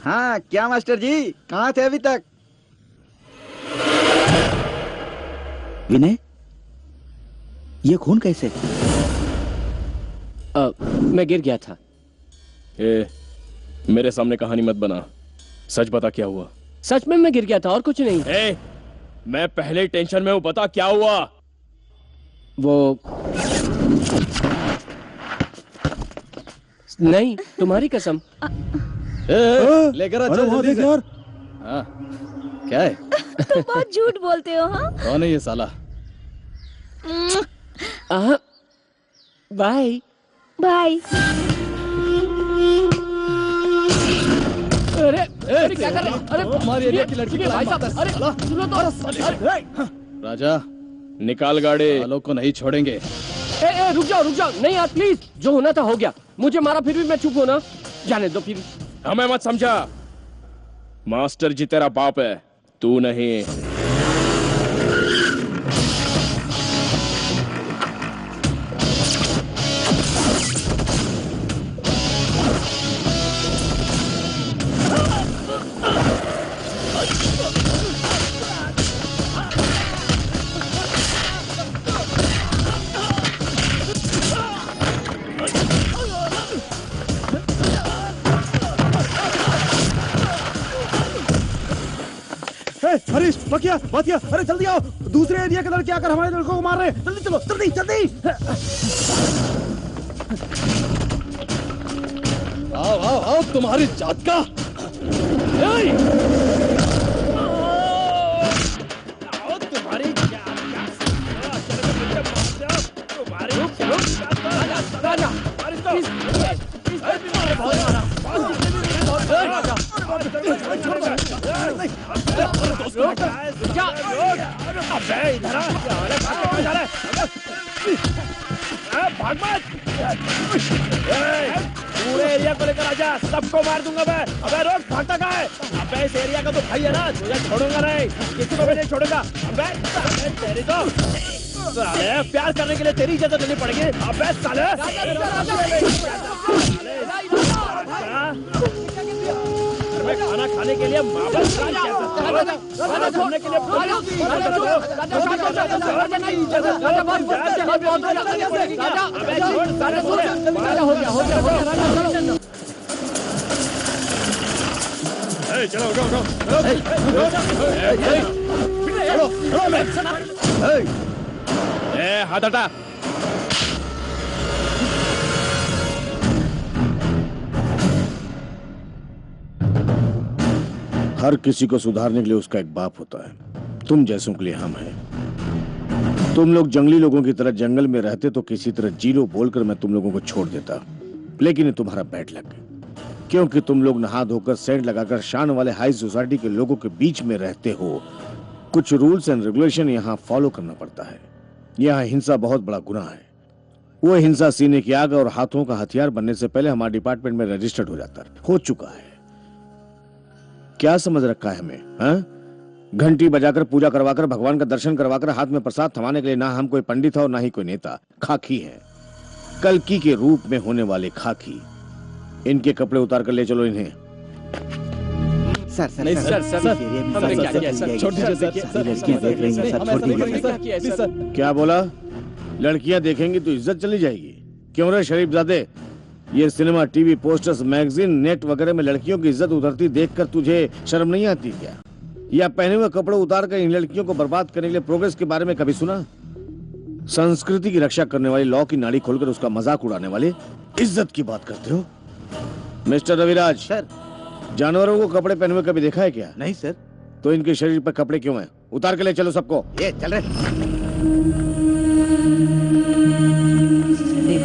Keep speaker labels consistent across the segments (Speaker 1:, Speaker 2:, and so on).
Speaker 1: हाँ क्या मास्टर जी, कहाँ थे अभी तक? विनय, ये खून कैसे?
Speaker 2: मैं गिर गया था।
Speaker 3: मेरे सामने कहानी मत बना, सच बता क्या हुआ।
Speaker 2: सच में मैं गिर गया था और कुछ नहीं।
Speaker 3: मैं पहले टेंशन में हूं, बता क्या हुआ।
Speaker 2: वो नहीं, तुम्हारी कसम।
Speaker 3: लेकर
Speaker 4: अच्छा जल्दी से। यार
Speaker 3: हाँ क्या है?
Speaker 5: तुम बहुत झूठ बोलते हो। हाँ
Speaker 3: कौन है ये साला?
Speaker 2: बाय
Speaker 5: भाई।
Speaker 2: अरे क्या कर रहे हो? अरे
Speaker 3: हमारे एरिया की लड़की
Speaker 2: भाई साहब, अरे सुनो तो।
Speaker 3: राजा निकाल गाड़ी, वालों को नहीं छोड़ेंगे।
Speaker 2: रुक जाओ नहीं यार प्लीज, जो होना था हो गया। मुझे मारा फिर भी मैं चुप हूं ना, जाने दो फिर।
Speaker 3: हमें मत समझा, मास्टर जी तेरा बाप है, तू नहीं।
Speaker 4: हरीश, बकिया, बातिया, अरे जल्दी आओ। दूसरे एरिया के लड़के आकर हमारे लड़कों को मार रहे हैं। जल्दी चलो, जल्दी जल्दी।
Speaker 3: आओ आओ आओ, तुम्हारी जात का। तुम्हारी
Speaker 6: पूरे एरिया को लेकर आजा, सबको मार दूंगा मैं। अबे रोक, भागता कहाँ है? अबे इस एरिया का तो भाई है ना, तुझे छोड़ूंगा नहीं, किसी को भी नहीं छोड़ूंगा। अबे तेरी तो साले प्यार करने के लिए तेरी इज्जत लेनी पड़ेगी। अबे साले खाना खाने के लिए माँ बाप खाने के लिए चलो हाथ हटा।
Speaker 4: हर किसी को सुधारने के लिए उसका एक बाप होता है। तुम जैसों के लिए हम हैं। तुम लोग जंगली लोगों की तरह जंगल में रहते तो किसी तरह जीरो बोलकर मैं तुम लोगों को छोड़ देता, लेकिन ये तुम्हारा बैड लक है, क्योंकि तुम लोग नहा धोकर सेंट लगाकर शान वाले हाई सोसाइटी के लोगों के बीच में रहते हो। कुछ रूल्स एंड रेगुलेशन यहाँ फॉलो करना पड़ता है। यहाँ हिंसा बहुत बड़ा गुनाह है। वो हिंसा सीने की आग और हाथों का हथियार बनने से पहले हमारे डिपार्टमेंट में रजिस्टर्ड हो चुका है। क्या समझ रखा है हमें? हाँ? घंटी बजाकर पूजा करवाकर भगवान का दर्शन करवाकर हाथ में प्रसाद थमाने के लिए ना हम कोई पंडित है और ना ही कोई नेता। खाकी है, कल्कि के रूप में होने वाले खाकी। इनके कपड़े उतार कर ले चलो इन्हें।
Speaker 1: सर हमने क्या किया सर? छोड़ दीजिए सर, लड़कियां देख रही हैं सर, छोड़ दीजिए सर।
Speaker 4: क्या बोला? लड़कियां देखेंगी तो इज्जत चली जाएगी? क्यों रे शरीफजादे, ये cinema, TV, posters, magazine, net वगैरह में लड़कियों की इज्जत उतरती देखकर तुझे शर्म नहीं आती क्या? या पहने हुए कपड़े उतार कर इन लड़कियों को बर्बाद करने के लिए प्रोग्रेस के बारे में कभी सुना? संस्कृति की रक्षा करने वाली लॉ की नाड़ी खोलकर उसका मजाक उड़ाने वाले इज्जत की बात करते हो? मिस्टर रविराज
Speaker 1: सर,
Speaker 4: जानवरों को कपड़े पहने हुए कभी देखा है क्या?
Speaker 1: नहीं सर।
Speaker 4: तो इनके शरीर पर कपड़े क्यों हैं? उतार के ले चलो सबको।
Speaker 1: ये चल रहे।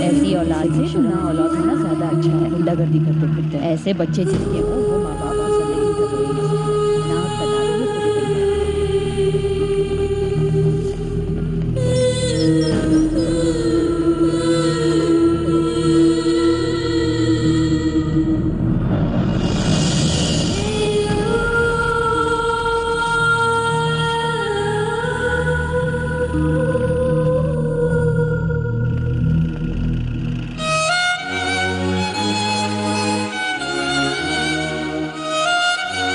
Speaker 5: ऐसी औलाद से ना औलाद होना ज्यादा अच्छा है। गुंडागर्दी करते फिरते ऐसे बच्चे जिसके वो माँ बाप से नहीं कर रहे हैं। ना बता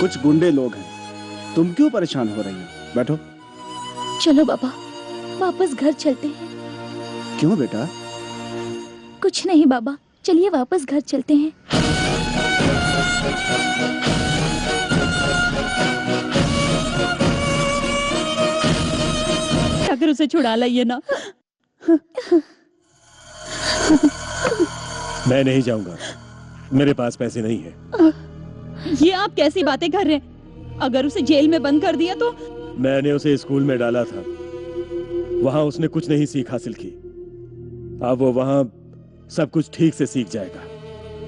Speaker 1: कुछ गुंडे लोग हैं, तुम क्यों परेशान हो रही हो? बैठो।
Speaker 7: चलो बाबा, वापस घर चलते हैं।
Speaker 1: क्यों बेटा?
Speaker 7: कुछ नहीं बाबा, चलिए वापस घर चलते हैं।
Speaker 5: अगर उसे छुड़ा लाइए ना।
Speaker 6: मैं नहीं जाऊंगा, मेरे पास पैसे नहीं है।
Speaker 5: ये आप कैसी बातें कर रहे हैं? अगर उसे जेल में बंद कर दिया तो?
Speaker 6: मैंने उसे स्कूल में डाला था, वहां उसने कुछ नहीं सीख हासिल की। अब वो वहां सब कुछ ठीक से सीख जाएगा।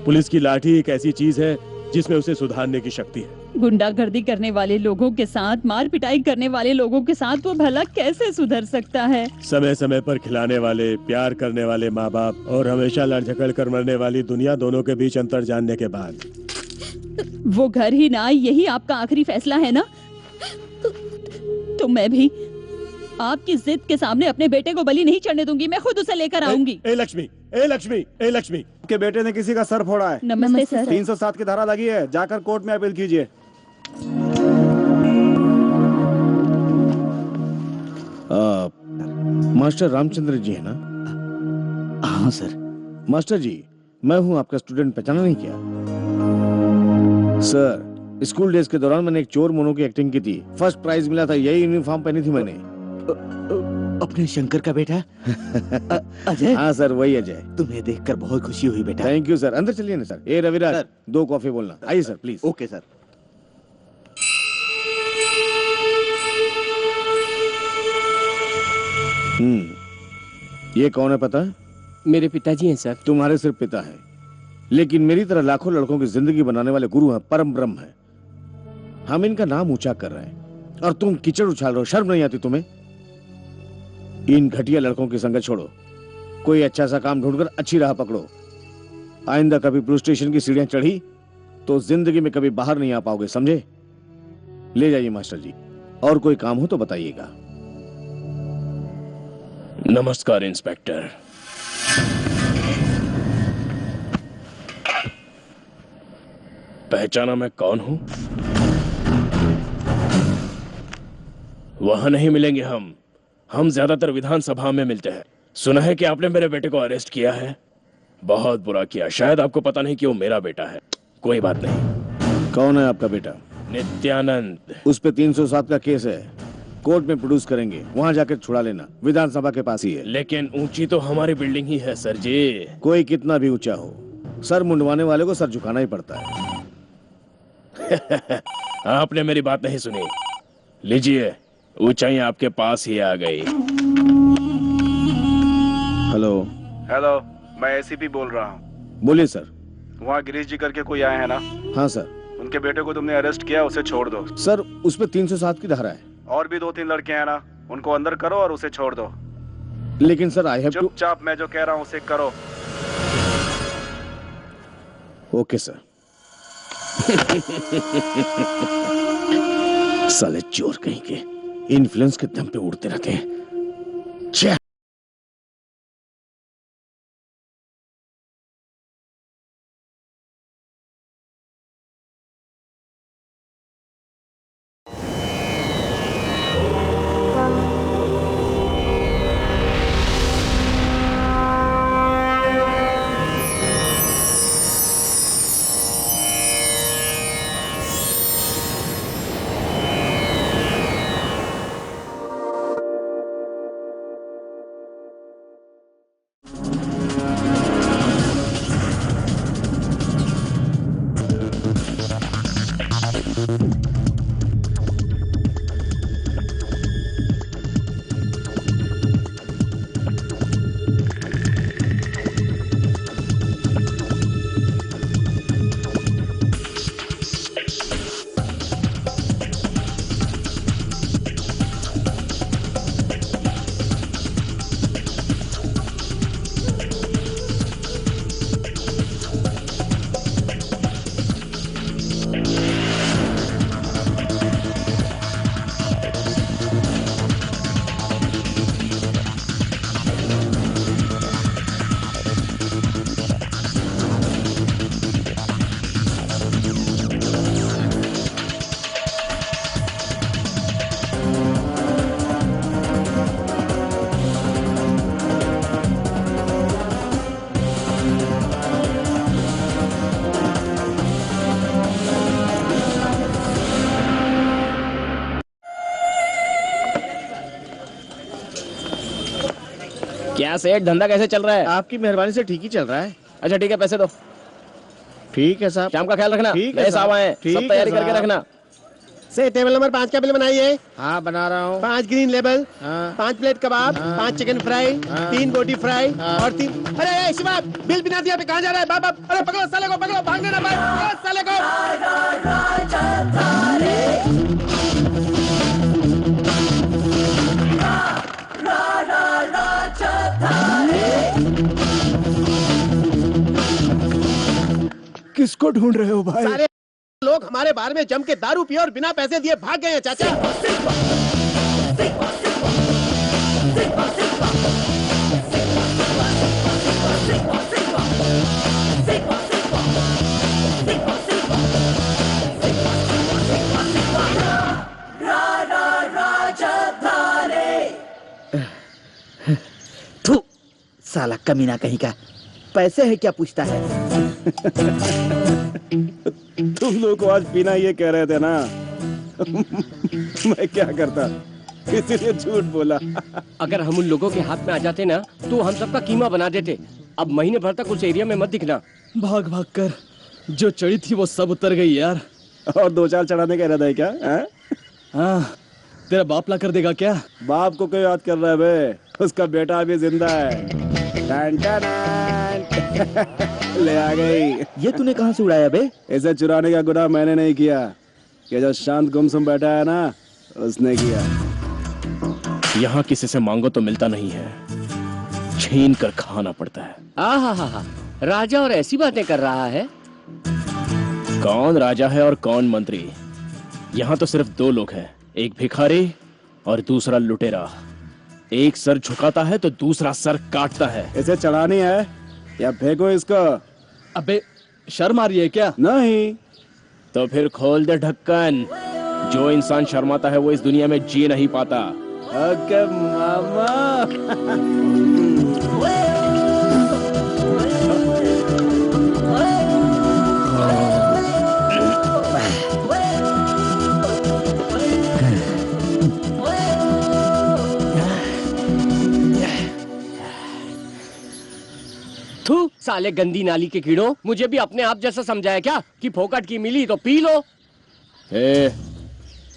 Speaker 6: पुलिस की लाठी एक ऐसी चीज है जिसमें उसे सुधारने की शक्ति है।
Speaker 5: गुंडागर्दी करने वाले लोगों के साथ, मार पिटाई करने वाले लोगों के साथ वो भला कैसे सुधर सकता है?
Speaker 6: समय समय पर खिलाने वाले, प्यार करने वाले माँ बाप और हमेशा लड़ झगड़ कर मरने वाली दुनिया, दोनों के बीच अंतर जानने के बाद
Speaker 5: वो घर ही ना, यही आपका आखिरी फैसला है ना? तो मैं भी आपकी जिद के सामने अपने बेटे को बलि नहीं चढ़ने दूंगी। मैं खुद उसे लेकर आऊंगी।
Speaker 6: ए लक्ष्मी, ए लक्ष्मी, ए लक्ष्मी,
Speaker 1: आपके बेटे ने किसी का सर फोड़ा है।
Speaker 5: नमस्ते सर।
Speaker 1: 307 की धारा लगी है, जाकर कोर्ट में अपील कीजिए।
Speaker 4: मास्टर रामचंद्र जी है ना?
Speaker 1: हाँ सर।
Speaker 4: मास्टर जी, मैं हूं आपका स्टूडेंट, पहचाना नहीं क्या? सर, स्कूल डेज के दौरान मैंने एक चोर मोनो की एक्टिंग की थी, फर्स्ट प्राइज मिला था, यही यूनिफॉर्म पहनी थी मैंने।
Speaker 1: अपने शंकर का बेटा अजय?
Speaker 4: हाँ सर, वही अजय।
Speaker 1: तुम्हें देखकर बहुत खुशी हुई बेटा।
Speaker 4: Thank you sir. अंदर चलिए ना सर। ए रविराज,
Speaker 1: सर।
Speaker 4: 2 कॉफी बोलना। आइए सर प्लीज।
Speaker 1: Okay sir.
Speaker 4: ये कौन है पता है?
Speaker 2: मेरे पिताजी हैं सर।
Speaker 4: तुम्हारे सिर्फ पिता है, लेकिन मेरी तरह लाखों लड़कों की जिंदगी बनाने वाले गुरु हैं, परम ब्रह्म है। हम इनका नाम ऊंचा कर रहे हैं और तुम कीचड़ उछाल रहे हो। शर्म नहीं आती तुम्हें? इन घटिया लड़कों की संगत छोड़ो, कोई अच्छा सा काम ढूंढकर अच्छी राह पकड़ो। आइंदा कभी पुलिस स्टेशन की सीढ़ियां चढ़ी तो जिंदगी में कभी बाहर नहीं आ पाओगे, समझे? ले जाइए मास्टर जी, और कोई काम हो तो बताइएगा।
Speaker 3: नमस्कार इंस्पेक्टर। पहचाना मैं कौन हूं? वहां नहीं मिलेंगे हम ज्यादातर विधानसभा में मिलते हैं। सुना है कि आपने मेरे बेटे को अरेस्ट किया है। बहुत बुरा किया। शायद आपको पता नहीं कि वो मेरा बेटा है। कोई बात नहीं।
Speaker 4: कौन है आपका बेटा?
Speaker 3: नित्यानंद।
Speaker 4: उस पे 307 का केस है, कोर्ट में प्रोड्यूस करेंगे, वहां जाकर छुड़ा लेना, विधानसभा के पास ही है।
Speaker 3: लेकिन ऊंची तो हमारी बिल्डिंग ही है सर जी।
Speaker 4: कोई कितना भी ऊंचा हो, सर मुंडवाने वाले को सर झुकाना ही पड़ता है।
Speaker 3: आपने मेरी बात नहीं सुनी। लीजिए, ऊंचाई आपके पास ही आ गई।
Speaker 4: हेलो।
Speaker 8: हेलो, मैं एसीपी बोल रहा हूँ।
Speaker 4: बोलिए सर।
Speaker 8: वहाँ गिरीश जी करके कोई आए हैं ना?
Speaker 4: हाँ सर।
Speaker 8: उनके बेटे को तुमने अरेस्ट किया, उसे छोड़ दो।
Speaker 4: सर, उस पे 307 की धारा है।
Speaker 8: और भी 2-3 लड़के हैं ना, उनको अंदर करो और उसे छोड़ दो।
Speaker 4: लेकिन सर आई हैव टू।
Speaker 8: चुपचाप मैं जो कह रहा हूँ उसे करो।
Speaker 4: Okay sir. साले चोर कहीं के इन्फ्लुएंस के दम पे उड़ते रहते हैं। छे।
Speaker 2: क्या सेठ, धंधा कैसे चल रहा है?
Speaker 4: आपकी मेहरबानी से ठीक ही चल रहा है।
Speaker 2: अच्छा ठीक है, पैसे दो।
Speaker 4: ठीक है साहब।
Speaker 2: शाम का ख्याल रखना।
Speaker 4: ठीक है
Speaker 2: नए साहब आए,
Speaker 4: ठीक
Speaker 2: सब
Speaker 4: है
Speaker 2: तैयारी करके
Speaker 4: साहब।
Speaker 2: रखना।
Speaker 1: से टेबल नंबर 5 का बिल बनाइए।
Speaker 4: हाँ बना रहा हूँ।
Speaker 1: 5 ग्रीन लेबल,
Speaker 4: हाँ।
Speaker 1: 5 प्लेट कबाब, 5 चिकन फ्राई, 3 बोटी फ्राई और 3। अरे शिवा, बिल बिना दिया पे कहाँ जा रहा है? बाप बाप, अरे पकड़ो साले को, पकड़ो, भागने ना पाए, पकड़ो साले को।
Speaker 4: किसको ढूंढ रहे हो भाई?
Speaker 1: सारे लोग हमारे बार में जम के दारू पिए और बिना पैसे दिए भाग गए हैं चाचा।
Speaker 9: थू, साला कमीना कहीं का, पैसे है क्या पूछता है?
Speaker 8: तुम लोग को आज पीना ये कह रहे थे ना। मैं क्या करता, इसीलिए झूठ बोला।
Speaker 2: अगर हम उन लोगों के हाथ में आ जाते ना तो हम सबका कीमा बना देते। अब महीने भर तक उस एरिया में मत दिखना।
Speaker 6: भाग भाग कर जो चढ़ी थी वो सब उतर गई यार।
Speaker 8: और 2-4 चढ़ाने का इरादा है क्या?
Speaker 6: हाँ, तेरा बाप ला कर देगा क्या?
Speaker 8: बाप को क्यों याद कर रहा है बे? उसका बेटा अभी जिंदा है। टन टन ले आ गई।
Speaker 9: ये तूने कहाँ से उड़ाया बे?
Speaker 8: इसे चुराने का गुनाह मैंने नहीं किया, ये जो शांत गुमसुम बैठा है ना उसने किया।
Speaker 3: यहाँ किसी से मांगो तो मिलता नहीं है, छीन कर खाना पड़ता है।
Speaker 2: आहा, राजा और ऐसी बातें कर रहा है।
Speaker 3: कौन राजा है और कौन मंत्री? यहाँ तो सिर्फ 2 लोग हैं, एक भिखारी और दूसरा लुटेरा। एक सर झुकाता है तो दूसरा सर काटता है।
Speaker 8: इसे चढ़ानी है या फेंको इसको?
Speaker 6: अबे शर्म आ रही है क्या?
Speaker 8: नहीं
Speaker 3: तो फिर खोल दे ढक्कन। जो इंसान शर्माता है वो इस दुनिया में जी नहीं पाता।
Speaker 8: ओके मामा।
Speaker 2: थू, साले गंदी नाली के कीड़ों, मुझे भी अपने आप जैसा समझाया क्या कि फोकट की मिली तो पी लो।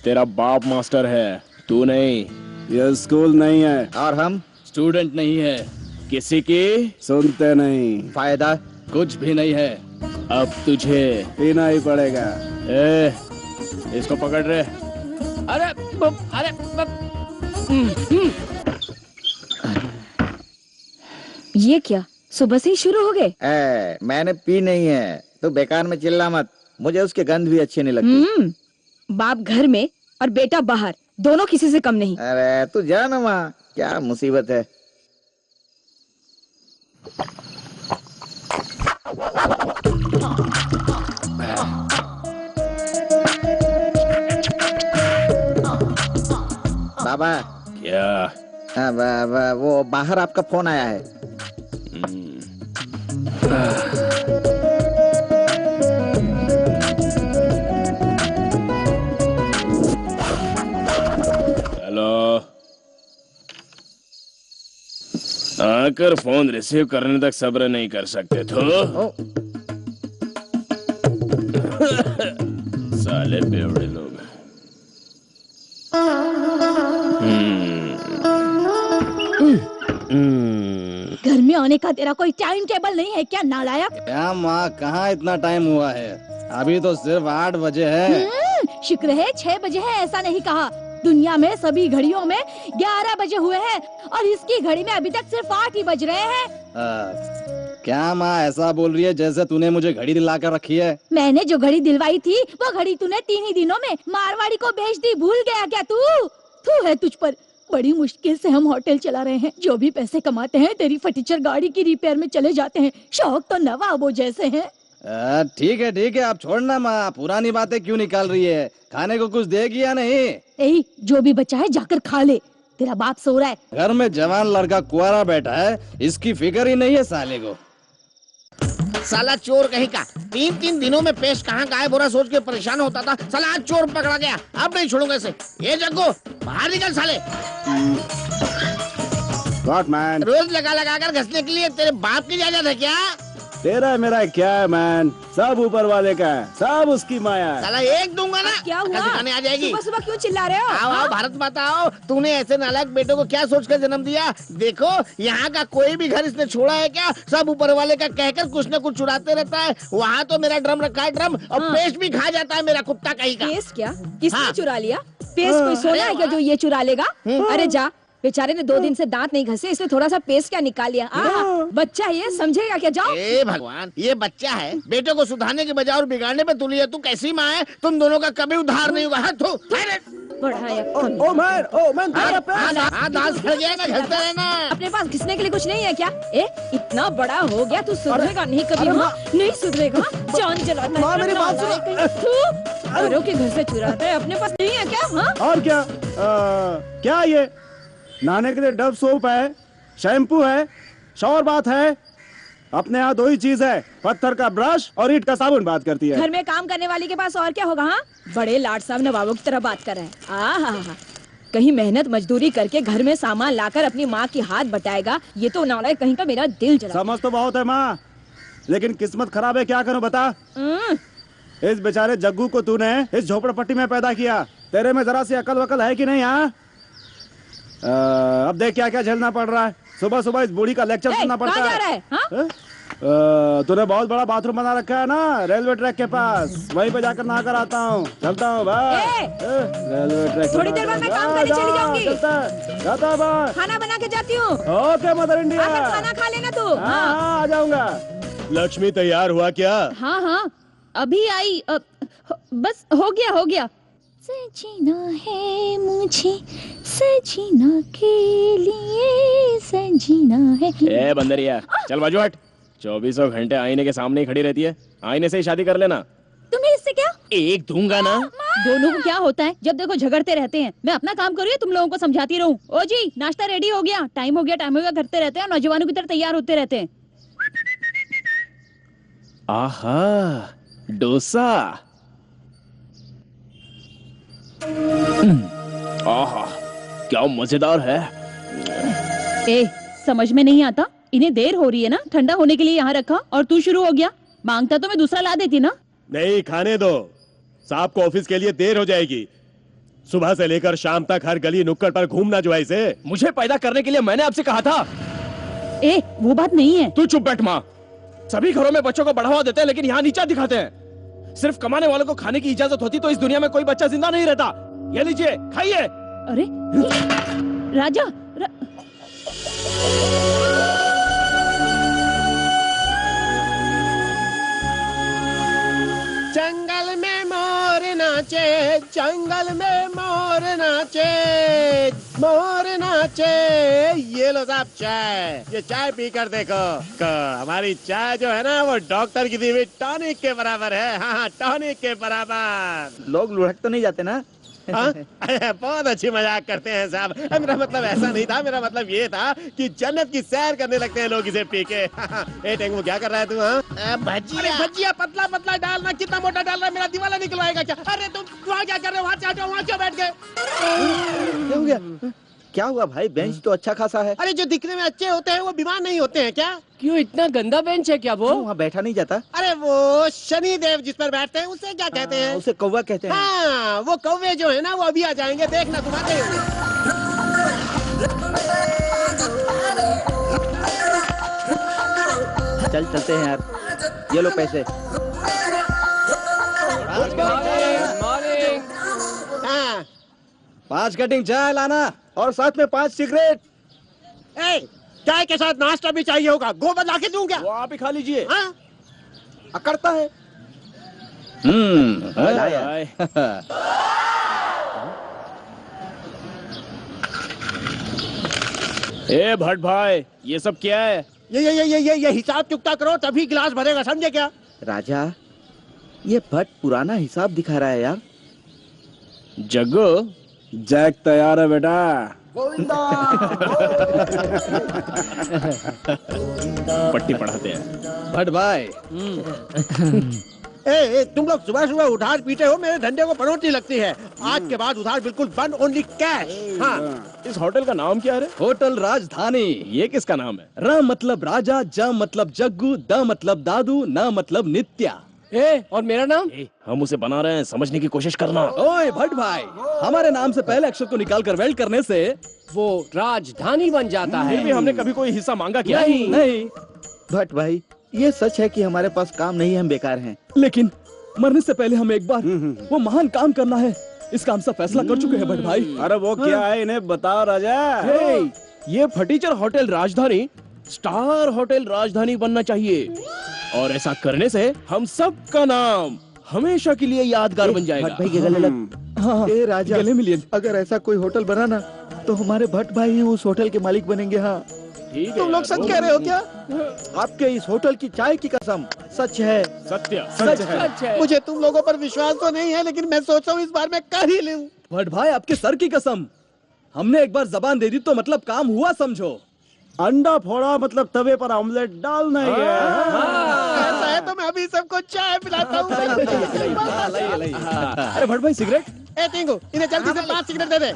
Speaker 3: तेरा बाप मास्टर है, तू नहीं।
Speaker 8: ये स्कूल नहीं है
Speaker 9: और हम
Speaker 6: स्टूडेंट नहीं है,
Speaker 3: किसी की
Speaker 8: सुनते नहीं।
Speaker 9: फायदा
Speaker 6: कुछ भी नहीं है।
Speaker 3: अब तुझे
Speaker 8: पीना ही पड़ेगा।
Speaker 3: इसको पकड़ रहे।
Speaker 2: अरे
Speaker 7: ये क्या सुबह से ही शुरू हो गए?
Speaker 9: मैंने पी नहीं है तो बेकार में चिल्ला मत, मुझे उसके गंध भी अच्छी नहीं लगती।
Speaker 7: बाप घर में और बेटा बाहर, दोनों किसी से कम नहीं।
Speaker 9: अरे तू जा ना माँ, क्या मुसीबत है। बाबा
Speaker 3: क्या?
Speaker 9: वो बाहर आपका फोन आया है।
Speaker 3: हेलो, आकर फोन रिसीव करने तक सब्र नहीं कर सकते तो? साले बेवड़े लोग।
Speaker 5: घर में आने का तेरा कोई टाइम टेबल नहीं है क्या नालायक?
Speaker 6: क्या माँ, कहाँ इतना टाइम हुआ है? अभी तो सिर्फ 8 बजे है।
Speaker 5: शुक्र है 6 बजे है, ऐसा नहीं कहा। दुनिया में सभी घड़ियों में 11 बजे हुए हैं और इसकी घड़ी में अभी तक सिर्फ 8 ही बज रहे हैं।
Speaker 6: क्या माँ ऐसा बोल रही है जैसे तूने मुझे घड़ी दिला कर रखी है?
Speaker 5: मैंने जो घड़ी दिलवाई थी वो घड़ी तूने 3 ही दिनों में मारवाड़ी को बेच दी, भूल गया क्या तू? तू है तुझ पर। बड़ी मुश्किल से हम होटल चला रहे हैं, जो भी पैसे कमाते हैं तेरी फटीचर गाड़ी की रिपेयर में चले जाते हैं। शौक तो नवाबों जैसे हैं।
Speaker 6: ठीक है, आप छोड़ना माँ, पुरानी बातें क्यों निकाल रही है? खाने को कुछ देगी या नहीं?
Speaker 5: जो भी बचा है जाकर खा ले, तेरा बाप सो रहा है।
Speaker 6: घर में जवान लड़का कुंवारा बैठा है, इसकी फिक्र ही नहीं है साले को।
Speaker 10: साला चोर कहीं का, 3 दिनों में पेश कहाँ गायब हो रहा सोच के परेशान होता था। साला आज चोर पकड़ा गया, अब नहीं छोड़ूंगा इसे। ये जग्गू बाहर निकल साले।
Speaker 8: What man?
Speaker 10: रोज लगा लगा कर घसने के लिए तेरे बाप की इजाजत है क्या?
Speaker 8: तेरा मेरा क्या है मैन? सब ऊपर वाले का है, सब उसकी माया है।
Speaker 10: साला एक दूंगा ना।
Speaker 5: क्या हुआ?
Speaker 10: दिखाने आ जाएगी।
Speaker 5: सुबह सुबह क्यों चिल्ला रहे हो?
Speaker 10: आओ आओ भारत माता आओ। तूने ऐसे नालायक बेटों को क्या सोचकर जन्म दिया? देखो यहाँ का कोई भी घर इसने छोड़ा है क्या? सब ऊपर वाले का कहकर कुछ न कुछ चुराते रहता है। वहाँ तो मेरा ड्रम रखा है ड्रम, और पेस्ट भी खा जाता है मेरा कुत्ता कहीं का।
Speaker 5: पेस्ट क्या? किसने
Speaker 10: हाँ।
Speaker 5: चुरा लिया? पेस्ट कोई सोना है क्या जो ये चुरा लेगा? अरे जा, बेचारे ने 2 दिन से दांत नहीं घसे, इसलिए थोड़ा सा पेस्ट क्या निकाल लिया। बच्चा ये समझेगा क्या? जाओ।
Speaker 10: ए भगवान, ये बच्चा है, बेटों को सुधारने के बजाय और बिगाड़ने पे तुली है। तू कैसी माँ है? तुम दोनों का कभी उद्धार नहीं होगा। हाथ धो।
Speaker 8: ओ मैन तुम्हारा पैर।
Speaker 10: दांत फट गया ना, घसते रहना।
Speaker 5: अपने पास घिसने के लिए कुछ नहीं है क्या? इतना बड़ा हो गया, तू सुधरेगा नहीं कभी? नहीं सुधरेगा, जान जलाता है।
Speaker 8: मेरी बात सुनो।
Speaker 5: औरों के घर से चुराता है, अपने पास नहीं है क्या? हाँ?
Speaker 8: और क्या? क्या ये? नहाने के लिए डव सोप है, शैम्पू है, शॉवर बाथ है। अपने यहाँ 2 ही चीज है, पत्थर का ब्रश और ईंट का साबुन। बात करती है
Speaker 5: घर में काम करने वाली के पास और क्या होगा? हाँ, बड़े लाड साहब नवाबों की तरह बात कर रहे हैं। आहा, कहीं मेहनत मजदूरी करके घर में सामान लाकर अपनी माँ की हाथ बटाएगा। ये तो नालायक कहीं का मेरा दिल जला।
Speaker 8: समझ तो बहुत है माँ, लेकिन किस्मत खराब है। क्या करूँ बता? इस बेचारे जग्गू को तूने इस झोपड़पट्टी में पैदा किया। तेरे में जरा सी अकल वकल है कि नहीं? हाँ, अब देख क्या क्या झेलना पड़ रहा है। सुबह सुबह इस बूढ़ी का लेक्चर सुनना पड़ता
Speaker 5: कहाँ जा रहा है? हाँ?
Speaker 8: तूने बहुत बड़ा बाथरूम बना रखा है ना रेलवे ट्रैक के पास, वहीं पे जाकर नहा कर आता हूँ। चलता हूँ भाई। रेलवे ट्रैक
Speaker 5: थोड़ी देर बाद मैं काम करने चली जाऊंगी।
Speaker 8: जाता भाई,
Speaker 5: खाना बना के जाती हूँ।
Speaker 8: Okay mother India.
Speaker 5: आकर खाना खा लेना तू।
Speaker 8: हाँ, आ जाऊंगा।
Speaker 1: लक्ष्मी तैयार हुआ क्या?
Speaker 7: हाँ हाँ, अभी आई। बस हो गया। सजीना है मुझे, सजीना के लिए सजीना है।
Speaker 3: ए बंदरिया, चल बाजू हट। 24 घंटे आईने के सामने ही खड़ी रहती है। आईने से ही शादी कर लेना।
Speaker 5: तुम्हें इससे क्या?
Speaker 3: एक दूंगा ना।
Speaker 7: दोनों को क्या होता है? जब देखो झगड़ते रहते हैं। मैं अपना काम करूँ या तुम लोगों को समझाती रहूं? ओ जी, नाश्ता रेडी हो गया, टाइम हो गया करते रहते हैं और नौजवानों की तरह तैयार होते रहते हैं।
Speaker 3: आहा, डोसा। आहा, क्या मजेदार है।
Speaker 7: ए, समझ में नहीं आता? इन्हें देर हो रही है ना, ठंडा होने के लिए यहाँ रखा और तू शुरू हो गया। मांगता तो मैं दूसरा ला देती ना।
Speaker 1: नहीं, खाने दो। साहब को ऑफिस के लिए देर हो जाएगी। सुबह से लेकर शाम तक हर गली नुक्कड़ पर घूमना जो है इसे।
Speaker 3: मुझे पैदा करने के लिए मैंने आपसे कहा था।
Speaker 7: ए, वो बात नहीं है।
Speaker 3: तू चुप बैठ माँ। सभी घरों में बच्चों को बढ़ावा देते हैं, लेकिन यहाँ नीचा दिखाते हैं। सिर्फ कमाने वालों को खाने की इजाजत होती तो इस दुनिया में कोई बच्चा जिंदा नहीं रहता। ये लीजिए, खाइए।
Speaker 7: अरे राजा
Speaker 1: जंगल में मोर नाचे, जंगल में मोर नाचे, मोर नाचे। ये लो साहब चाय। ये चाय पीकर देखो। हमारी चाय जो है ना, वो डॉक्टर की दी हुई टॉनिक के बराबर है। हाँ, टॉनिक के बराबर।
Speaker 9: लोग लुढ़क तो नहीं जाते ना?
Speaker 1: बहुत अच्छी मजाक करते हैं साहब। मेरा मतलब ऐसा नहीं था, मेरा मतलब ये था कि जन्नत की सैर करने लगते हैं लोग इसे पी के। ए टेंगू, क्या कर रहा है तू? हाँ,
Speaker 10: भजिया।
Speaker 1: भजिया पतला पतला डालना। कितना मोटा डाल रहा है? मेरा दिवाला निकलवाएगा क्या? अरे तुम वहाँ क्या कर रहे हो? वहाँ से हटो, वहाँ क्यों बैठ गए?
Speaker 9: क्या हो गया? क्या हुआ भाई? बेंच तो अच्छा खासा है।
Speaker 1: अरे जो दिखने में अच्छे होते हैं वो बीमार नहीं होते हैं क्या?
Speaker 2: क्यों, इतना गंदा बेंच है क्या वो?
Speaker 9: वहाँ बैठा नहीं जाता?
Speaker 1: अरे वो शनि देव जिस पर बैठते हैं उसे क्या कहते हैं?
Speaker 9: उसे कौवा कहते हैं।
Speaker 1: हाँ, वो कौवे जो है ना, वो अभी आ जाएंगे, देखना तुम आते ही।
Speaker 9: चल चलते हैं यार। ये लो पैसे।
Speaker 2: मॉर्निंग।
Speaker 1: हाँ,
Speaker 8: 5 कटिंग चाय लाना और साथ में 5 सिगरेट।
Speaker 1: चाय के साथ नाश्ता भी चाहिए होगा। गोबर ला के दूं क्या?
Speaker 3: वो आप ही खा लीजिए।
Speaker 1: हाँ?
Speaker 8: अकड़ता है।
Speaker 3: ए भट्ट भाई, ये सब क्या है?
Speaker 1: ये हिसाब चुकता करो तभी गिलास भरेगा, समझे क्या?
Speaker 9: राजा, ये भट्ट पुराना हिसाब दिखा रहा है यार।
Speaker 3: जग्गू,
Speaker 8: जैक तैयार है बेटा।
Speaker 3: पट्टी पढ़ाते हैं।
Speaker 8: भट्ट भाई,
Speaker 1: ए, तुम लोग सुबह सुबह उधार पीते हो, मेरे धंधे को पनौती लगती है। आज के बाद उधार बिल्कुल बंद, ओनली कैश। हाँ,
Speaker 3: इस होटल का नाम क्या है?
Speaker 6: होटल राजधानी।
Speaker 3: ये किसका नाम है?
Speaker 6: र मतलब राजा, ज मतलब जग्गू, द मतलब दादू, न मतलब नित्या।
Speaker 2: और मेरा नाम?
Speaker 3: हम उसे बना रहे हैं, समझने की कोशिश करना।
Speaker 6: ओए भट्ट भाई, हमारे नाम से पहले अक्षर को निकाल कर वेल्ड करने से
Speaker 2: वो राजधानी बन जाता है।
Speaker 3: फिर भी हमने कभी कोई हिस्सा मांगा क्या?
Speaker 6: नहीं।
Speaker 9: भट्ट भाई, ये सच है कि हमारे पास काम नहीं है, हम बेकार हैं।
Speaker 6: लेकिन मरने से पहले हमें एक बार वो महान काम करना है। इसका हम सब फैसला कर चुके हैं भट्ट भाई।
Speaker 8: अरे वो क्या है, इन्हें बताओ राजा।
Speaker 3: ये फटीचर होटल राजधानी स्टार होटल राजधानी बनना चाहिए, और ऐसा करने से हम सब का नाम हमेशा के लिए यादगार बन जाएगा।
Speaker 9: भट्ट भाई के गले लग।
Speaker 6: हाँ,
Speaker 9: ए राजा,
Speaker 6: गले मिलिए।
Speaker 9: अगर ऐसा कोई होटल बना ना, तो हमारे भट्ट भाई ही उस होटल के मालिक बनेंगे। हाँ, तुम लोग सच कह रहे हो क्या? आपके इस होटल की चाय की कसम सच है।
Speaker 3: सत्य
Speaker 6: सच है।
Speaker 1: मुझे तुम लोगों पर विश्वास तो नहीं है, लेकिन मैं सोच रहा हूँ इस बार मैं कर ही लूं।
Speaker 6: भट्ट भाई, आपके सर की कसम, हमने एक बार जबान दे दी तो मतलब काम हुआ समझो।
Speaker 8: अंडा फोड़ा मतलब तवे पर ऑमलेट डालना ही है।
Speaker 1: ऐसा है तो मैं अभी सबको चाय पिलाता हूँ।
Speaker 6: अरे भट्ट भाई, सिगरेट?
Speaker 1: ए टिंकू, इन्हें जल्दी से 5 सिगरेट दे दे।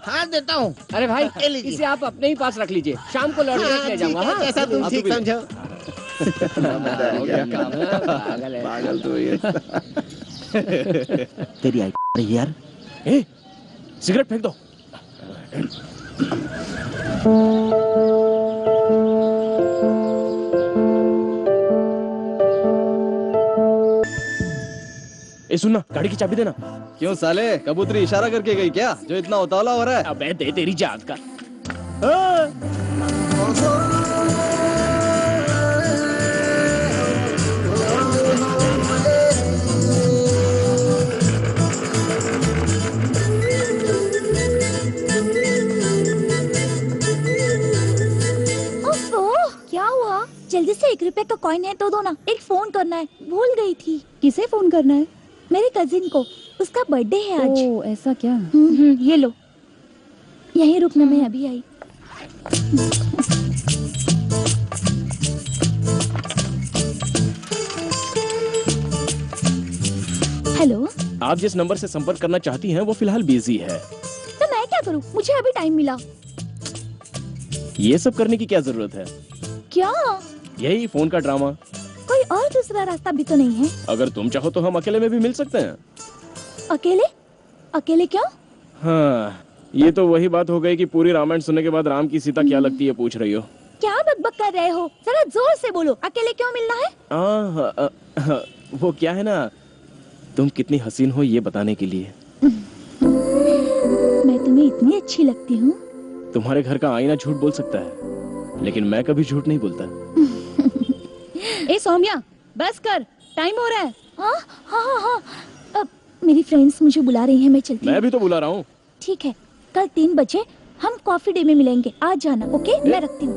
Speaker 1: हाँ देता हूँ।
Speaker 2: अरे भाई,
Speaker 1: ये लीजिए।
Speaker 2: इसे आप अपने ही पास रख लीजिए, शाम को लौट कर ले जाऊंगा। हाँ,
Speaker 1: ऐसा तुम ठीक समझो।
Speaker 9: पागल तो ये। तेरी आई यार।
Speaker 3: सिगरेट फेंक दो। ए सुनना, गाड़ी की चाबी देना।
Speaker 6: क्यों साले, कबूतरी इशारा करके गई क्या जो इतना उतावला हो रहा है?
Speaker 3: अबे दे तेरी जात का।
Speaker 5: क्या हुआ? जल्दी से 1 रुपए का कॉइन है तो दो ना, एक फोन करना है, भूल गई थी।
Speaker 7: किसे फोन करना है?
Speaker 5: मेरे कजिन को, उसका बर्थडे है आज।
Speaker 7: ओ, ऐसा क्या?
Speaker 5: ये लो, यहीं रुकना, मैं अभी आई। हेलो,
Speaker 3: आप जिस नंबर से संपर्क करना चाहती हैं वो फिलहाल बिजी है।
Speaker 5: तो मैं क्या करूं? मुझे अभी टाइम मिला।
Speaker 3: ये सब करने की क्या जरूरत है?
Speaker 5: क्या?
Speaker 3: यही फोन का ड्रामा।
Speaker 5: कोई और दूसरा रास्ता भी तो नहीं है?
Speaker 3: अगर तुम चाहो तो हम अकेले में भी मिल सकते हैं।
Speaker 5: अकेले? अकेले क्यों?
Speaker 3: हाँ, ये तो वही बात हो गई कि पूरी रामायण सुनने के बाद राम की सीता क्या लगती है पूछ रही हो।
Speaker 5: क्या बकबक कर रहे हो? जरा जोर से बोलो, अकेले क्यों मिलना है?
Speaker 3: वो क्या है ना, तुम कितनी हसीन हो ये बताने के लिए।
Speaker 5: मैं तुम्हें इतनी अच्छी लगती हूँ?
Speaker 3: तुम्हारे घर का आईना झूठ बोल सकता है, लेकिन मैं कभी झूठ नहीं बोलता।
Speaker 7: ए सौम्या, बस कर, टाइम हो रहा है।
Speaker 5: हाँ हाँ हाँ हाँ, अब मेरी फ्रेंड्स मुझे बुला रही हैं, मैं चलती हूँ।
Speaker 3: मैं भी तो बुला रहा हूँ।
Speaker 5: ठीक है, कल 3 बजे हम कॉफी डे में मिलेंगे, आज जाना। ओके, मैं रखती हूँ।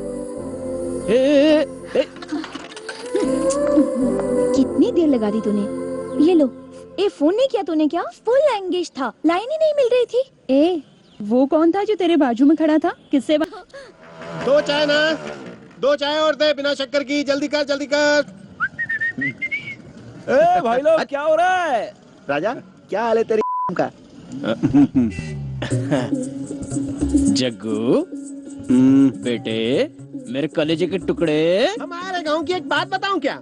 Speaker 7: कितनी देर लगा दी तूने? ये लो। ए, फोन नहीं किया तूने क्या?
Speaker 5: फुल एंगेज था, लाइन ही नहीं मिल रही थी।
Speaker 7: ए, वो कौन था जो तेरे बाजू में खड़ा था? किससे
Speaker 1: 2 चाय ना, 2 चाय और दे बिना शक्कर की। जल्दी कर, जल्दी कर।
Speaker 6: ए भाई लोग, क्या हो रहा है?
Speaker 9: राजा, क्या हाल है तेरी का?
Speaker 3: जग्गू बेटे, मेरे कलेजे के टुकड़े।
Speaker 1: हमारे गांव की एक बात बताऊं क्या?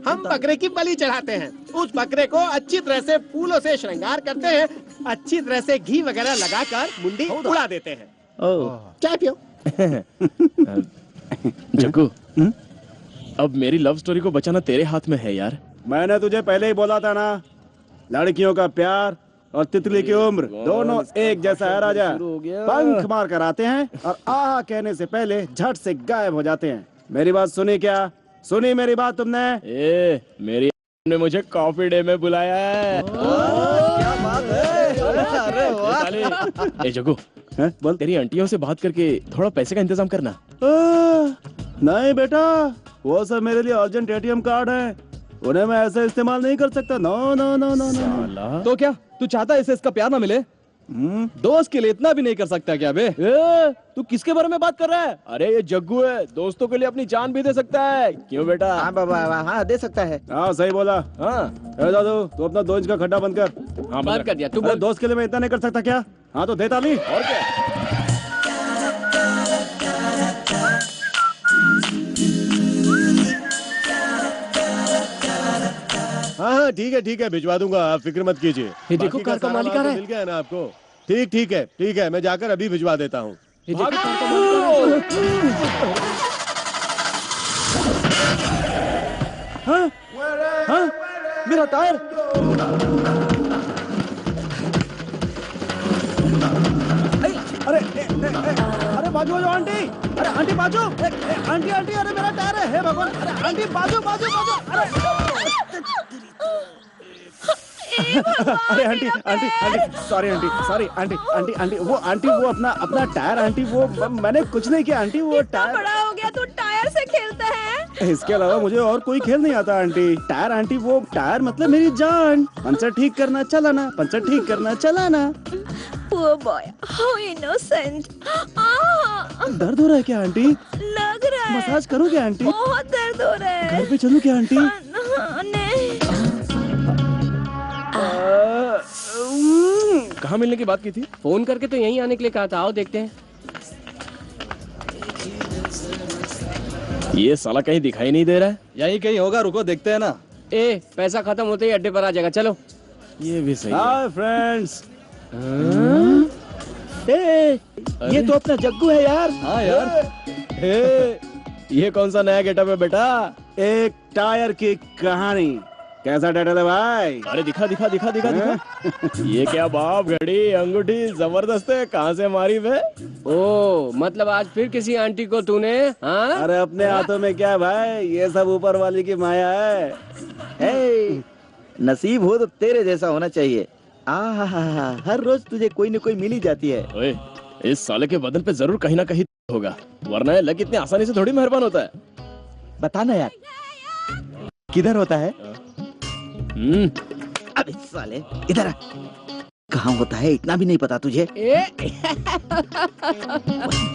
Speaker 1: हम बकरे की बलि चढ़ाते हैं। उस बकरे को अच्छी तरह से फूलों से श्रृंगार करते हैं, अच्छी तरह से घी वगैरह लगाकर मुंडी उड़ा देते हैं। चाय पियो।
Speaker 3: जग्गू, अब मेरी लव स्टोरी को बचाना तेरे हाथ में है यार।
Speaker 8: मैंने तुझे पहले ही बोला था ना, लड़कियों का प्यार और तितली की उम्र दोनों एक जैसा है राजा। पंख मार कर आते हैं और आहा कहने से पहले झट से गायब हो जाते हैं। मेरी बात सुनी क्या? सुनी मेरी बात तुमने?
Speaker 3: मेरी ने मुझे कॉफी डे में बुलाया है।
Speaker 6: क्या बात है? अरे वाह।
Speaker 3: ए जग्गू,
Speaker 8: बोल।
Speaker 3: तेरी आंटियों से बात करके थोड़ा पैसे का इंतजाम करना।
Speaker 8: नहीं बेटा, वो सब मेरे लिए अर्जेंट एटीएम कार्ड है, उन्हें मैं ऐसे इस्तेमाल नहीं कर सकता। No no no no no.
Speaker 6: तो क्या तू चाहता है इसे इसका प्यार ना मिले?
Speaker 9: दोस्त के लिए इतना भी नहीं कर सकता क्या बे?
Speaker 3: तू किसके बारे में बात कर रहा है? अरे ये जग्गू है, दोस्तों के लिए अपनी जान भी दे सकता है। क्यों बेटा?
Speaker 9: हाँ बाबा, हाँ दे सकता है।
Speaker 8: हाँ सही बोला।
Speaker 3: हाँ
Speaker 8: दादू तू अपना 2 इंच का खड्डा बंद कर।
Speaker 3: हाँ
Speaker 2: बात कर दिया तू
Speaker 8: अरे
Speaker 2: बोल।
Speaker 8: दोस्त के लिए मैं इतना नहीं कर सकता क्या? हाँ तो दे ताली।
Speaker 3: और क्या?
Speaker 1: हाँ ठीक है भिजवा दूंगा, आप फिक्र मत कीजिए।
Speaker 2: ये देखो
Speaker 1: बाकी
Speaker 2: कार का
Speaker 1: सारा
Speaker 2: मालिक आ
Speaker 1: माल
Speaker 2: रहा
Speaker 1: तो
Speaker 2: है।
Speaker 1: मिल गया है ना आपको? ठीक है मैं जाकर अभी भिजवा देता हूँ।
Speaker 2: ये देखो कार का मालिक आ रहा है।
Speaker 9: हाँ, मेरा टायर।
Speaker 8: अरे बाजू आंटी, अरे आंटी बाजू, आंटी अरे मेरा टायर है, हे भगवान, अरे आंटी बाजू, अरे आंटी सॉरी आंटी वो अपना टायर आंटी, वो मैंने कुछ नहीं किया आंटी, वो टायर
Speaker 7: बड़ा हो गया तू टायर से खेलता है।
Speaker 8: इसके अलावा मुझे और कोई खेल नहीं आता आंटी। टायर आंटी, वो टायर मतलब मेरी जान। पंचर ठीक करना चलाना।
Speaker 7: Poor boy, how innocent.
Speaker 8: दर्द हो रहा है क्या आंटी?
Speaker 7: लग रहा है
Speaker 8: मसाज करूँ क्या आंटी?
Speaker 7: बहुत दर्द हो रहा है।
Speaker 8: घर पे चलूँ क्या आंटी?
Speaker 7: नहीं।
Speaker 3: कहाँ मिलने की बात की थी?
Speaker 2: फोन करके तो यहीं आने के लिए कहा था। आओ देखते हैं।
Speaker 3: ये साला कहीं दिखाई नहीं दे रहा है।
Speaker 9: यही कहीं होगा, रुको देखते हैं ना।
Speaker 2: ए पैसा खत्म होते ही अड्डे पर आ जाएगा, चलो।
Speaker 3: ये भी सही है।
Speaker 8: Hi friends.
Speaker 9: ये तो अपना जग्गू है यार। हाँ यार।
Speaker 3: ये कौन सा नया गेटअप है बेटा?
Speaker 8: एक टायर की कहानी। कैसा टाइटल है भाई?
Speaker 3: अरे दिखा। ये क्या बाप, घड़ी अंगूठी जबरदस्त है। कहाँ से मारी बे?
Speaker 2: ओ मतलब आज फिर किसी आंटी को तूने? हाँ
Speaker 8: अरे अपने हाथों में क्या भाई, ये सब ऊपर वाली की माया है।
Speaker 9: नसीब हो तो तेरे जैसा होना चाहिए। हर रोज तुझे कोई न कोई मिल ही जाती है।
Speaker 3: ओए, इस साले के बदन पे जरूर कहीं ना कहीं होगा, वरना ये लक इतनी आसानी से थोड़ी मेहरबान होता है।
Speaker 9: बताना यार, किधर होता है? अबे साले, इधर आ। कहाँ होता है इतना भी नहीं पता तुझे?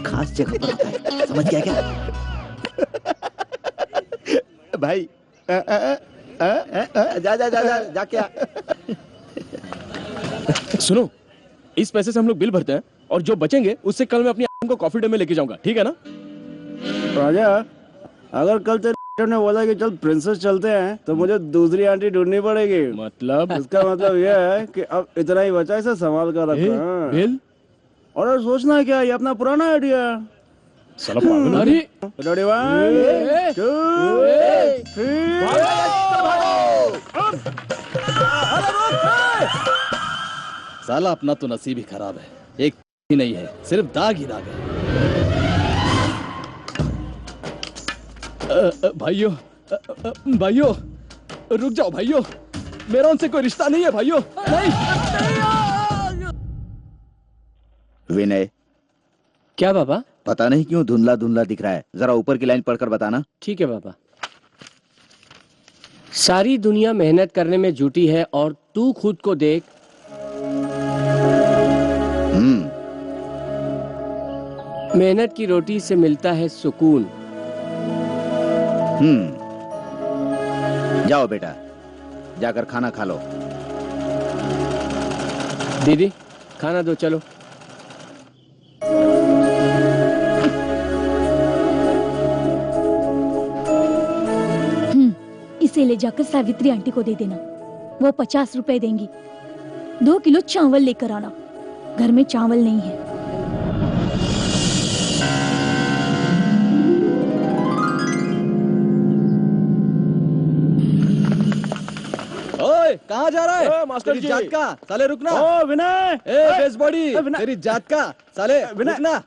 Speaker 9: खास जगह पर होता है, समझ गया क्या? भाई जा क्या?
Speaker 3: सुनो, इस पैसे से हम लोग बिल भरते हैं और जो बचेंगे उससे कल मैं अपनी को कॉफी डे में लेके जाऊंगा, ठीक है ना?
Speaker 8: राजा, अगर कल तेरे ने बोला कि चल प्रिंसेस चलते हैं तो मुझे दूसरी आंटी ढूंढनी पड़ेगी।
Speaker 3: मतलब?
Speaker 8: इसका मतलब यह है कि अब इतना ही बचा, इसे संभाल कर रखना।
Speaker 3: बिल?
Speaker 8: और सोचना है क्या, ये अपना पुराना आइडिया।
Speaker 3: साला पागल।
Speaker 2: अरे
Speaker 8: रेडी 1 2 3।
Speaker 9: साला अपना तो नसीब ही खराब है, एक ही नहीं है, सिर्फ दाग ही दाग है। भाइयों रुक जाओ भाइयों, मेरा उनसे कोई रिश्ता नहीं है भाइयों। नहीं। विनय,
Speaker 2: क्या बाबा?
Speaker 9: पता नहीं क्यों धुंधला धुंधला दिख रहा है, जरा ऊपर की लाइन पढ़कर बताना।
Speaker 2: ठीक है बाबा। सारी दुनिया मेहनत करने में जुटी है और तू खुद को देख। मेहनत की रोटी से मिलता है सुकून।
Speaker 9: जाओ बेटा, जाकर खाना खा लो।
Speaker 2: दीदी खाना दो, चलो।
Speaker 5: इसे ले जाकर सावित्री आंटी को दे देना, वो 50 रुपए देंगी। 2 किलो चावल लेकर आना, घर में चावल नहीं है।
Speaker 9: ओए, कहाँ जा रहा है?
Speaker 3: मास्टर
Speaker 9: तेरी
Speaker 3: जी।
Speaker 9: जात का साले, रुकना।
Speaker 8: ओ विनय,
Speaker 9: बेस बॉडी, तेरी जात का साले रुकना।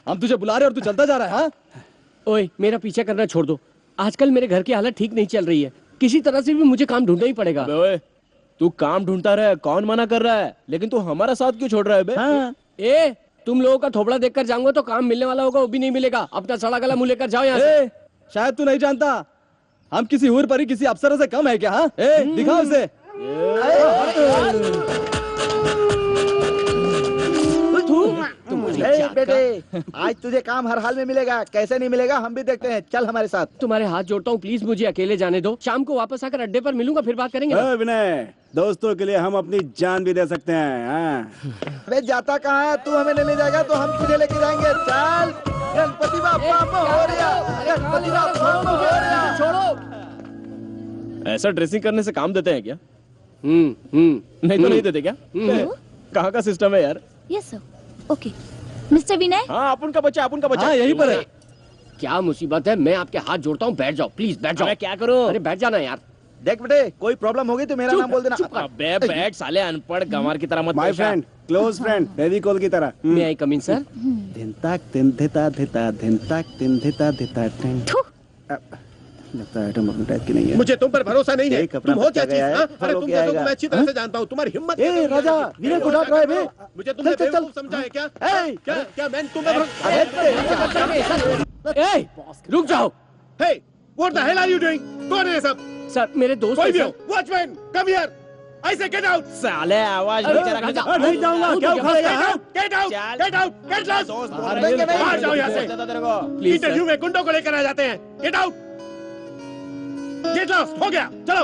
Speaker 9: हम तुझे बुला रहे और तू चलता जा रहा है। हाँ?
Speaker 2: ओए मेरा पीछा करना छोड़ दो, आजकल मेरे घर की हालत ठीक नहीं चल रही है, किसी तरह से भी मुझे काम ढूंढना ही पड़ेगा।
Speaker 3: ओए, तू काम ढूंढता रहे, कौन मना कर रहा है? लेकिन तू हमारा साथ क्यों छोड़ रहा है बे?
Speaker 2: हाँ। ए तुम लोगों का थोबड़ा देखकर जाऊंगा तो काम मिलने वाला होगा वो भी नहीं मिलेगा। अपना सड़ा गला मुंह लेकर जाओ यहाँ से।
Speaker 9: शायद तू नहीं जानता, हम किसी हूर परी किसी अफसरों से कम है क्या? हाँ? दिखाओ उसे। आज तुझे काम हर हाल में मिलेगा, कैसे नहीं मिलेगा हम भी देखते हैं। चल हमारे साथ।
Speaker 2: तुम्हारे हाथ जोड़ता हूँ, प्लीज मुझे अकेले जाने दो। शाम को वापस आकर अड्डे पर मिलूंगा, फिर बात करेंगे।
Speaker 8: विनय, दोस्तों के लिए हम अपनी जान भी दे सकते हैं। हाँ।
Speaker 9: अबे जाता कहाँ है? तू हमें लेने जाएगा तो हम तुझे लेके जाएंगे। चल गणपति बाप्पा मोरया, गणपति बाप्पा मोरया।
Speaker 2: छोड़ो।
Speaker 3: ऐसा ड्रेसिंग करने से काम देते हैं क्या?
Speaker 2: नहीं
Speaker 3: नहीं देते क्या? कहाँ का सिस्टम है यार?
Speaker 5: Yes sir, okay. मिस्टर विनय,
Speaker 3: हाँ, अपन का बच्चा
Speaker 2: हाँ, यहीं पर है। क्या मुसीबत है? मैं आपके हाथ जोड़ता हूँ, बैठ जाओ प्लीज, बैठ जाओ।
Speaker 3: मैं क्या करूँ?
Speaker 2: अरे बैठ जाना यार।
Speaker 9: देख बेटे, कोई प्रॉब्लम होगी तो मेरा नाम बोल देना।
Speaker 3: अबे बैठ साले, अनपढ़ गंवार की तरह मत
Speaker 8: माय
Speaker 3: पेश आ।
Speaker 8: फ्रेंड, क्लोज फ्रेंड, फेविकोल की तरह।
Speaker 2: मे आई कम इन सर?
Speaker 8: धिनताक तिन धिता धिता धिनताक तिन धिता धिता टिन। लगता है आइटम अपने टाइप की नहीं है।
Speaker 1: मुझे तुम पर भरोसा नहीं है।
Speaker 8: एक अपना
Speaker 1: तुम हो क्या
Speaker 8: बच्चा
Speaker 1: चीज?
Speaker 8: गया है,
Speaker 1: हाँ? अरे
Speaker 8: फॉलो
Speaker 1: तुम
Speaker 8: किया
Speaker 1: जैसों को
Speaker 8: आएगा।
Speaker 1: मैं अच्छी तरह से जानता हूँ। तुम्हारी हिम्मत
Speaker 9: ए,
Speaker 1: कैसे
Speaker 9: राजा,
Speaker 1: हुई?
Speaker 9: विनय को डांट रहा है बे।
Speaker 1: मुझे तुमने
Speaker 9: चल, चल,
Speaker 1: बेवकूफ समझा है क्या?
Speaker 9: ए,
Speaker 1: क्या मैं तुम्हें
Speaker 2: ए, रुक जाओ।
Speaker 1: Hey, what the hell are you doing? कौन है ये सब?
Speaker 2: सर मेरे दोस्त
Speaker 1: कोई भी
Speaker 2: हैं,
Speaker 1: हो, watchman, come here. I say get out.
Speaker 3: साले आवाज
Speaker 2: अरे,
Speaker 3: नीचे रख।
Speaker 2: राजा,
Speaker 8: नहीं जाऊंगा, क्या उखाड़ेगा?
Speaker 1: Get out, get out,
Speaker 3: चल।
Speaker 1: get out, get lost.
Speaker 3: दोस्त
Speaker 1: बाहर जाओ यहाँ से।
Speaker 3: तेरे को।
Speaker 2: प्लीज
Speaker 1: इंटरव्यू में गुंडों को लेकर आ जाते हैं। Get out. Get lost. हो गया, चलो।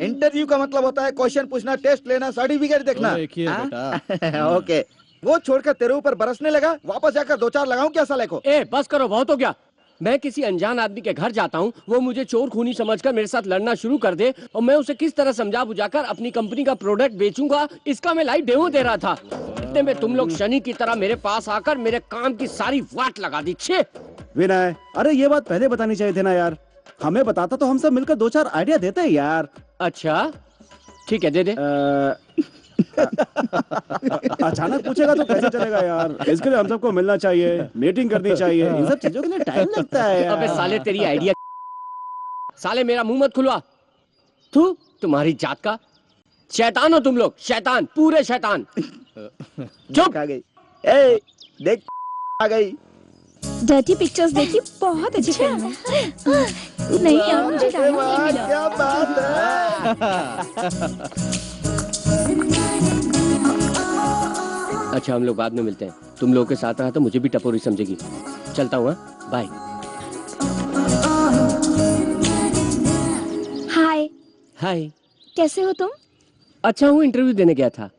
Speaker 9: इंटरव्यू का मतलब होता है क्वेश्चन पूछना, टेस्ट लेना, सर्टिफिकेट देखना। हाँ? ओके, वो छोड़कर तेरे ऊपर बरसने लगा, वापस जाकर दो चार लगाऊं क्या साले को?
Speaker 2: ए बस करो, बहुत हो गया। मैं किसी अनजान आदमी के घर जाता हूँ, वो मुझे चोर खूनी समझकर मेरे साथ लड़ना शुरू कर दे और मैं उसे किस तरह समझा बुझाकर अपनी कंपनी का प्रोडक्ट बेचूंगा, इसका मैं लाइव डेमो दे रहा था। इतने में तुम लोग शनि की तरह मेरे पास आकर मेरे काम की सारी वाट लगा दी। छे
Speaker 8: विनय, अरे ये बात पहले बतानी चाहिए थी ना यार। हमें बताता तो हम सब मिलकर दो चार आइडिया देते हैं यार।
Speaker 2: अच्छा ठीक है, दे दे।
Speaker 8: अचानक पूछेगा तो कैसे चलेगा यार? इसके लिए हम सबको मिलना चाहिए, मीटिंग करनी चाहिए, इन सब चीजों के लिए टाइम लगता है यार।
Speaker 2: अबे साले तेरी आइडिया, साले मेरा मुंह मत खुलवा। तू तुम्हारी जात का शैतान हो तुम लोग, शैतान, पूरे शैतान। चुप।
Speaker 9: आ गई, ए देख आ गई।
Speaker 5: डर्टी पिक्चर्स देखी, बहुत अच्छी फिल्म है। नहीं यार, मुझे टाइम नहीं मिला।
Speaker 9: क्या बात है।
Speaker 2: अच्छा हम लोग बाद में मिलते हैं। तुम लोगों के साथ रहा तो मुझे भी टपोरी समझेगी। चलता हूँ, बाय।
Speaker 5: हाय,
Speaker 2: हाय,
Speaker 5: कैसे हो तुम?
Speaker 2: अच्छा हूँ, इंटरव्यू देने गया था।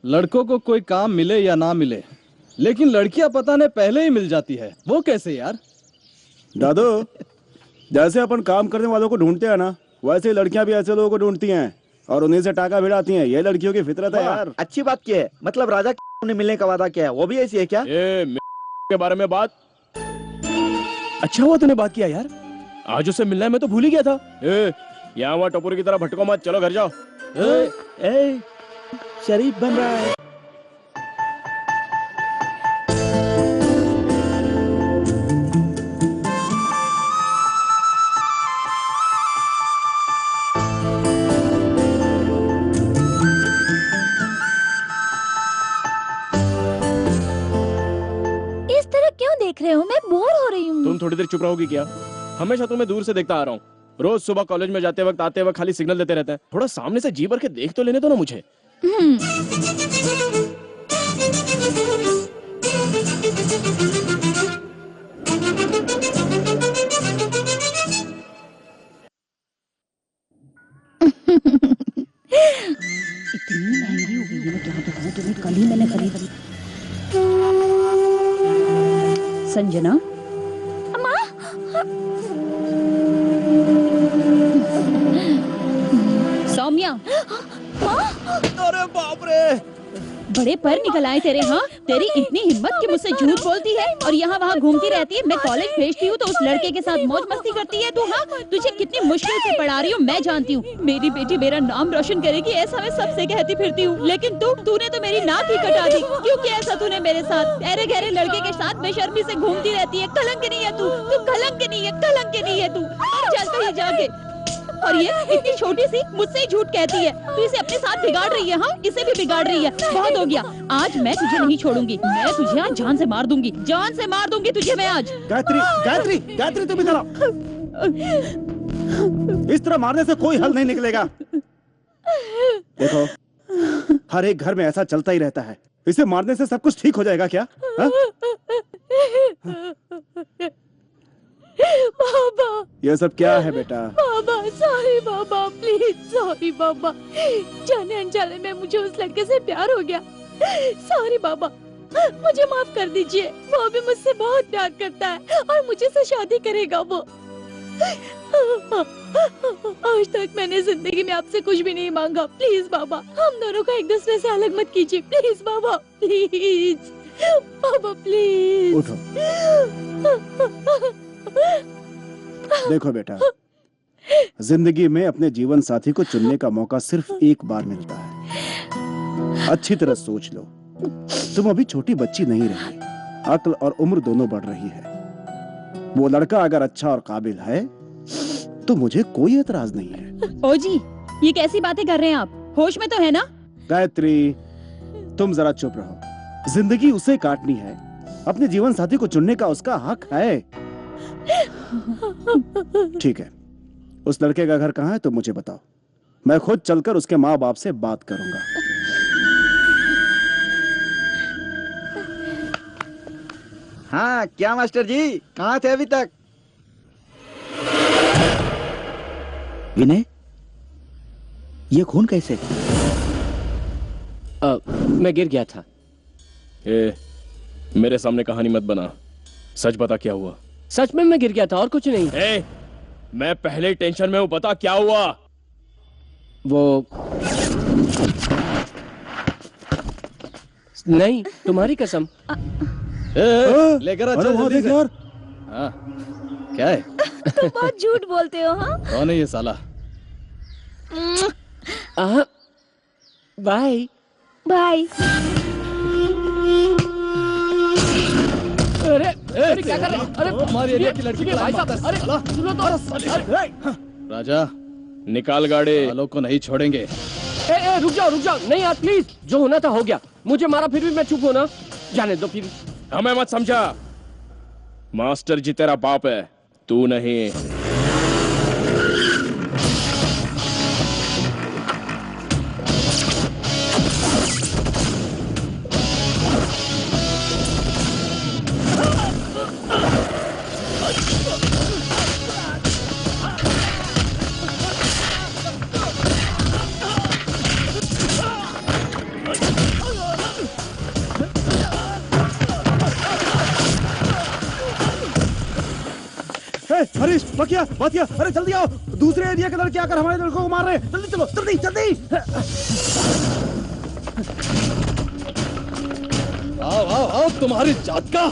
Speaker 11: लड़कों को कोई काम मिले या ना मिले, लेकिन लड़कियां पता नहीं पहले ही मिल जाती है। वो कैसे यार?
Speaker 8: दादू, जैसे अपन काम करने वालों को ढूंढते हैं ना, वैसे ही लड़कियां भी ऐसे लोगों को ढूंढती हैं और उन्हीं से टाका भिड़ाती हैं। ये लड़कियों की फितरत है यार।
Speaker 9: अच्छी बात की है, मतलब राजा ने मिलने का वादा किया है, वो भी ऐसी है क्या?
Speaker 3: के बारे में बात। अच्छा हुआ तूने बात किया यार, आज उससे मिलना है, मैं तो भूल ही गया था। यहाँ वहाँ टपोरी की तरह भटको मत, चलो घर जाओ।
Speaker 8: ए, शरीफ बन रहा है।
Speaker 5: देख रहे हो? मैं बोर हो रही हूँ।
Speaker 3: तुम थोड़ी देर चुप रहोगी क्या? हमेशा तुम्हें दूर से देखता आ रहा हूँ। रोज सुबह कॉलेज में जाते वक्त आते वक्त खाली सिग्नल देते रहते हैं। थोड़ा सामने से जी भर के देख तो लेने दो ना मुझे।
Speaker 7: इतनी महंगी हो गई है, मैं क्या बताऊं तुम्हें, कल ही मैंने खरीदी। संजना, सौम्या,
Speaker 9: अरे बाप रे,
Speaker 7: बड़े पर निकल आए तेरे। हाँ, तेरी इतनी हिम्मत कि मुझसे झूठ बोलती है और यहाँ वहाँ घूमती रहती है। मैं कॉलेज भेजती हूँ तो उस लड़के के साथ मौज मस्ती करती है। तू हाँ, तुझे कितनी मुश्किल से पढ़ा रही हूँ मैं जानती हूँ। मेरी बेटी मेरा नाम रोशन करेगी ऐसा मैं सबसे कहती फिरती हूँ, लेकिन तूने तो मेरी नाक ही कटा दी। क्यों किया ऐसा तूने मेरे साथ? ऐरे गहरे लड़के के साथ बेशर्मी से घूमती रहती है। कलंक नहीं है तू कलंक नहीं है, कलंक नहीं है तू। चल कहीं जाके। और ये इतनी छोटी सी मुझसे ही झूठ कहती है। तू इसे अपने साथ बिगाड़ रही है। हाँ, इसे भी बिगाड़ रही है। बहुत हो गया, आज मैं तुझे नहीं छोड़ूंगी। मैं तुझे आज जान से मार दूंगी, जान से मार दूंगी तुझे मैं आज।
Speaker 8: गायत्री, गायत्री, गायत्री तुम इधर आओ। इस तरह मारने से कोई हल नहीं निकलेगा। देखो, हर एक घर में ऐसा चलता ही रहता है। इसे मारने से सब कुछ ठीक हो जाएगा क्या? हा?
Speaker 5: बाबा
Speaker 8: ये सब क्या है बेटा?
Speaker 5: बाबा सॉरी बाबा, प्लीज सॉरी बाबा। जाने अनजाने में मुझे उस लड़के से प्यार हो गया। सॉरी बाबा, मुझे माफ कर दीजिए। वो भी मुझसे बहुत प्यार करता है और मुझे से शादी करेगा वो। आज तक मैंने जिंदगी में आपसे कुछ भी नहीं मांगा। प्लीज बाबा, हम दोनों को एक दूसरे से अलग मत कीजिए। Please Baba, please Baba, please.
Speaker 8: उठो। देखो बेटा, जिंदगी में अपने जीवन साथी को चुनने का मौका सिर्फ एक बार मिलता है। अच्छी तरह सोच लो, तुम अभी छोटी बच्ची नहीं रही, अक्ल और उम्र दोनों बढ़ रही है। वो लड़का अगर अच्छा और काबिल है तो मुझे कोई एतराज नहीं है।
Speaker 7: ओ जी, ये कैसी बातें कर रहे हैं आप? होश में तो है ना?
Speaker 8: गायत्री, तुम जरा चुप रहो। जिंदगी उसे काटनी है, अपने जीवन साथी को चुनने का उसका हक है। ठीक है, उस लड़के का घर कहाँ है तो मुझे बताओ, मैं खुद चलकर उसके माँ बाप से बात करूंगा।
Speaker 9: हाँ क्या मास्टर जी, कहाँ थे अभी तक? विनय, ये खून कैसे?
Speaker 2: मैं गिर गया था।
Speaker 3: मेरे सामने कहानी मत बना, सच बता क्या हुआ।
Speaker 2: सच में मैं गिर गया था और कुछ नहीं।
Speaker 3: मैं पहले टेंशन में हूं, बता क्या हुआ।
Speaker 2: वो नहीं, तुम्हारी कसम।
Speaker 11: लेकर
Speaker 8: अरे वहाँ देख यार।
Speaker 11: हाँ, क्या है?
Speaker 5: तुम बहुत झूठ बोलते हो। हाँ,
Speaker 11: कौन है ये साला?
Speaker 2: Bye
Speaker 5: bye.
Speaker 2: अरे क्या कर रहे हैं? अरे
Speaker 11: हमारे एरिया की लड़की
Speaker 2: भाई साहब, अरे सुनो तो।
Speaker 11: राजा,
Speaker 3: निकाल गाड़ी।
Speaker 11: वालों को नहीं छोड़ेंगे।
Speaker 2: रुक जाओ। नहीं यार प्लीज, जो होना था हो गया। मुझे मारा फिर भी मैं चुप हूं ना। जाने दो फिर।
Speaker 3: हमें मत समझा, मास्टर जी तेरा बाप है, तू नहीं।
Speaker 8: हरीश, बकिया, बातिया, अरे जल्दी आओ। दूसरे एरिया के लड़के आकर हमारे लड़कों को मार रहे हैं। जल्दी चलो, जल्दी जल्दी।
Speaker 11: आओ तुम्हारी जात का।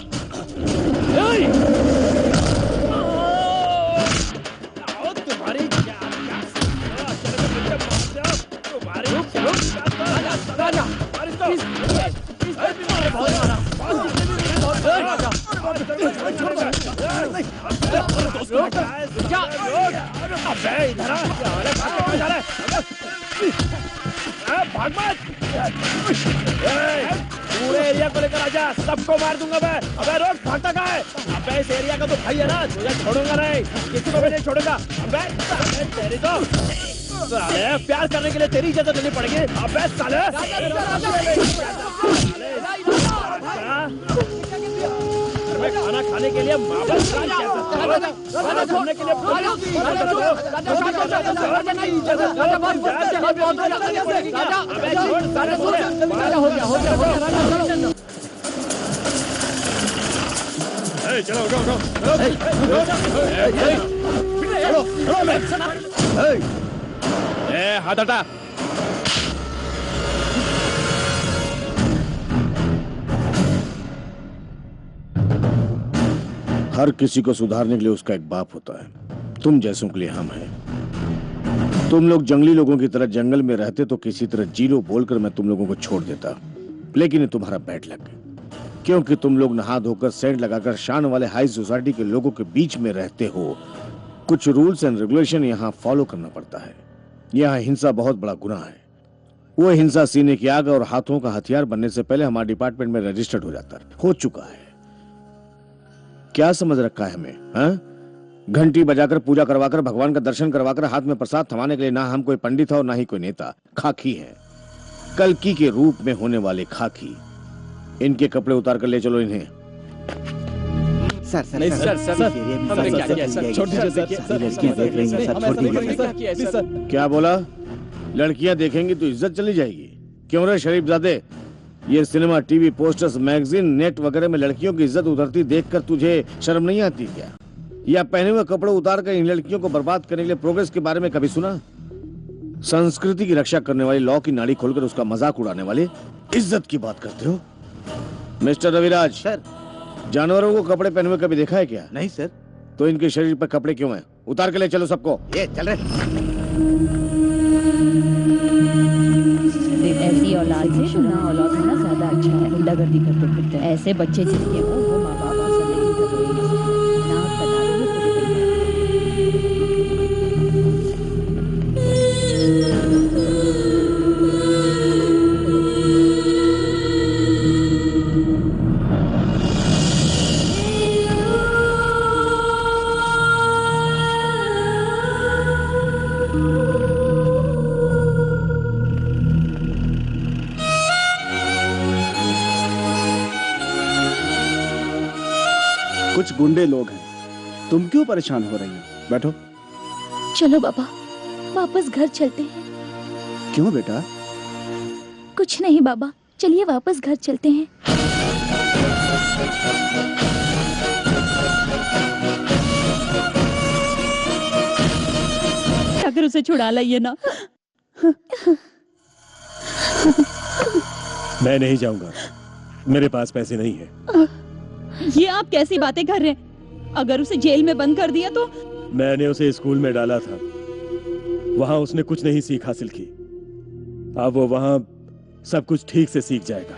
Speaker 6: पूरे एरिया को लेकर आजा, सबको मार दूंगा मैं। अबे रोक, भागता कहाँ है? अबे इस एरिया का तो भाई है ना, तुझे छोड़ूंगा नहीं, किसी को भी नहीं छोड़ूंगा। अबे तेरी तो साले, प्यार करने के लिए तेरी इज्जत लेनी पड़ेगी। अबे साले, मैं खाना खाने के लिए माँ बाप घूमने के लिए
Speaker 3: हाथ हटा।
Speaker 4: हर किसी को सुधारने के लिए उसका एक बाप होता है। तुम जैसों के लिए हम हैं। तुम लोग जंगली लोगों की तरह जंगल में रहते तो किसी तरह जीरो बोलकर मैं तुम लोगों को छोड़ देता, लेकिन ये तुम्हारा बैड लक है, क्योंकि तुम लोग नहा धोकर सेंट लगाकर शान वाले हाई सोसाइटी के लोगों के बीच में रहते हो। कुछ रूल्स एंड रेगुलेशन यहाँ फॉलो करना पड़ता है। यहाँ हिंसा बहुत बड़ा गुनाह है। वो हिंसा सीने की आग और हाथों का हथियार बनने से पहले हमारे डिपार्टमेंट में रजिस्टर्ड हो चुका है। क्या समझ रखा है हमें? हाँ? घंटी बजाकर पूजा करवाकर भगवान का दर्शन करवाकर हाथ में प्रसाद थमाने के लिए ना हम कोई पंडित है और ना ही कोई नेता। खाकी है, कल्कि के रूप में होने वाले खाकी। इनके कपड़े उतार कर ले चलो इन्हें।
Speaker 9: सर
Speaker 2: नहीं सर सर हमने क्या किया सर?
Speaker 11: छोड़ दीजिए सर।
Speaker 9: लड़कियां देख रही हैं सर, छोड़ दीजिए
Speaker 2: क्या किया
Speaker 11: प्लीज
Speaker 2: सर?
Speaker 11: सर।
Speaker 4: क्या बोला? लड़कियां देखेंगी तो इज्जत चली जाएगी? क्यों रे शरीफजादे, ये cinema, TV, posters, magazine, net वगैरह में लड़कियों की इज्जत उतरती देखकर तुझे शर्म नहीं आती क्या? या पहने हुए कपड़े उतार कर इन लड़कियों को बर्बाद करने के लिए प्रोग्रेस के बारे में कभी सुना? संस्कृति की रक्षा करने वाले, लॉ की नाड़ी खोलकर उसका मजाक उड़ाने वाले इज्जत की बात करते हो? Mister Raviraj
Speaker 9: sir.
Speaker 4: जानवरों को कपड़े पहने हुए कभी देखा है क्या?
Speaker 9: नहीं सर।
Speaker 4: तो इनके शरीर पर कपड़े क्यों हैं? उतार के ले चलो सबको।
Speaker 9: ये चल रहे।
Speaker 7: ऐसी औलाद से ना औलाद होना ज्यादा अच्छा है। गुंडागर्दी करते फिरते हैं। ऐसे बच्चे जिसके वो माँ बाप आसन नहीं कर रहे हैं। नाक कटा लिए पूरी
Speaker 8: कुछ गुंडे लोग हैं, तुम क्यों परेशान हो रही हो? बैठो।
Speaker 5: चलो बाबा, वापस घर चलते हैं।
Speaker 8: क्यों बेटा?
Speaker 5: कुछ नहीं बाबा, चलिए वापस घर चलते हैं।
Speaker 7: अगर उसे छुड़ा लाइए ना।
Speaker 6: मैं नहीं जाऊंगा, मेरे पास पैसे नहीं है।
Speaker 7: ये आप कैसी बातें कर रहे हैं? अगर उसे जेल में बंद कर दिया तो?
Speaker 6: मैंने उसे स्कूल में डाला था, वहां उसने कुछ नहीं सीख हासिल की। अब वो वहां सब कुछ ठीक से सीख जाएगा।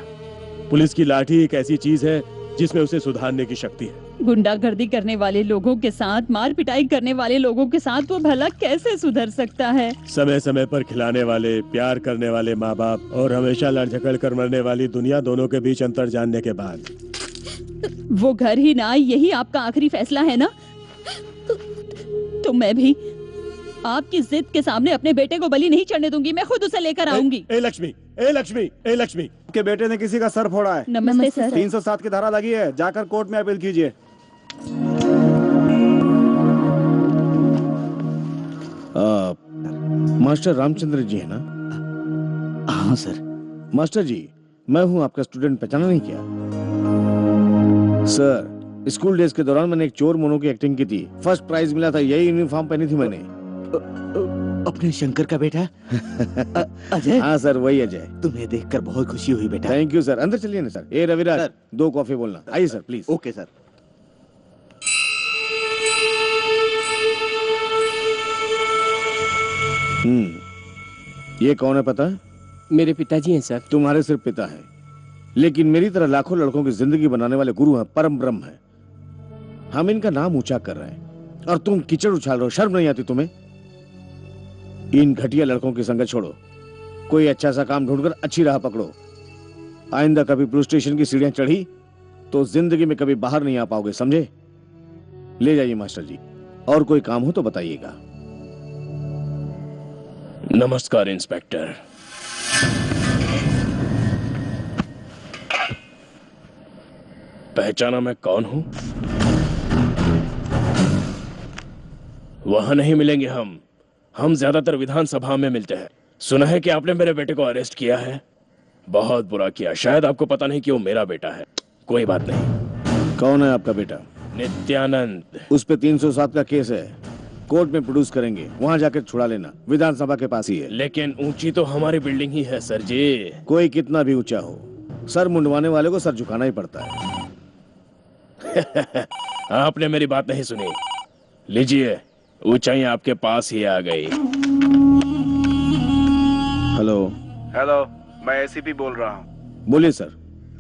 Speaker 6: पुलिस की लाठी एक ऐसी चीज है जिसमें उसे सुधारने की शक्ति है।
Speaker 7: गुंडागर्दी करने वाले लोगों के साथ, मार पिटाई करने वाले लोगों के साथ वो भला कैसे सुधर सकता है?
Speaker 6: समय समय पर खिलाने वाले, प्यार करने वाले माँ बाप और हमेशा लड़ झगड़ कर मरने वाली दुनिया, दोनों के बीच अंतर जानने के बाद
Speaker 7: वो घर ही ना, यही आपका आखिरी फैसला है ना? तो मैं भी आपकी जिद के सामने अपने बेटे को बलि नहीं चढ़ने दूंगी। मैं खुद उसे लेकर आऊंगी।
Speaker 6: ए लक्ष्मी, ए लक्ष्मी, ए लक्ष्मी,
Speaker 8: के बेटे ने किसी का सर फोड़ा है।
Speaker 7: नमस्ते सर।
Speaker 8: 307 की धारा लगी है, जाकर कोर्ट में अपील कीजिए।
Speaker 4: मास्टर रामचंद्र जी है ना?
Speaker 9: हाँ सर।
Speaker 4: मास्टर जी, मैं हूं आपका स्टूडेंट, पहचाना नहीं क्या? सर, स्कूल डेज के दौरान मैंने एक चोर मोनो की एक्टिंग की थी, फर्स्ट प्राइज मिला था। यही यूनिफॉर्म पहनी थी मैंने।
Speaker 9: अपने शंकर का बेटा अजय?
Speaker 4: हाँ सर, वही अजय।
Speaker 9: तुम्हें देखकर बहुत खुशी हुई बेटा।
Speaker 4: Thank you sir. अंदर चलिए ना सर। ए रविराज,
Speaker 9: सर।
Speaker 4: 2 कॉफी बोलना। आइए सर प्लीज।
Speaker 9: Okay sir.
Speaker 4: ये कौन है पता है?
Speaker 2: मेरे पिताजी हैं सर।
Speaker 4: तुम्हारे सिर्फ पिता हैं, लेकिन मेरी तरह लाखों लड़कों की जिंदगी बनाने वाले गुरु हैं, परम ब्रह्म हैं। हम इनका नाम ऊंचा कर रहे हैं और तुम कीचड़ उछाल रहे हो। शर्म नहीं आती तुम्हें? इन घटिया लड़कों की संगत छोड़ो, कोई अच्छा सा काम ढूंढकर अच्छी राह पकड़ो। आइंदा कभी पुलिस स्टेशन की सीढ़ियां चढ़ी तो जिंदगी में कभी बाहर नहीं आ पाओगे, समझे? ले जाइए मास्टर जी, और कोई काम हो तो बताइएगा।
Speaker 3: नमस्कार इंस्पेक्टर। पहचाना मैं कौन हूं? वहां नहीं मिलेंगे हम ज्यादातर विधानसभा में मिलते हैं। सुना है कि आपने मेरे बेटे को अरेस्ट किया है। बहुत बुरा किया। शायद आपको पता नहीं कि वो मेरा बेटा है। कोई बात नहीं।
Speaker 4: कौन है आपका बेटा?
Speaker 3: नित्यानंद।
Speaker 4: उस पे 307 का केस है, कोर्ट में प्रोड्यूस करेंगे, वहां जाकर छुड़ा लेना। विधानसभा के पास ही है।
Speaker 3: लेकिन ऊंची तो हमारी बिल्डिंग ही है सर जी।
Speaker 4: कोई कितना भी ऊंचा हो, सर मुंडवाने वाले को सर झुकाना ही पड़ता है।
Speaker 3: आपने मेरी बात नहीं सुनी। लीजिए, ऊंचाई आपके पास ही आ गई।
Speaker 4: हेलो।
Speaker 8: हेलो, मैं एसीपी बोल रहा हूँ।
Speaker 4: बोलिए सर।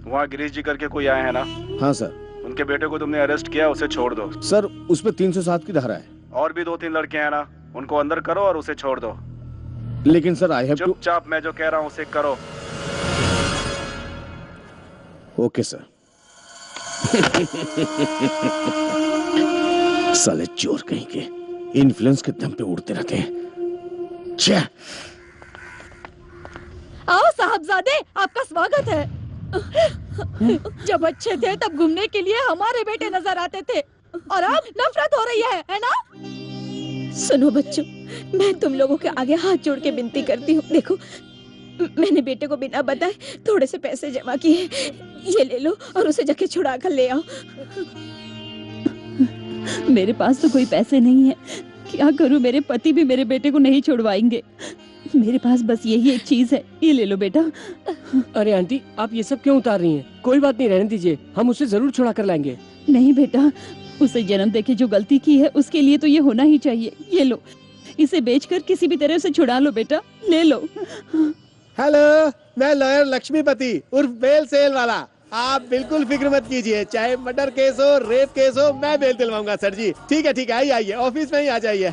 Speaker 8: वहाँ गिरीश जी करके कोई आए हैं ना?
Speaker 4: हाँ सर।
Speaker 8: उनके बेटे को तुमने अरेस्ट किया, उसे छोड़ दो।
Speaker 4: सर, उस पे 307 की धारा है।
Speaker 8: और भी 2-3 लड़के हैं ना, उनको अंदर करो और उसे छोड़ दो।
Speaker 4: लेकिन सर आई हैव टू।
Speaker 8: चुपचाप मैं जो कह रहा हूँ उसे करो।
Speaker 4: Okay sir. साले चोर कहीं के, इन्फ्लुएंस के दम पे उड़ते रहते हैं। छे।
Speaker 5: आओ साहबजादे, आपका स्वागत है। जब अच्छे थे तब घूमने के लिए हमारे बेटे नजर आते थे और अब नफरत हो रही है ना?
Speaker 12: सुनो बच्चों, मैं तुम लोगों के आगे हाथ जोड़ के विनती करती हूँ। देखो, मैंने बेटे को बिना बताए थोड़े से पैसे जमा किए, ये ले लो और उसे जाके छुड़ा कर ले आओ।
Speaker 7: मेरे पास तो कोई पैसे नहीं है, क्या करूं? मेरे पति भी मेरे बेटे को नहीं छुड़वाएंगे। मेरे पास बस यही एक चीज है, ये ले लो बेटा।
Speaker 2: अरे आंटी, आप ये सब क्यों उतार रही हैं? कोई बात नहीं, रहने दीजिए, हम उसे जरूर छुड़ा कर लाएंगे।
Speaker 7: नहीं बेटा, उसे जन्म देके जो गलती की है उसके लिए तो ये होना ही चाहिए। ये लो, इसे बेचकर किसी भी तरह उसे छुड़ा लो बेटा, ले लो।
Speaker 1: हेलो, मैं लॉयर लक्ष्मीपति उर्फ बेल सेल वाला। आप बिल्कुल फिक्र मत कीजिए, चाहे मर्डर केस हो, रेप केस हो, मैं बेल दिलवाऊंगा सर जी। ठीक है, आइए आइए, ऑफिस में ही आ जाइए।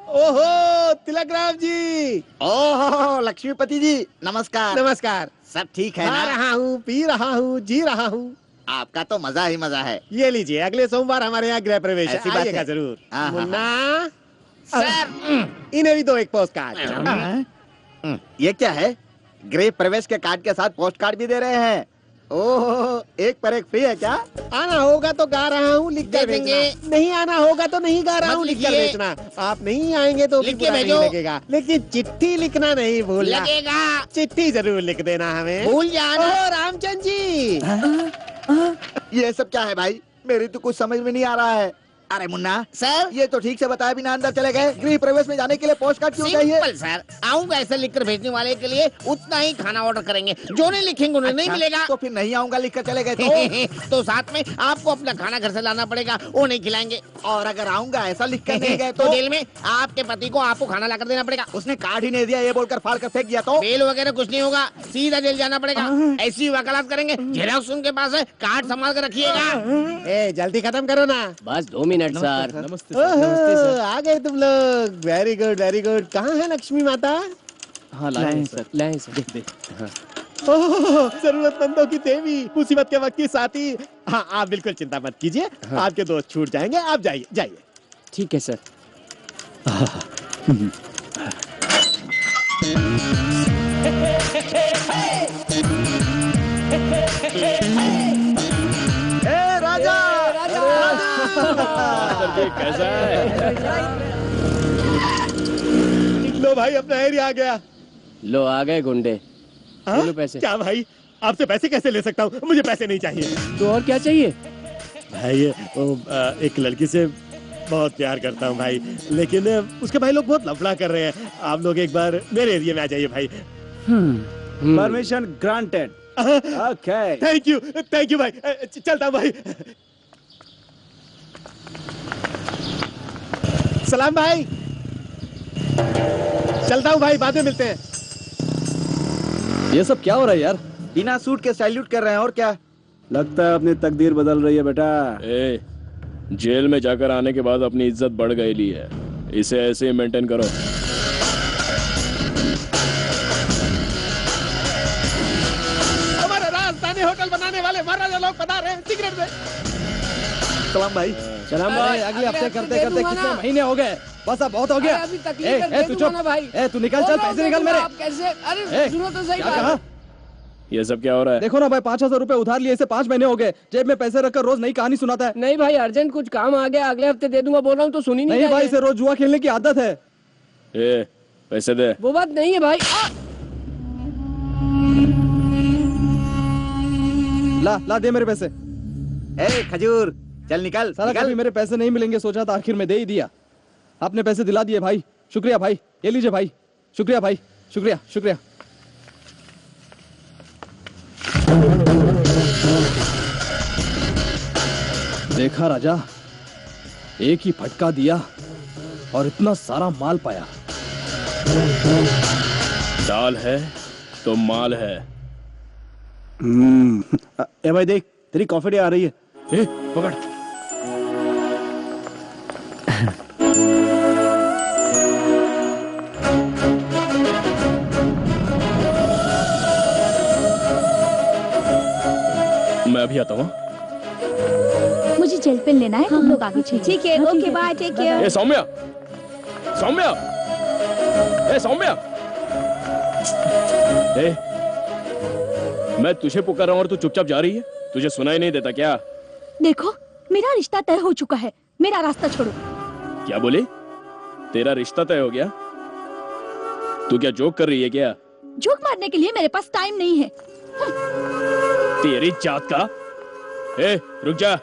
Speaker 1: ओहो तिलक राम जी।
Speaker 9: ओहो लक्ष्मीपति जी, नमस्कार।
Speaker 1: नमस्कार।
Speaker 10: सब ठीक है
Speaker 1: खा
Speaker 10: ना?
Speaker 1: रहा हूँ, पी रहा हूँ, जी रहा हूँ।
Speaker 10: आपका तो मजा ही मजा है।
Speaker 1: ये लीजिए, अगले सोमवार हमारे यहाँ गृह प्रवेश है,
Speaker 10: ऐसी बात
Speaker 1: आइएगा
Speaker 10: है।
Speaker 1: जरूर।
Speaker 10: हाँ, हाँ,
Speaker 1: मुन्ना
Speaker 10: सर,
Speaker 1: इन्हें भी दो एक पोस्ट कार्ड।
Speaker 9: ये क्या है? गृह प्रवेश के कार्ड के साथ पोस्ट कार्ड भी दे रहे हैं। ओह, एक पर एक फ्री है क्या?
Speaker 1: आना होगा तो गा रहा हूँ, लिख कर
Speaker 10: दे देंगे।
Speaker 1: भेजना। नहीं आना होगा तो नहीं गा रहा
Speaker 10: मत
Speaker 1: हूँ, लिख कर
Speaker 10: लिखिए।
Speaker 1: भेजना। आप नहीं आएंगे तो भी
Speaker 10: लिख के
Speaker 1: बुरा नहीं
Speaker 10: भेजो।
Speaker 1: लगेगा, लेकिन चिट्ठी लिखना नहीं भूलना।
Speaker 10: लगेगा।
Speaker 1: चिट्ठी जरूर लिख देना हमें।
Speaker 10: भूल जाना।
Speaker 1: ओह रामचंद्र जी।
Speaker 9: ये सब क्या है भाई? मेरी तो कुछ समझ में नहीं आ रहा है। अरे मुन्ना
Speaker 10: सर,
Speaker 9: ये तो ठीक से बताया बिना अंदर चले गए। गृह प्रवेश में जाने के लिए पोस्ट कार्ड क्यों चाहिए?
Speaker 10: सिंपल सर, आऊंगा ऐसे लिखकर भेजने वाले के लिए उतना ही खाना ऑर्डर करेंगे। जो नहीं लिखेंगे उन्हें नहीं मिलेगा।
Speaker 9: तो फिर नहीं आऊंगा लिख कर चले गए
Speaker 10: तो साथ में आपको अपना खाना घर से लाना पड़ेगा, वो नहीं खिलाएंगे।
Speaker 9: और अगर आऊंगा ऐसा लिख कर नहीं गए
Speaker 10: तो जेल में आपके पति को आपको खाना लाकर देना पड़ेगा।
Speaker 9: उसने कार्ड ही नहीं दिया ये बोलकर फाड़ कर फेंक दिया तो?
Speaker 10: बेल वगैरह कुछ नहीं होगा, सीधा जेल जाना पड़ेगा। ऐसी वकालत करेंगे। जेरोक्स उनके पास है, कार्ड संभाल कर रखिएगा।
Speaker 1: ए जल्दी खत्म करो ना।
Speaker 2: बस 2 मिनट सर।
Speaker 1: ओह, आ गए तुम लोग। Very good very good. कहाँ है लक्ष्मी माता?
Speaker 11: हाँ लाए सर,
Speaker 2: लाएं सर।
Speaker 1: ओह, जरूरतमंदों की देवी, मुसीबत के वक्त की साथी। हाँ, आप बिल्कुल चिंता मत कीजिए, आपके दोस्त छूट जाएंगे। आप जाइए जाइए।
Speaker 2: ठीक है सर।
Speaker 9: ए राजा,
Speaker 3: कैसा है?
Speaker 1: लो भाई, अपना एरिया आ गया।
Speaker 2: लो आ गए गुंडे।
Speaker 1: हाँ?
Speaker 2: लो पैसे।
Speaker 1: क्या भाई, आपसे पैसे कैसे ले सकता हूँ? मुझे पैसे नहीं चाहिए।
Speaker 2: तो और क्या चाहिए?
Speaker 1: भाई एक लड़की से बहुत प्यार करता हूँ भाई, लेकिन उसके भाई लोग बहुत लफड़ा कर रहे हैं। आप लोग एक बार मेरे एरिया में आ जाइए भाई।
Speaker 8: Permission granted. Okay,
Speaker 1: thank you भाई। चलता हूँ भाई। सलाम भाई। चलता हूँ भाई, बाद में मिलते हैं।
Speaker 11: ये सब क्या हो रहा है यार?
Speaker 9: बिना सूट के सैल्यूट कर रहे हैं और क्या?
Speaker 8: लगता है अपनी तकदीर बदल रही है बेटा।
Speaker 3: ए, जेल में जाकर आने के बाद अपनी इज्जत बढ़ गई है, इसे ऐसे ही मेंटेन करो।
Speaker 1: हमारे राजधानी होटल बनाने वाले महाराजा लोग बता रहे हैं, सिगरेट दे।
Speaker 9: सलाम भाई।
Speaker 2: सलाम
Speaker 11: अरे अगले हफ्ते करते करते कितने महीने हो गए? बस अब बहुत हो गया।
Speaker 2: अभी तकलीफ
Speaker 11: ए,
Speaker 2: कर
Speaker 11: ए,
Speaker 2: दे
Speaker 11: तू
Speaker 2: दूंगा
Speaker 11: चुप।
Speaker 2: ना भाई।
Speaker 11: ए, तू निकल, चल पैसे निकल मेरे।
Speaker 2: आप कैसे? अरे
Speaker 11: ए,
Speaker 2: सुनो तो सही
Speaker 11: क्या
Speaker 2: बात।
Speaker 11: कहा?
Speaker 3: ये सब क्या हो रहा है?
Speaker 11: देखो ना भाई, 5,000 रुपए उधार लिए इसे 5 महीने हो गए। जेब में पैसे रखकर रोज नई कहानी सुनाता है।
Speaker 2: नहीं भाई, अर्जेंट कुछ काम आ गया, अगले हफ्ते दे दूंगा बोल रहा हूँ तो सुनी नहीं
Speaker 11: नहीं भाई,
Speaker 2: चाहिए।
Speaker 11: इसे रोज जुआ खेलने की आदत है।
Speaker 3: ए, पैसे दे।
Speaker 2: वो बात नहीं है भाई।
Speaker 11: ला दे मेरे पैसे।
Speaker 9: ए खजूर, चल निकल
Speaker 11: साला
Speaker 9: निकल।
Speaker 11: कभी मेरे पैसे नहीं मिलेंगे सोचा था, आखिर में दे ही दिया। आपने पैसे दिला दिए भाई, शुक्रिया भाई। ये लीजिए भाई, शुक्रिया भाई, शुक्रिया शुक्रिया। देखा राजा, एक ही फटका दिया और इतना सारा माल पाया।
Speaker 3: दाल है तो माल है।
Speaker 8: ए भाई देख, तेरी कॉफी डे आ रही है।
Speaker 3: ए, पकड़। मैं अभी आता हूँ।
Speaker 5: मुझे जेल पेन लेना है, हम लोग आगे चलिए।
Speaker 12: ठीक है, ओके बाय, टेक केयर।
Speaker 3: ए सौम्या, सौम्या, ए सौम्या, ए मैं तुझे पुकार रहा हूँ और तू चुपचाप जा रही है। तुझे सुनाई नहीं देता क्या?
Speaker 5: देखो, मेरा रिश्ता तय हो चुका है, मेरा रास्ता छोड़ो।
Speaker 3: क्या बोले? तेरा रिश्ता तय हो गया? तू क्या जोक कर रही है क्या?
Speaker 5: जोक मारने के लिए मेरे पास टाइम नहीं है।
Speaker 3: तेरी जात का। ए, रुक जा।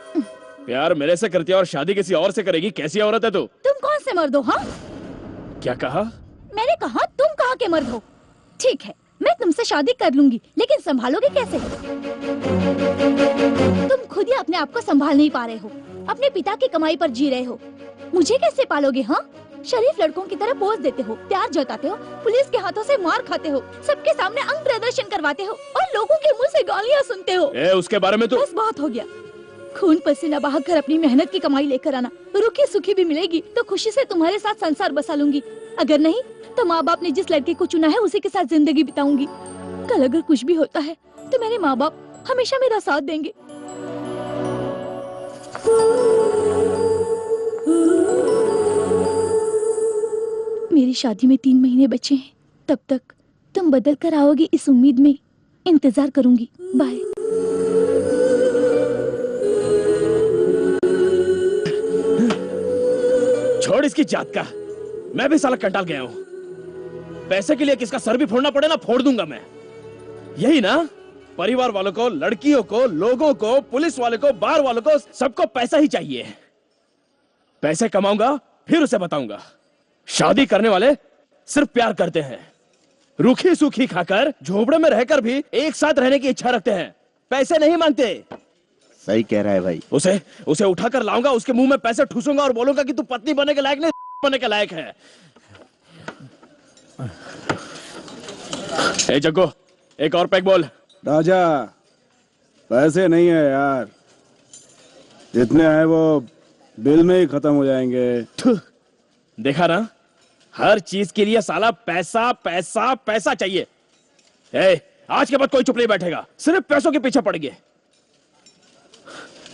Speaker 3: प्यार मेरे से करती है और शादी किसी और से करेगी, कैसी औरत है तू?
Speaker 5: तुम कौन से मर्द हो? हाँ,
Speaker 3: क्या कहा?
Speaker 5: मैंने कहा तुम कहाँ के मर्द हो। ठीक है, मैं तुमसे शादी कर लूंगी, लेकिन संभालोगे कैसे? तुम खुद ही अपने आप को संभाल नहीं पा रहे हो, अपने पिता की कमाई पर जी रहे हो। मुझे कैसे पालोगे? हाँ, शरीफ लड़कों की तरह पोज देते हो, प्यार जताते हो, पुलिस के हाथों से मार खाते हो, सबके सामने अंग प्रदर्शन करवाते हो और लोगों के मुंह से गालियाँ सुनते हो।
Speaker 3: उसके बारे में तो
Speaker 5: बस बहुत हो गया। खून पसीना बहाकर अपनी मेहनत की कमाई लेकर आना, रूखी सूखी भी मिलेगी तो खुशी से तुम्हारे साथ संसार बसा लूंगी। अगर नहीं तो माँ बाप ने जिस लड़के को चुना है उसी के साथ जिंदगी बिताऊंगी। कल अगर कुछ भी होता है तो मेरे माँ बाप हमेशा मेरा साथ देंगे। मेरी शादी में 3 महीने बचे हैं, तब तक तुम बदल कर आओगे इस उम्मीद में इंतजार करूंगी। बाय।
Speaker 3: छोड़ इसकी जात का। मैं भी साला कंटाल गया हूँ। पैसे के लिए किसका सर भी फोड़ना पड़े ना, फोड़ दूंगा मैं। यही ना, परिवार वालों को, लड़कियों को, लोगों को, पुलिस वाले को, बार वालों को, सबको पैसा ही चाहिए। पैसे कमाऊंगा फिर उसे बताऊंगा। शादी करने वाले सिर्फ प्यार करते हैं, रूखी सूखी खाकर, झोपड़े में रहकर भी एक साथ रहने की इच्छा रखते हैं, पैसे नहीं मांगते।
Speaker 9: सही कह रहा है भाई।
Speaker 3: उसे उठाकर लाऊंगा, उसके मुंह में पैसे ठूसूंगा और बोलूंगा कि तू पत्नी बनने के लायक नहीं, बनने के लायक है। ए जग्गू, एक और पैक बोल।
Speaker 8: राजा, पैसे नहीं है यार, जितने हैं वो बिल में ही खत्म हो जाएंगे।
Speaker 3: देखा ना, हर चीज के लिए साला पैसा पैसा पैसा चाहिए। ए, आज के बाद कोई चुप नहीं बैठेगा, सिर्फ पैसों के पीछे पड़ेंगे।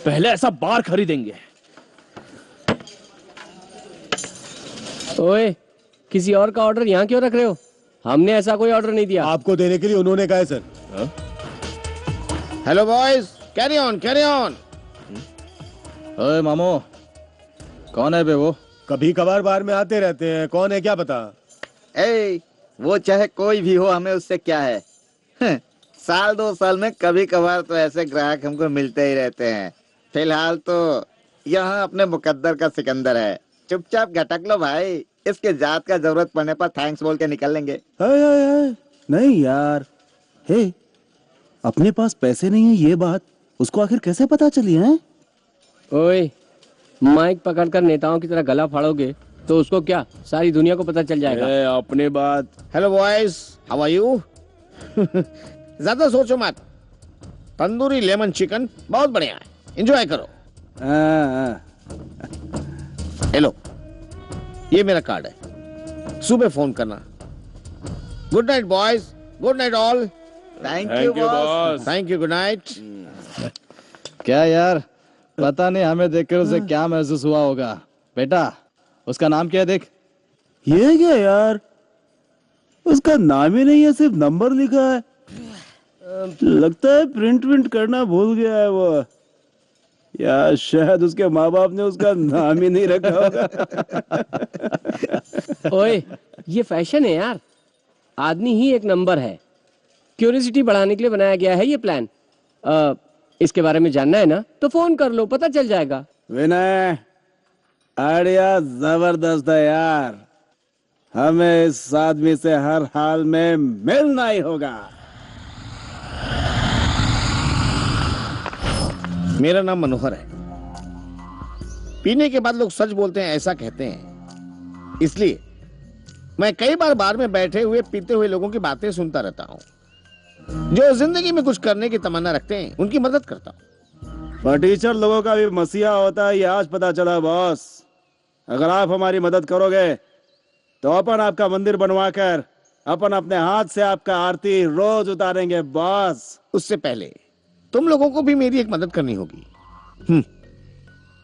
Speaker 3: पहले ऐसा बार खरीदेंगे।
Speaker 2: ओए, किसी और का ऑर्डर यहाँ क्यों रख रहे हो? हमने ऐसा कोई ऑर्डर नहीं दिया।
Speaker 1: आपको देने के लिए उन्होंने कहा है sir.
Speaker 10: Hello boys, carry on carry on.
Speaker 11: ओए मामू, कौन है बे वो?
Speaker 1: कभी कभार बार में आते रहते हैं, कौन है क्या पता।
Speaker 9: ए, वो चाहे कोई भी हो, हमें उससे क्या है? साल 2 साल में कभी कभार तो ऐसे ग्राहक हमको मिलते ही रहते हैं। फिलहाल तो यहाँ अपने मुकद्दर का सिकंदर है, चुपचाप घटक लो भाई। इसके जात का जरूरत पड़ने पर थैंक्स बोल के निकल लेंगे।
Speaker 8: नहीं यार, हे, अपने पास पैसे नहीं है ये बात उसको आखिर कैसे पता चली है?
Speaker 2: ओए, माइक पकड़कर नेताओं की तरह गला फाड़ोगे तो उसको क्या, सारी दुनिया को पता चल जाएगा।
Speaker 3: अपने बात।
Speaker 10: Hello boys, how are you? ज्यादा सोचो मत, तंदूरी लेमन चिकन बहुत बढ़िया है, एंजॉय करो। हेलो, ये मेरा कार्ड है, सुबह फोन करना। Good night boys, good night all.
Speaker 9: Thank you boss.
Speaker 10: Thank you, good night.
Speaker 11: क्या यार, पता नहीं हमें देखकर उसे क्या महसूस हुआ होगा। बेटा, उसका नाम क्या है देख।
Speaker 8: ये क्या यार, उसका नाम ही नहीं है, सिर्फ नंबर लिखा है। लगता है प्रिंट करना भूल गया है वो, या शायद उसके माँ बाप ने उसका नाम ही नहीं रखा होगा।
Speaker 2: ओए, ये फैशन है यार, आदमी ही एक नंबर है। क्यूरियोसिटी बढ़ाने के लिए बनाया गया है ये प्लान। इसके बारे में जानना है ना तो फोन कर लो, पता चल जाएगा।
Speaker 8: विनय, आइडिया जबरदस्त है यार, हमें इस आदमी से हर हाल में मिलना ही होगा।
Speaker 10: मेरा नाम मनोहर है। पीने के बाद लोग सच बोलते हैं ऐसा कहते हैं, इसलिए मैं कई बार बार में बैठे हुए पीते हुए लोगों की बातें सुनता रहता हूँ। जो जिंदगी में कुछ करने की तमन्ना रखते हैं उनकी मदद करता हूँ।
Speaker 8: फटीचर लोगों का भी मसीहा होता है, ये आज पता चला बॉस। अगर आप हमारी मदद करोगे तो अपन आपका मंदिर बनवाकर अपन अपने हाथ से आपका आरती रोज उतारेंगे बॉस।
Speaker 10: उससे पहले तुम लोगों को भी मेरी एक मदद करनी होगी।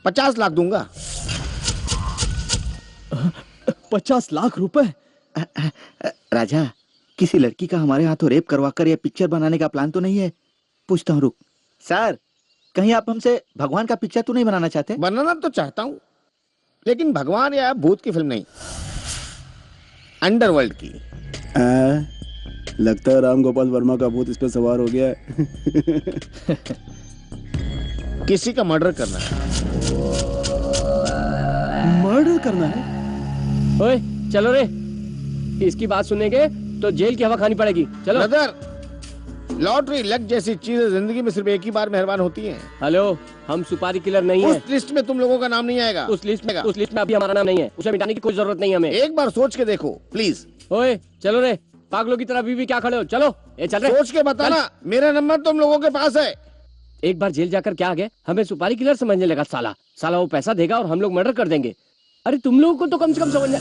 Speaker 10: 50 लाख दूंगा।
Speaker 11: 50 लाख रुपए?
Speaker 9: राजा, किसी लड़की का हमारे हाथों रेप करवाकर ये पिक्चर बनाने का प्लान तो नहीं है? पूछता हूँ, रुक। सर, कहीं आप हमसे भगवान का पिक्चर तो नहीं बनाना चाहते?
Speaker 10: बनाना तो चाहता हूँ, लेकिन भगवान या भूत की फिल्म नहीं, अंडरवर्ल्ड की।
Speaker 8: लगता है राम गोपाल वर्मा का भूत इस पे सवार हो गया है।
Speaker 10: किसी का मर्डर करना है।
Speaker 8: मर्डर करना है?
Speaker 2: ओए चलो रे, इसकी बात सुनेंगे तो जेल की हवा खानी पड़ेगी। चलो।
Speaker 10: ब्रदर, लॉटरी, लक जैसी चीजें जिंदगी में सिर्फ एक ही बार मेहरबान होती हैं।
Speaker 2: हेलो, हम सुपारी किलर नहीं है।
Speaker 10: उस लिस्ट में तुम लोगों का नाम नहीं आएगा।
Speaker 2: उस लिस्ट में अभी हमारा नाम नहीं है। उसे मिटाने की कोई जरूरत नहीं है हमें।
Speaker 10: एक बार सोच के देखो प्लीज।
Speaker 2: ओए चलो रे, पागलों की तरह अभी भी क्या खड़े हो? चलो ये चल रहे।
Speaker 10: सोच के बताना, मेरा नंबर तुम लोगों के पास है।
Speaker 2: एक बार जेल जाकर क्या आ गए, हमें सुपारी किलर समझने लगा। साला वो पैसा देगा और हम लोग मर्डर कर देंगे। अरे तुम लोगों को तो कम से कम समझना।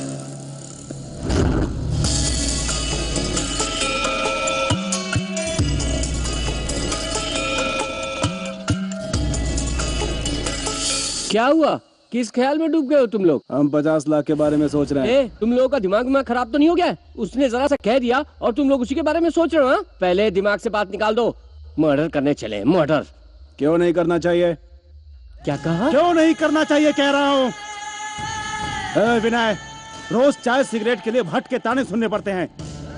Speaker 2: क्या हुआ? किस ख्याल में डूब गए हो तुम लोग?
Speaker 8: हम 50 लाख के बारे में सोच रहे हैं।
Speaker 2: तुम लोगों का दिमाग में खराब तो नहीं हो गया? उसने जरा सा कह दिया और तुम लोग उसी के बारे में सोच रहे हो? पहले दिमाग से बात निकाल दो। मर्डर करने चले। मर्डर
Speaker 8: क्यों नहीं करना चाहिए?
Speaker 2: क्या कहा?
Speaker 8: क्यों नहीं करना चाहिए कह रहा हूँ। विनय, रोज चाय सिगरेट के लिए भट्ट के ताने सुनने पड़ते हैं।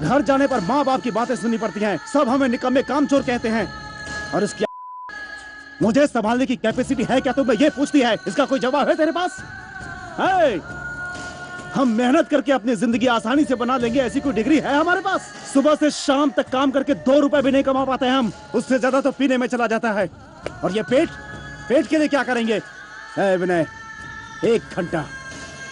Speaker 8: घर जाने पर माँ बाप की बातें सुननी पड़ती हैं। सब हमें निकम्मे कामचोर कहते हैं। और इसकी मुझे संभालने की कैपेसिटी है क्या तुम्हें ये पूछती है? इसका कोई जवाब है तेरे पास? हम मेहनत करके अपनी जिंदगी आसानी से बना लेंगे, ऐसी कोई डिग्री है हमारे पास? सुबह से शाम तक काम करके 2 रुपए भी नहीं कमा पाते हम। उससे ज्यादा तो पीने में चला जाता है। और ये पेट के लिए क्या करेंगे? विनय, 1 घंटा,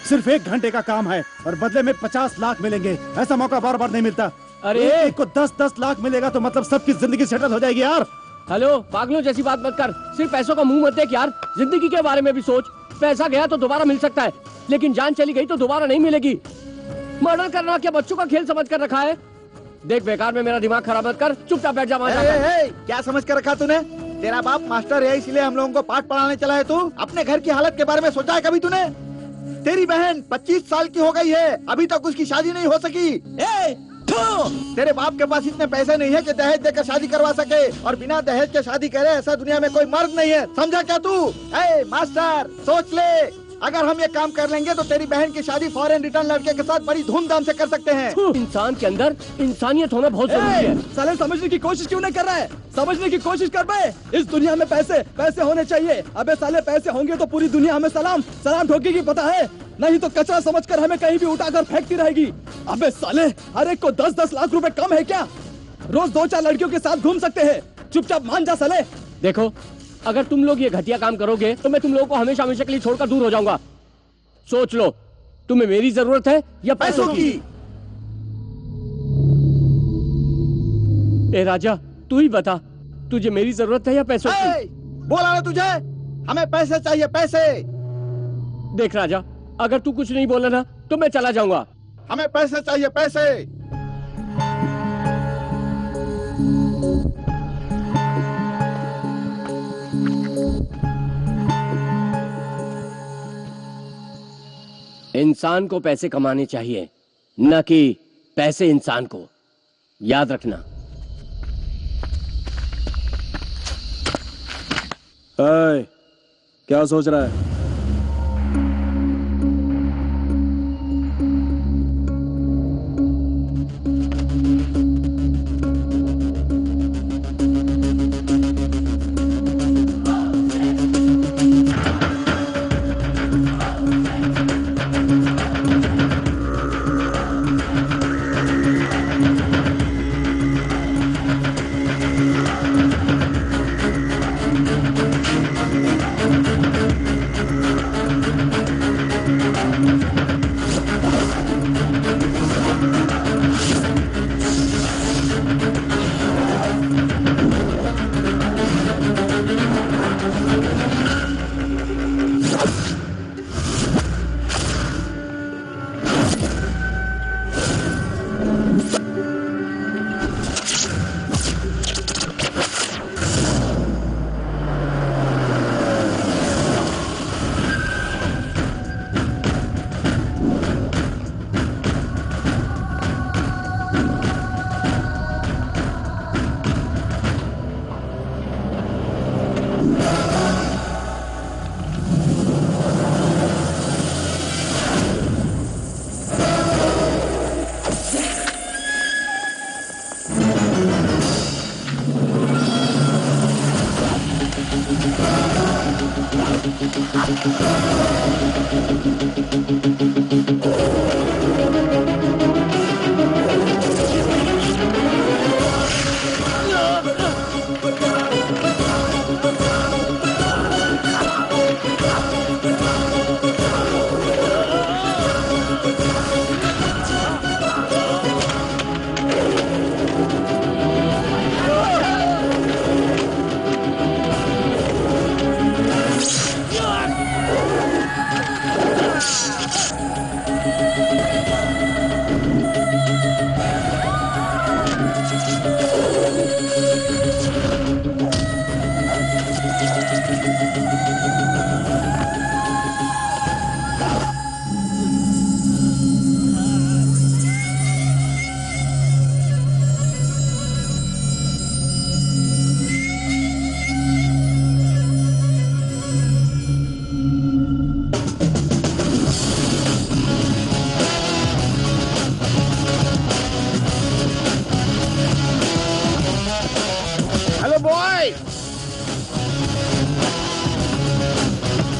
Speaker 8: सिर्फ 1 घंटे का काम है और बदले में 50 लाख मिलेंगे। ऐसा मौका बार बार नहीं मिलता।
Speaker 2: अरे
Speaker 8: एक को 10-10 लाख मिलेगा तो मतलब सबकी जिंदगी सेटल हो जाएगी यार।
Speaker 2: हेलो, पागलों जैसी बात मत कर। सिर्फ पैसों का मुंह मत देख यार, जिंदगी के बारे में भी सोच। पैसा गया तो दोबारा मिल सकता है, लेकिन जान चली गई तो दोबारा नहीं मिलेगी। मर्डर करना क्या बच्चों का खेल समझ कर रखा है? देख, बेकार में मेरा दिमाग खराब मत कर, चुपचाप बैठ जा।
Speaker 9: क्या समझ कर रखा तूने? तेरा बाप मास्टर है इसलिए हम लोगों को पाठ पढ़ाने चला है। तू अपने घर की हालत के बारे में सोचा है कभी तूने? तेरी बहन 25 साल की हो गई है, अभी तक उसकी शादी नहीं हो सकी। तेरे बाप के पास इतने पैसे नहीं है कि दहेज देकर शादी करवा सके, और बिना दहेज के शादी करे ऐसा दुनिया में कोई मर्द नहीं है। समझा क्या तू? मास्टर, सोच ले, अगर हम ये काम कर लेंगे तो तेरी बहन की शादी फॉरेन रिटर्न लड़के के साथ बड़ी धूमधाम से कर सकते हैं।
Speaker 2: इंसान के अंदर इंसानियत होना बहुत जरूरी है।
Speaker 11: साले समझने की कोशिश क्यों नहीं कर रहा है? समझने की कोशिश कर बे। इस दुनिया में पैसे होने चाहिए। अबे साले, पैसे होंगे तो पूरी दुनिया हमें सलाम ठोकेगी, पता है? नहीं तो कचरा समझकर हमें कहीं भी उठाकर फेंकती रहेगी। अबे साले, हर एक को 10-10 लाख रुपए कम है क्या? रोज 2-4 लड़कियों के साथ घूम सकते हैं। चुपचाप मान जा साले।
Speaker 2: देखो, अगर तुम लोग ये घटिया काम करोगे तो मैं तुम लोगों को हमेशा हमेशा के लिए छोड़कर दूर हो जाऊंगा। सोच लो, तुम्हें मेरी जरूरत है या पैसों की? ए राजा, तू ही बता, तुझे मेरी जरूरत है या पैसों की?
Speaker 9: बोला ना तुझे, हमें पैसे चाहिए, पैसे।
Speaker 2: देख राजा, अगर तू कुछ नहीं बोला ना तो मैं चला जाऊंगा।
Speaker 9: हमें पैसे चाहिए, पैसे।
Speaker 2: इंसान को पैसे कमाने चाहिए, न कि पैसे इंसान को। याद रखना।
Speaker 8: क्या सोच रहा है?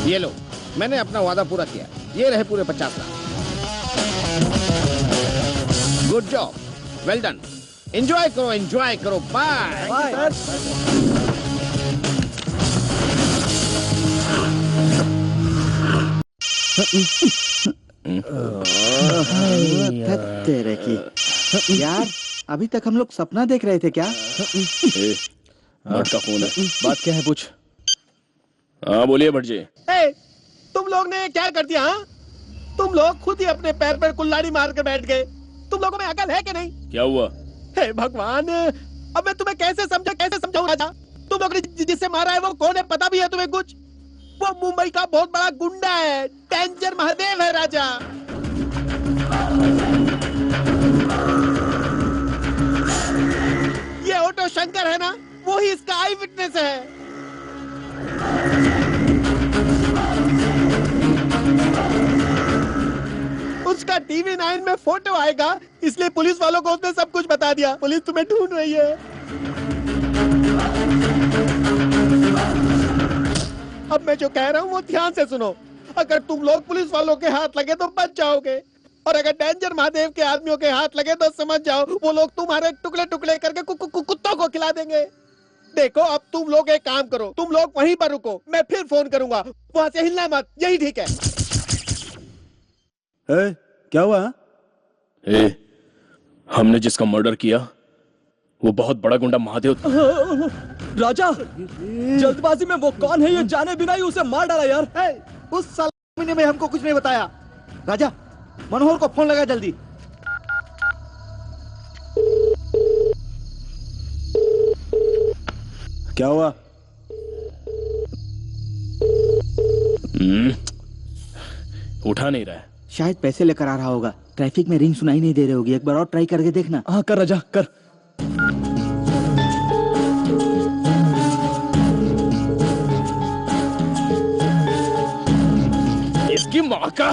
Speaker 10: ये लो, मैंने अपना वादा पूरा किया। ये रहे पूरे 50 lakh. Good job, well done. Enjoy करो। Bye bye.
Speaker 9: तेरे की यार, अभी तक हम लोग सपना देख रहे थे क्या?
Speaker 3: भट्ट का फोन है। बात क्या है पूछ। हाँ बोलिए भट्ट जी।
Speaker 1: तुम लोग ने क्या कर दिया? हाँ, तुम लोग खुद ही अपने पैर पर कुल्हाड़ी मार कर बैठ गए। तुम लोगों में अकल है कि नहीं?
Speaker 3: क्या हुआ?
Speaker 1: हे भगवान, अब मैं तुम्हें कैसे समझाऊं राजा? तुम लोग ने जिसे मारा है वो कौन है, पता भी है तुम्हें कुछ? वो मुंबई का बहुत बड़ा गुंडा है, डेंजर महादेव है राजा। ये ऑटो शंकर है ना, वो ही इसका आई विटनेस है। उसका टीवी 9 में फोटो आएगा, इसलिए पुलिस वालों को उसने सब कुछ बता दिया। पुलिस तुम्हें ढूंढ रही है। अब मैं जो कह रहा हूँ वो ध्यान से सुनो। अगर तुम लोग पुलिस वालों के हाथ लगे तो बच जाओगे, और अगर डेंजर महादेव के आदमियों के हाथ लगे तो समझ जाओ वो लोग तुम्हारे टुकड़े टुकड़े करके कुत्तों को खिला देंगे। देखो, अब तुम लोग एक काम करो, तुम लोग वहीं पर रुको, मैं फिर फोन करूंगा। वहां से हिलना मत, यही ठीक है।
Speaker 8: क्या हुआ?
Speaker 3: हमने जिसका मर्डर किया वो बहुत बड़ा गुंडा महादेव था।
Speaker 11: राजा, जल्दबाजी में वो कौन है ये जाने बिना ही उसे मार डाला यार।
Speaker 9: उस साले में हमको कुछ नहीं बताया। राजा, मनोहर को फोन लगा जल्दी।
Speaker 8: क्या हुआ?
Speaker 3: उठा नहीं रहा है।
Speaker 9: शायद पैसे लेकर आ रहा होगा। ट्रैफिक में रिंग सुनाई नहीं दे रही होगी। एक बार और ट्राई करके देखना।
Speaker 11: हाँ कर राजा, कर।
Speaker 3: इसकी माँ का।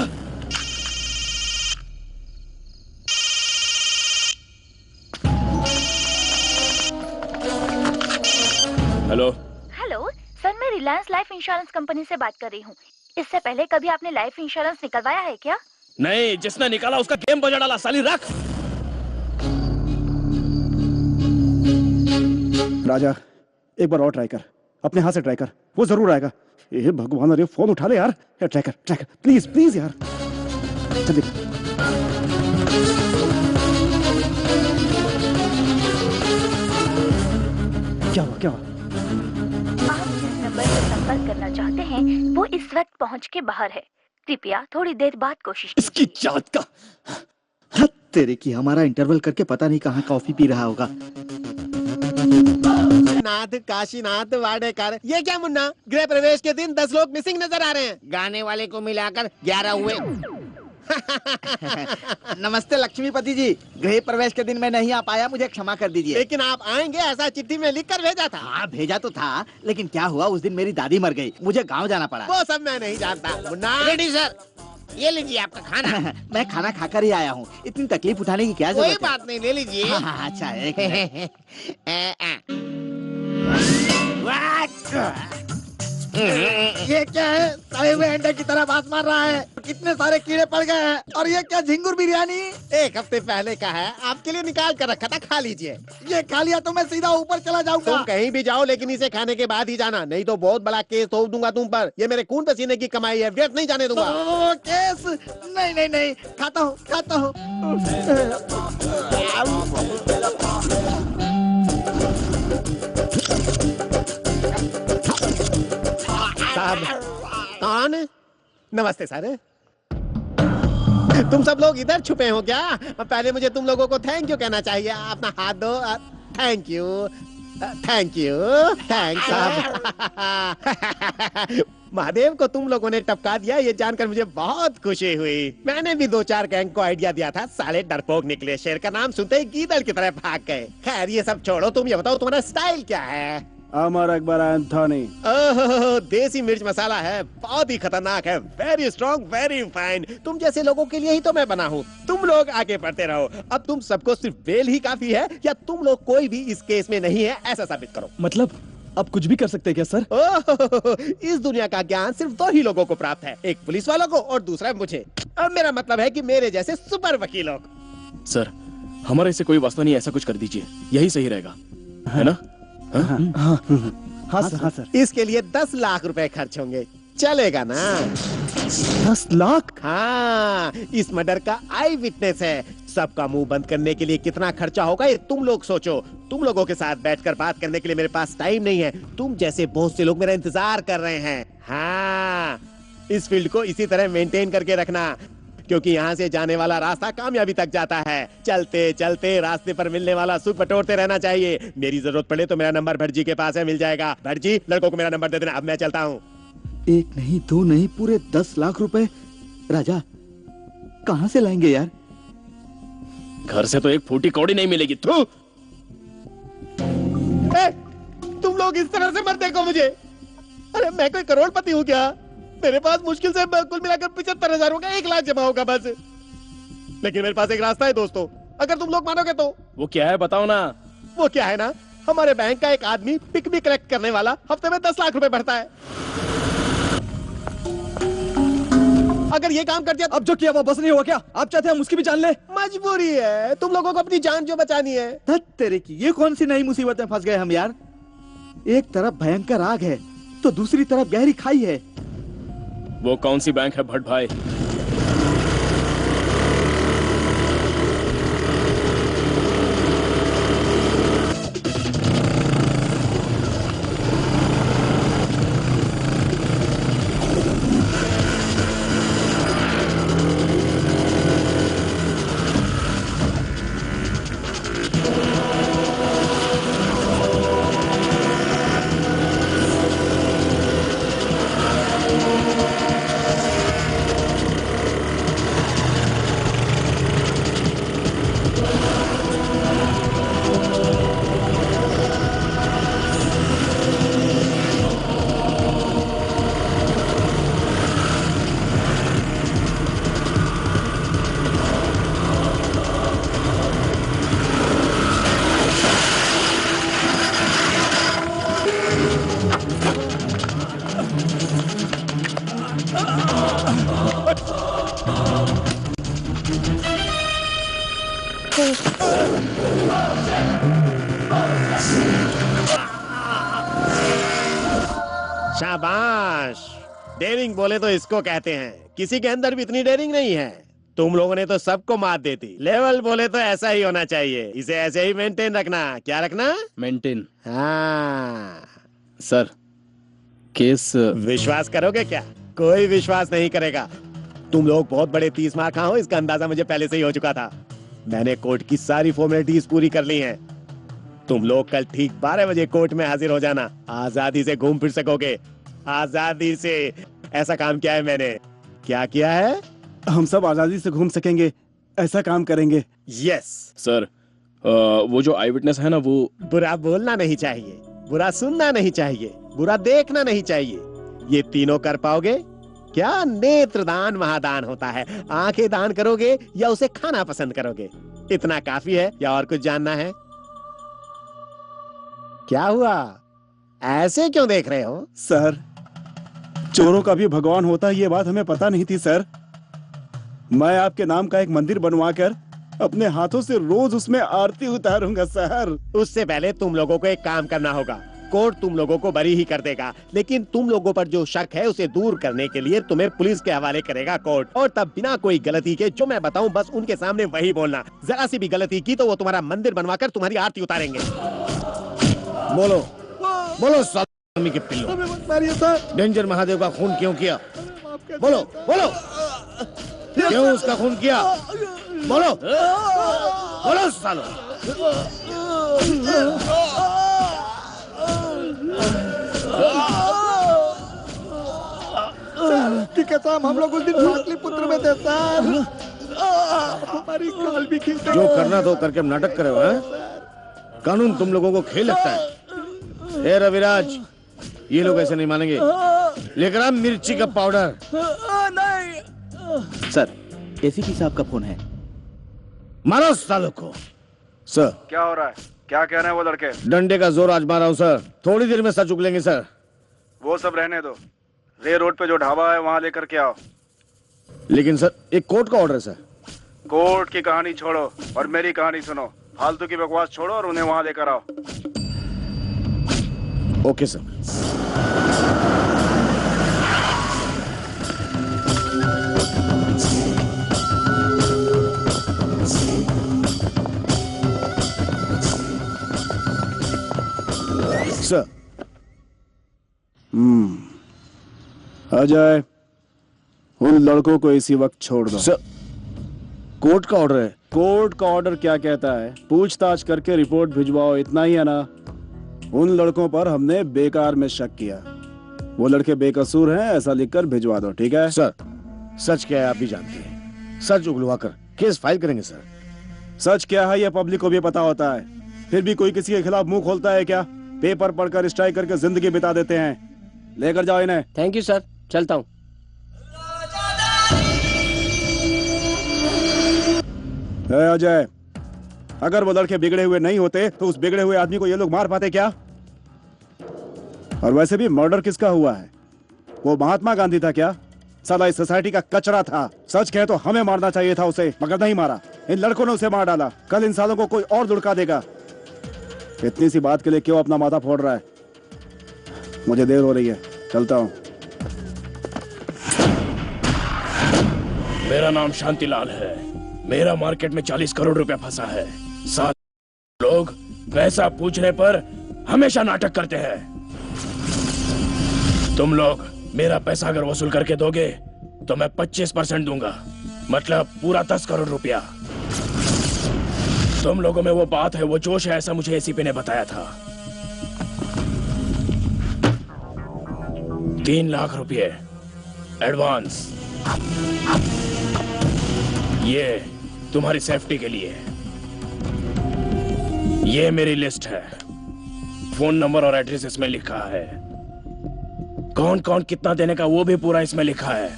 Speaker 3: हेलो
Speaker 13: सर, मैं रिलायंस लाइफ इंश्योरेंस कंपनी से बात कर रही हूँ। इससे पहले कभी आपने लाइफ इंश्योरेंस निकलवाया है क्या?
Speaker 3: नहीं, जिसने निकाला उसका गेम बजा डाला। साली रख।
Speaker 8: राजा, एक बार और ट्राई कर, अपने हाथ से ट्राई कर, वो जरूर आएगा। ये भगवान, अरे फोन उठा ले यार। ट्राई कर प्लीज यार, जल्दी। क्या हुआ?
Speaker 13: आप जिस नंबर से संपर्क करना चाहते हैं वो इस वक्त पहुंच के बाहर है। कृपया थोड़ी देर बाद कोशिश।
Speaker 11: इसकी जात का।
Speaker 9: तेरे की, हमारा इंटरवल करके पता नहीं कहाँ कॉफी पी रहा होगा।
Speaker 1: नाथ काशीनाथ वाडेकर। ये क्या मुन्ना, गृह प्रवेश के दिन 10 लोग मिसिंग नजर आ रहे हैं।
Speaker 10: गाने वाले को मिलाकर 11 हुए। नमस्ते लक्ष्मीपति जी, गृह प्रवेश के दिन मैं नहीं आ पाया, मुझे क्षमा कर दीजिए।
Speaker 1: लेकिन आप आएंगे ऐसा चिट्ठी में लिख कर भेजा था।
Speaker 9: हाँ, भेजा तो था, लेकिन क्या हुआ उस दिन मेरी दादी मर गई, मुझे गांव जाना पड़ा।
Speaker 1: वो सब मैं नहीं जानता। मुन्ना
Speaker 10: रेडी सर, ये लीजिए आपका खाना।
Speaker 9: मैं खाना खाकर ही आया हूँ, इतनी तकलीफ उठाने की क्या जरूरत है?
Speaker 10: कोई बात नहीं, ले लीजिए।
Speaker 9: हाँ, अच्छा है। ये क्या है? तवे हुए अंडे की तरह बात मार रहा है। कितने सारे कीड़े पड़ गए हैं। और ये क्या झिंगुर बिरयानी?
Speaker 1: 1 हफ्ते पहले का है, आपके लिए निकाल कर रखा था, खा लीजिए।
Speaker 9: ये खा लिया तो मैं सीधा ऊपर चला जाऊंगा।
Speaker 1: तुम कहीं भी जाओ लेकिन इसे खाने के बाद ही जाना, नहीं तो बहुत बड़ा केस ठोक दूंगा तुम पर। ये मेरे खून पसीने की कमाई है, व्यर्थ नहीं जाने दूंगा।
Speaker 9: केस नहीं नहीं नहीं, खाता हूँ खाता हूँ।
Speaker 1: साहब कौन? नमस्ते सर। तुम सब लोग इधर छुपे हो क्या? पहले मुझे तुम लोगों को थैंक यू कहना चाहिए। अपना हाथ दो। Thank you thank you thanks साहब। महादेव को तुम लोगों ने टपका दिया, ये जानकर मुझे बहुत खुशी हुई। मैंने भी 2-4 गैंग को आइडिया दिया था, साले डरपोक निकले, शेर का नाम सुनते ही गीदड़ की तरह भाग गए। खैर ये सब छोड़ो, तुम ये बताओ तुम्हारा स्टाइल क्या है?
Speaker 8: अमर अकबर एंथोनी।
Speaker 1: ओह, देसी मिर्च मसाला है, बहुत ही खतरनाक है। Very strong, very fine. तुम जैसे लोगों के लिए ही तो मैं बना हूँ। तुम लोग आगे बढ़ते रहो। अब तुम सबको सिर्फ बेल ही काफी है, या तुम लोग कोई भी इस केस में नहीं है ऐसा साबित करो।
Speaker 11: मतलब अब कुछ भी कर सकते हैं क्या सर?
Speaker 1: ओह, इस दुनिया का ज्ञान सिर्फ 2 ही लोगों को प्राप्त है, एक पुलिस वालों को और दूसरा मुझे। अब मेरा मतलब है कि मेरे जैसे सुपर वकीलों को।
Speaker 3: सर हमारे से कोई वास्ता नहीं, ऐसा कुछ कर दीजिए, यही सही रहेगा, है ना?
Speaker 11: हाँ सर।
Speaker 1: इसके लिए 10 लाख रुपए खर्च होंगे, चलेगा ना?
Speaker 11: 10 लाख?
Speaker 1: हाँ, इस मर्डर का आई विटनेस है। सबका मुंह बंद करने के लिए कितना खर्चा होगा ये तुम लोग सोचो। तुम लोगों के साथ बैठकर बात करने के लिए मेरे पास टाइम नहीं है। तुम जैसे बहुत से लोग मेरा इंतजार कर रहे हैं। हाँ, इस फील्ड को इसी तरह मेंटेन करके रखना, क्योंकि यहाँ से जाने वाला रास्ता कामयाबी तक जाता है। चलते चलते रास्ते पर मिलने वाला सुख बटोरते रहना चाहिए। मेरी जरूरत पड़े तो मेरा नंबर भटजी के पास है, मिल जाएगा। भटजी, लड़कों को मेरा नंबर दे देना। अब मैं चलता हूँ।
Speaker 11: 1 नहीं 2 नहीं, पूरे 10 लाख रुपए राजा कहाँ से लाएंगे यार?
Speaker 3: घर से तो एक फूटी कौड़ी नहीं मिलेगी। तू
Speaker 1: तुम लोग इस तरह से मत देखो मुझे। अरे मैं कोई करोड़पति हूँ क्या? मेरे पास मुश्किल से कुल मिलाकर 75,000 होगा, 1 लाख जमा होगा बस। लेकिन मेरे पास एक रास्ता है दोस्तों, अगर तुम लोग मानोगे तो।
Speaker 3: वो क्या है बताओ ना।
Speaker 1: वो क्या है ना, हमारे बैंक का एक आदमी पिक भी कलेक्ट करने वाला हफ्ते में 10 लाख रुपए भरता है। अगर ये काम कर दिया,
Speaker 11: अब जो किया वो बस नहीं हुआ क्या? आप चाहते हैं हम उसकी भी जान ले?
Speaker 1: मजबूरी है, तुम लोगों को अपनी जान जो बचानी है।
Speaker 9: तेरे की ये कौन सी नई मुसीबत में फंस गए हम यार? एक तरफ भयंकर आग है तो दूसरी तरफ गहरी खाई है।
Speaker 3: वो कौन सी बैंक है भट्ट भाई?
Speaker 1: शाबाश, डेयरिंग बोले तो इसको कहते हैं। किसी के अंदर भी इतनी डेयरिंग नहीं है। तुम लोगों ने तो सबको मात देती। लेवल बोले तो ऐसा ही होना चाहिए, इसे ऐसे ही मेंटेन रखना। क्या रखना?
Speaker 3: मेंटेन।
Speaker 1: हाँ
Speaker 3: सर, केस
Speaker 1: विश्वास करोगे क्या? कोई विश्वास नहीं करेगा। तुम लोग बहुत बड़े 30 मार खा हो, इसका अंदाजा मुझे पहले से ही हो चुका था। मैंने कोर्ट की सारी फॉर्मेलिटीज पूरी कर ली हैं। तुम लोग कल ठीक 12 बजे कोर्ट में हाजिर हो जाना। आजादी से घूम फिर सकोगे, आजादी से। ऐसा काम किया है मैंने। क्या किया है?
Speaker 8: हम सब आजादी से घूम सकेंगे, ऐसा काम करेंगे।
Speaker 1: यस
Speaker 3: सर, वो जो आई विटनेस है ना, वो
Speaker 1: बुरा बोलना नहीं चाहिए, बुरा सुनना नहीं चाहिए, बुरा देखना नहीं चाहिए। ये तीनों कर पाओगे क्या? नेत्रदान महादान होता है। आंखें दान करोगे या उसे खाना पसंद करोगे? इतना काफी है या और कुछ जानना है? क्या हुआ? ऐसे क्यों देख रहे हो?
Speaker 8: सर, चोरों का भी भगवान होता है, ये बात हमें पता नहीं थी सर। मैं आपके नाम का एक मंदिर बनवाकर अपने हाथों से रोज उसमें आरती उतारूंगा सर।
Speaker 1: उससे पहले तुम लोगों को एक काम करना होगा। कोर्ट तुम लोगों को बरी ही कर देगा, लेकिन तुम लोगों पर जो शक है उसे दूर करने के लिए तुम्हें पुलिस के हवाले करेगा कोर्ट। और तब बिना कोई गलती के जो मैं बताऊं बस उनके सामने वही बोलना। जरा सी भी गलती की तो वो तुम्हारा मंदिर बनवाकर तुम्हारी आरती उतारेंगे।
Speaker 4: बोलो बोलो सामी के पिल्लो,
Speaker 10: मारिए सर।
Speaker 4: डेंजर महादेव का खून क्यों किया? बोलो बोलो, क्यों उसका खून किया? बोलो बोलो सालो।
Speaker 10: ठीक है साहब, हम लोग उस दिन पाटलिपुत्र में थे सर। हमारी काल भी खींच।
Speaker 4: जो करना तो करके हम नाटक करे हो, हैं? कानून तुम लोगों को खेल लगता है। ए रविराज, ये लोग ऐसे नहीं मानेंगे। लेकर आ मिर्ची का पाउडर।
Speaker 11: नहीं सर, एसीपी साहब का फोन है।
Speaker 4: मारो सालों को। सर
Speaker 8: क्या हो रहा है? क्या कह रहे हैं वो लड़के?
Speaker 4: डंडे का जोर आजमा रहा हूँ सर, थोड़ी देर में सच उगलेंगे सर।
Speaker 8: वो सब रहने दो, रे रोड पे जो ढाबा है वहाँ लेकर के आओ।
Speaker 4: लेकिन सर एक कोर्ट का ऑर्डर है सर।
Speaker 8: कोर्ट की कहानी छोड़ो और मेरी कहानी सुनो। फालतू की बकवास छोड़ो और उन्हें वहाँ लेकर आओ।
Speaker 4: Okay sir. सर।
Speaker 8: अजय, उन लड़कों को इसी वक्त छोड़ दो।
Speaker 4: सर कोर्ट का ऑर्डर है।
Speaker 8: कोर्ट का ऑर्डर क्या कहता है? पूछताछ करके रिपोर्ट भिजवाओ, इतना ही है ना? उन लड़कों पर हमने बेकार में शक किया। वो लड़के बेकसूर हैं ऐसा लिखकर भिजवा दो, ठीक है?
Speaker 4: सर सच क्या है आप भी जानते हैं। सच उगलवा कर केस फाइल करेंगे सर।
Speaker 8: सच क्या है ये पब्लिक को भी पता होता है, फिर भी कोई किसी के खिलाफ मुंह खोलता है क्या? पेपर पढ़कर स्ट्राइक करके जिंदगी बिता देते हैं। लेकर जाओ इन्हें।
Speaker 2: थैंक यू सर, चलता हूँ।
Speaker 8: अजय, अगर वो लड़के बिगड़े हुए नहीं होते तो उस बिगड़े हुए आदमी को ये लोग मार पाते क्या? और वैसे भी मर्डर किसका हुआ है? वो महात्मा गांधी था क्या? साला इस सोसाइटी का कचरा था। सच कहे तो हमें मारना चाहिए था उसे, मगर नहीं मारा। इन लड़कों ने उसे मार डाला। कल इन सालों को कोई और लुढ़का देगा। इतनी सी बात के लिए क्यों अपना माथा फोड़ रहा है? मुझे देर हो रही है, चलता हूँ।
Speaker 3: मेरा नाम शांतिलाल है। मेरा मार्केट में 40 करोड़ रुपया फंसा है। सात लोग पैसा पूछने पर हमेशा नाटक करते हैं। तुम लोग मेरा पैसा अगर वसूल करके दोगे तो मैं 25% दूंगा, मतलब पूरा 10 करोड़ रुपया। तुम लोगों में वो बात है, वो जोश है, ऐसा मुझे एसीपी ने बताया था। 3 लाख रुपये एडवांस। ये तुम्हारी सेफ्टी के लिए। ये मेरी लिस्ट है, फोन नंबर और एड्रेस इसमें लिखा है। कौन कौन कितना देने का वो भी पूरा इसमें लिखा है।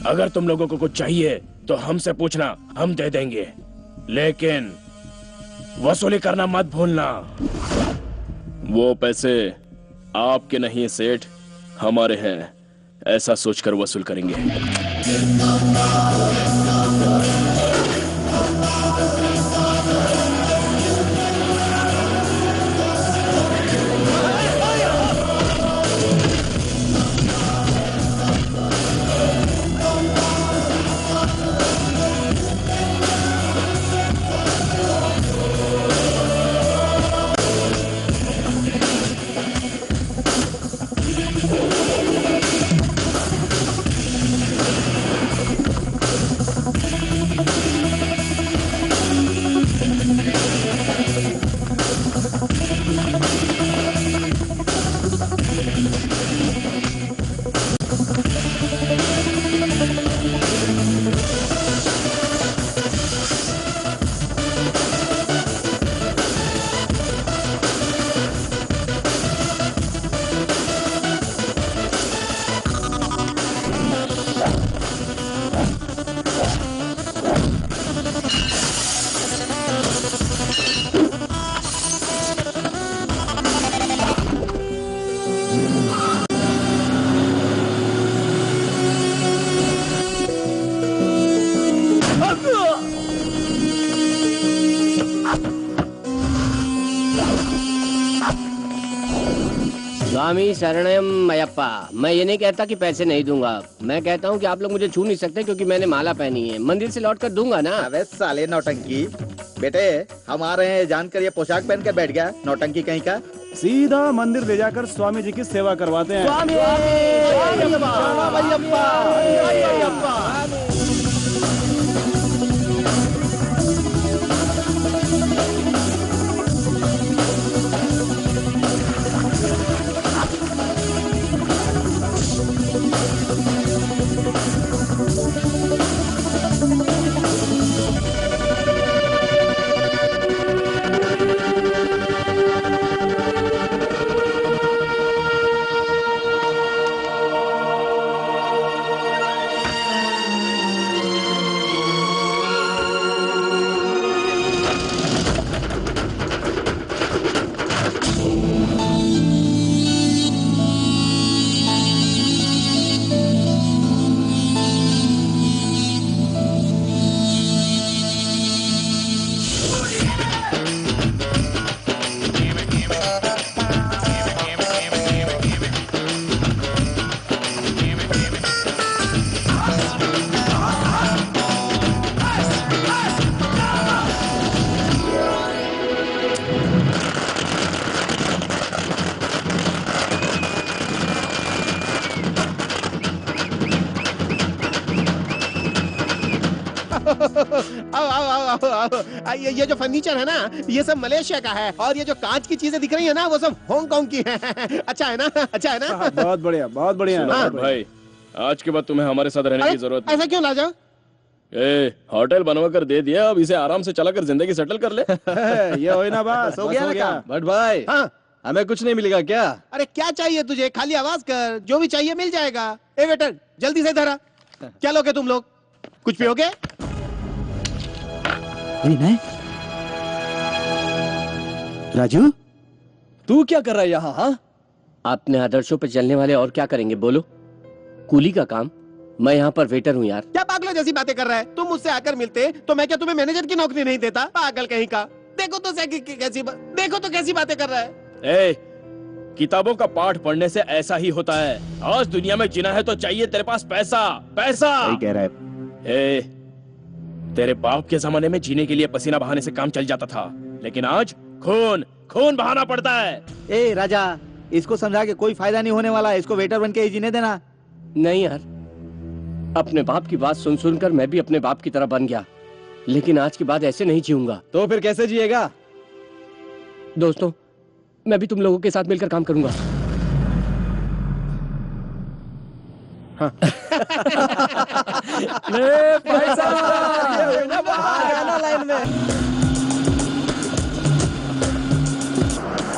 Speaker 3: अगर तुम लोगों को कुछ चाहिए तो हमसे पूछना, हम दे देंगे, लेकिन वसूली करना मत भूलना। वो पैसे आपके नहीं सेठ, हमारे हैं, ऐसा सोचकर वसूल करेंगे।
Speaker 2: स्वामी शरणम अयप्पा। मैं ये नहीं कहता कि पैसे नहीं दूंगा, मैं कहता हूँ कि आप लोग मुझे छू नहीं सकते क्योंकि मैंने माला पहनी है। मंदिर से लौट कर दूंगा ना।
Speaker 9: अबे साले नौटंकी, बेटे हम आ रहे हैं जानकर ये पोशाक पहन के बैठ गया, नौटंकी कहीं का।
Speaker 8: सीधा मंदिर ले जाकर स्वामी जी की सेवा करवाते हैं।
Speaker 1: ये जो फर्नीचर है ना, ये सब मलेशिया का है, और ये जो कांच की चीजें दिख रही है ना, वो सब हांगकांग की है। अच्छा है ना, अच्छा है ना?
Speaker 8: बहुत बढ़िया, बहुत बढ़िया।
Speaker 3: हाँ। भाई आज के बाद तुम्हें हमारे साथ रहने की जरूरत
Speaker 1: ऐसा क्यों लाजा?
Speaker 3: होटल बनवा कर दे दिया, अब इसे आराम से चला कर जिंदगी सेटल कर ले।
Speaker 8: ये हो ना बस, हो गया।
Speaker 11: बट भाई
Speaker 1: हाँ
Speaker 11: हमें कुछ नहीं मिलेगा क्या?
Speaker 1: अरे क्या चाहिए तुझे? खाली आवाज कर, जो भी चाहिए मिल जाएगा। ए वेटर जल्दी से इधर आ। क्या लोगे तुम लोग? कुछ पियोगे?
Speaker 11: विनय, राजू तू क्या कर रहा है यहाँ? हाँ
Speaker 2: अपने आदर्शों पे चलने वाले और क्या करेंगे बोलो? कूली का काम। मैं यहाँ पर वेटर हूँ यार।
Speaker 1: क्या पागलों जैसी बातें कर रहा है? तुम मुझसे आकर मिलते तो मैं क्या तुम्हें मैनेजर की नौकरी नहीं देता? पागल कहीं का। देखो तो कैसी बातें कर रहा है।
Speaker 3: किताबों का पाठ पढ़ने से ऐसा ही होता है। आज दुनिया में जीना है तो चाहिए तेरे पास पैसा। पैसा
Speaker 8: सही कह रहा है।
Speaker 3: तेरे बाप के जमाने में जीने के लिए पसीना बहाने से काम चल जाता था, लेकिन आज खून बहाना पड़ता है।
Speaker 9: ए राजा, इसको समझा के कोई फायदा नहीं होने वाला है, इसको वेटर बन के ही जीने देना।
Speaker 2: नहीं यार, अपने बाप की बात सुन सुनकर मैं भी अपने बाप की तरह बन गया, लेकिन आज के बाद ऐसे नहीं जीऊंगा।
Speaker 11: तो फिर कैसे जिएगा?
Speaker 2: दोस्तों, मैं भी तुम लोगों के साथ मिलकर काम करूंगा।
Speaker 11: हाँ। ले पैसा लाइन में।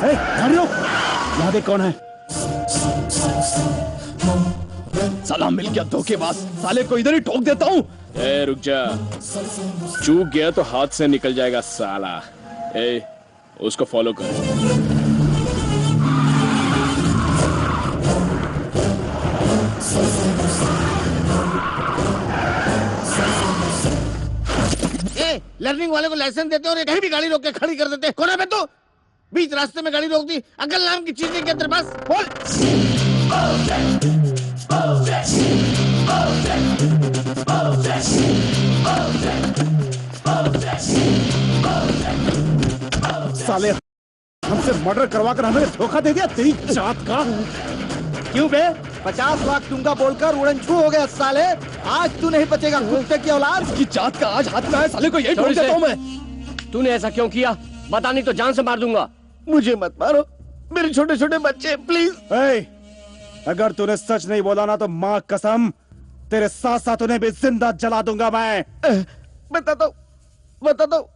Speaker 8: यहाँ देख कौन है?
Speaker 11: साला मिल गया धोखेबाज, साले को इधर ही ठोक देता हूँ।
Speaker 3: रुक जा, चूक गया तो हाथ से निकल जाएगा साला। उसको फॉलो कर।
Speaker 1: लर्निंग वाले को लाइसेंस देते और ये कहीं भी गाड़ी रोक के खड़ी कर देते। कौन है बे तू? बीच रास्ते में गाड़ी रोक दी। अकल नाम की चीज नहीं क्या तेरे पास? बोल।
Speaker 8: साले हमसे मर्डर करवा कर हमें धोखा दे दिया। तेरी जात का।
Speaker 9: क्यों बे? 50 लाख दूंगा बोलकर उड़नछू हो गया साले। आज तू नहीं बचेगा कुत्ते की औलाद।
Speaker 11: की जात का आज हाथ में है, साले को यही ठोक देता हूं मैं।
Speaker 2: तूने ऐसा क्यों किया? बता, नहीं तो जान से मार दूंगा।
Speaker 1: मुझे मत मारो, मेरे छोटे छोटे बच्चे, प्लीज।
Speaker 8: अगर तूने सच नहीं बोला ना तो माँ कसम तेरे साथ साथ उन्हें भी जिंदा जला दूंगा मैं।
Speaker 1: बता दो,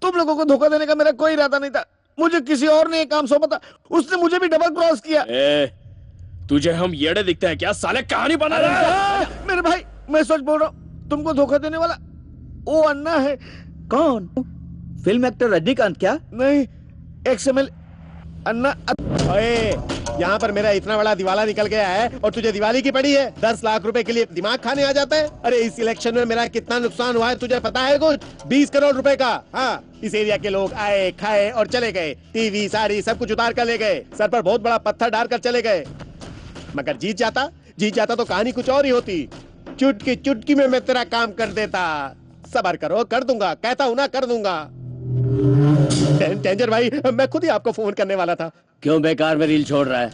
Speaker 1: तुम लोगों को धोखा देने का मेरा कोई इरादा नहीं था। मुझे किसी और ने एक काम सौंपा था, उसने मुझे भी डबल क्रॉस किया।
Speaker 3: तुझे हम येड़े दिखते हैं क्या? साले कहानी बना रहे हैं।
Speaker 1: मेरे भाई, मैं सच बोल रहा हूँ, तुमको धोखा देने वाला वो अन्ना है।
Speaker 9: कौन? फिल्म एक्टर रजनीकांत क्या?
Speaker 1: नहीं, XML
Speaker 9: अन्ना
Speaker 1: ओए, यहाँ पर मेरा इतना बड़ा दिवाला निकल गया है और तुझे दिवाली की पड़ी है। 10 लाख रुपए के लिए दिमाग खाने आ जाता है। अरे इस इलेक्शन में मेरा कितना नुकसान हुआ है तुझे पता है कुछ? 20 करोड़ रुपए का। हाँ, इस एरिया के लोग आए, खाए और चले गए। टीवी, साड़ी सब कुछ उतार कर ले गए। सर पर बहुत बड़ा पत्थर डालकर चले गए। मगर जीत जाता तो कहानी कुछ और ही होती। चुटकी में मैं तेरा काम कर देता। सबर करो, कर दूंगा, कहता हूँ ना, कर दूंगा। डेंजर भाई, मैं खुद ही आपको फोन करने वाला था।
Speaker 2: क्यों बेकार में रील छोड़ रहा है?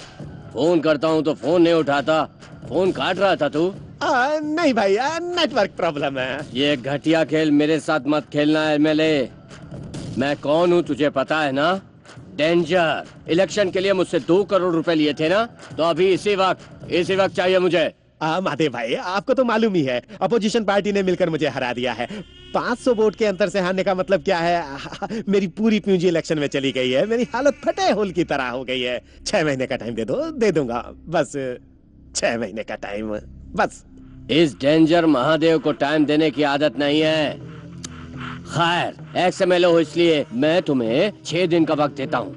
Speaker 2: फोन करता हूँ तो फोन नहीं उठाता, फोन काट रहा था तू।
Speaker 1: नहीं भाई, नेटवर्क प्रॉब्लम है।
Speaker 2: ये घटिया खेल मेरे साथ मत खेलना एमएलए। मैं कौन हूँ तुझे पता है ना? डेंजर। इलेक्शन के लिए मुझसे 2 करोड़ रुपए लिए थे ना, तो अभी इसी वक्त चाहिए मुझे।
Speaker 1: महादेव भाई, आपको तो मालूम ही है, अपोजिशन पार्टी ने मिलकर मुझे हरा दिया है। 500 वोट के अंतर से हारने का मतलब क्या है? मेरी पूरी पूंजी इलेक्शन में चली गई है। मेरी हालत फटे होल की तरह हो गई है। 6 महीने का टाइम दे दूंगा बस। 6 महीने का टाइम बस।
Speaker 2: इस डेंजर महादेव को टाइम देने की आदत नहीं है। खैर, एक्स-एमएलए हो इसलिए मैं तुम्हें 6 दिन का वक्त देता हूँ।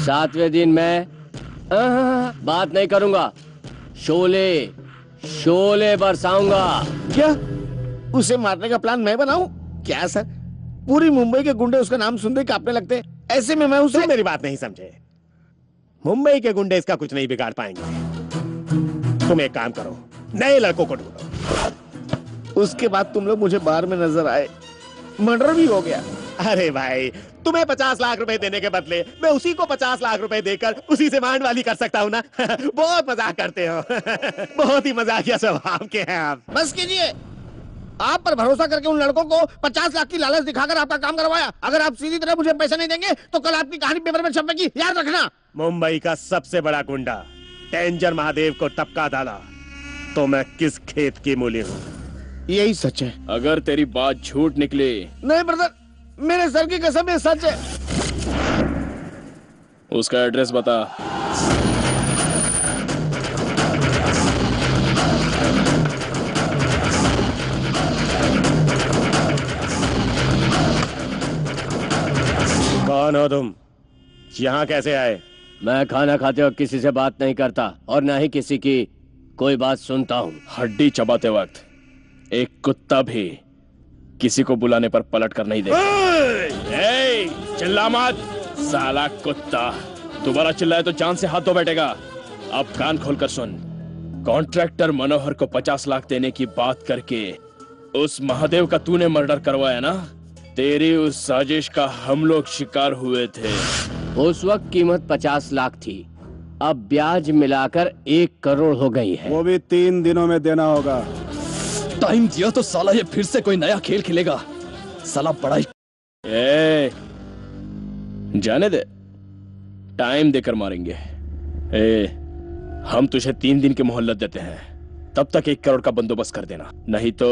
Speaker 2: 7वें दिन मैं बात नहीं करूंगा, शोले बरसाऊंगा।
Speaker 9: क्या उसे मारने का प्लान मैं बनाऊं? क्या सर, पूरी मुंबई के गुंडे उसका नाम सुनते कांपने लगते। ऐसे में मैं उसे...
Speaker 1: तुम मेरी बात नहीं समझे। मुंबई के गुंडे इसका कुछ नहीं बिगाड़ पाएंगे। तुम एक काम करो, नए लड़कों को ढूंढो।
Speaker 9: उसके बाद तुम लोग मुझे बार में नजर आए, मर्डर भी हो गया।
Speaker 1: अरे भाई, तुम्हें 50 लाख रुपए देने के बदले मैं उसी को 50 लाख रुपए देकर उसी से मांड वाली कर सकता हूँ ना। बहुत मजाक करते हो। बहुत ही मजाकिया स्वभाव के हैं आप।
Speaker 10: बस कीजिए, आप पर भरोसा करके उन लड़कों को 50 लाख की लालच दिखाकर आपका काम करवाया। अगर आप सीधी तरह मुझे पैसे नहीं देंगे तो कल आपकी कहानी पेपर में छपेगी, याद रखना।
Speaker 1: मुंबई का सबसे बड़ा गुंडा डेंजर महादेव को टपका डाला तो मैं किस खेत की मूली हूँ?
Speaker 9: यही सच है।
Speaker 3: अगर तेरी बात झूठ निकली...
Speaker 9: नहीं ब्रदर, मेरे सर की कसम ये सच है।
Speaker 3: उसका एड्रेस बता।
Speaker 1: कौन हो तुम? यहाँ कैसे आए?
Speaker 2: मैं खाना खाते वक्त किसी से बात नहीं करता और ना ही किसी की कोई बात सुनता हूँ।
Speaker 3: हड्डी चबाते वक्त एक कुत्ता भी किसी को बुलाने पर पलट कर नहीं देगा। चिल्ला मत साला कुत्ता। दोबारा चिल्लाए तो जान से हाथ धो बैठेगा। अब कान खोलकर सुन। कॉन्ट्रैक्टर मनोहर को 50 लाख देने की बात करके उस महादेव का तूने मर्डर करवाया ना? तेरी उस साजिश का हम लोग शिकार हुए थे।
Speaker 2: उस वक्त कीमत 50 लाख थी, अब ब्याज मिलाकर 1 करोड़ हो गई है।
Speaker 8: वो भी 3 दिनों में देना होगा।
Speaker 11: टाइम दिया तो साला ये फिर से कोई नया खेल खेलेगा। साला बड़ा ही...
Speaker 3: जाने दे, टाइम देकर मारेंगे। हम तुझे 3 दिन की मोहलत देते हैं, तब तक 1 करोड़ का बंदोबस्त कर देना, नहीं तो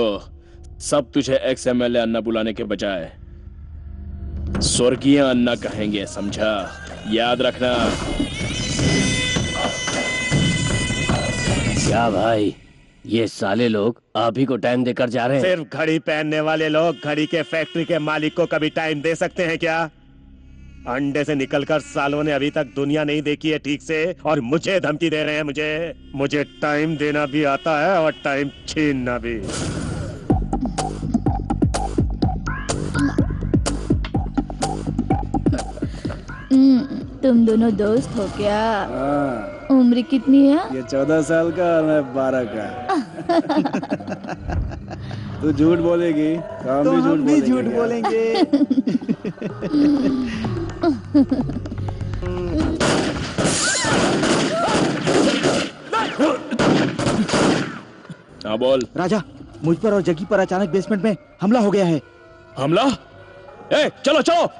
Speaker 3: सब तुझे एक्स-एमएलए अन्ना बुलाने के बजाय स्वर्गीय अन्ना कहेंगे, समझा? याद रखना।
Speaker 2: क्या भाई, ये साले लोग आप ही को टाइम देकर जा रहे हैं?
Speaker 1: सिर्फ घड़ी पहनने वाले लोग घड़ी के फैक्ट्री के मालिक को कभी टाइम दे सकते हैं क्या? अंडे से निकलकर सालों ने अभी तक दुनिया नहीं देखी है ठीक से, और मुझे धमकी दे रहे हैं। मुझे टाइम देना भी आता है और टाइम छीनना भी।
Speaker 5: तुम दोनों दोस्त हो क्या? उम्र कितनी है?
Speaker 8: ये 14 साल का और मैं 12 का। तू झूठ बोलेगी तो हम भी झूठ बोलेंगे।
Speaker 3: हाँ बोल।
Speaker 9: राजा, मुझ पर और जगी पर अचानक बेसमेंट में हमला हो गया है।
Speaker 3: हमला? चलो चलो।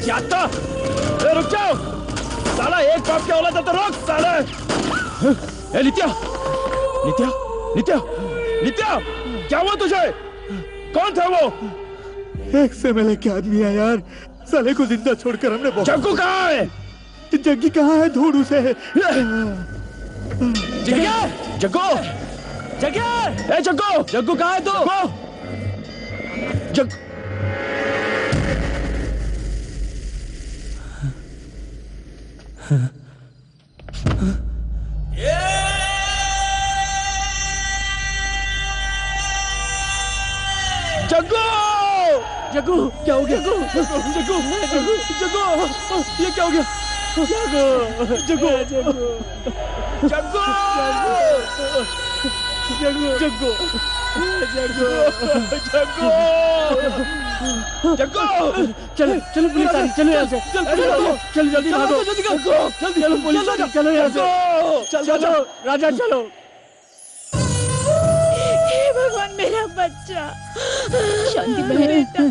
Speaker 6: जाता। रुक जाओ साला, एक बाप के औलाद है तो रोक साला। ए नित्या, नित्या, नित्या, नित्या, क्या हुआ तुझे? कौन था वो?
Speaker 14: एक SMLA के आदमी है यार, साले को जिंदा छोड़कर हमने बहुत...
Speaker 6: जग्गू कहाँ है?
Speaker 14: जग्गी कहाँ है? ढूंढ उसे।
Speaker 6: जग्गी, जग्गू, जग्गी, ए जग्गू, जग्गू कहाँ है तू? जग जग्गू,
Speaker 2: जग्गू क्या हो गया?
Speaker 6: जग्गू, जग्गू, जग्गू, जग्गू, ये क्या हो गया? जग्गू, जग्गू, जग्गू, जग्गू, जग्गू, जग्गू, जग्गू, जग्गू,
Speaker 2: चलो चलो पुलिस आ रही, चलो यहाँ से, चलो जल्दी भागो, जल्दी चलो पुलिस, चलो यहाँ से, चलो राजा चलो।
Speaker 12: हे भगवान मेरा बच्चा। शांति बेटा,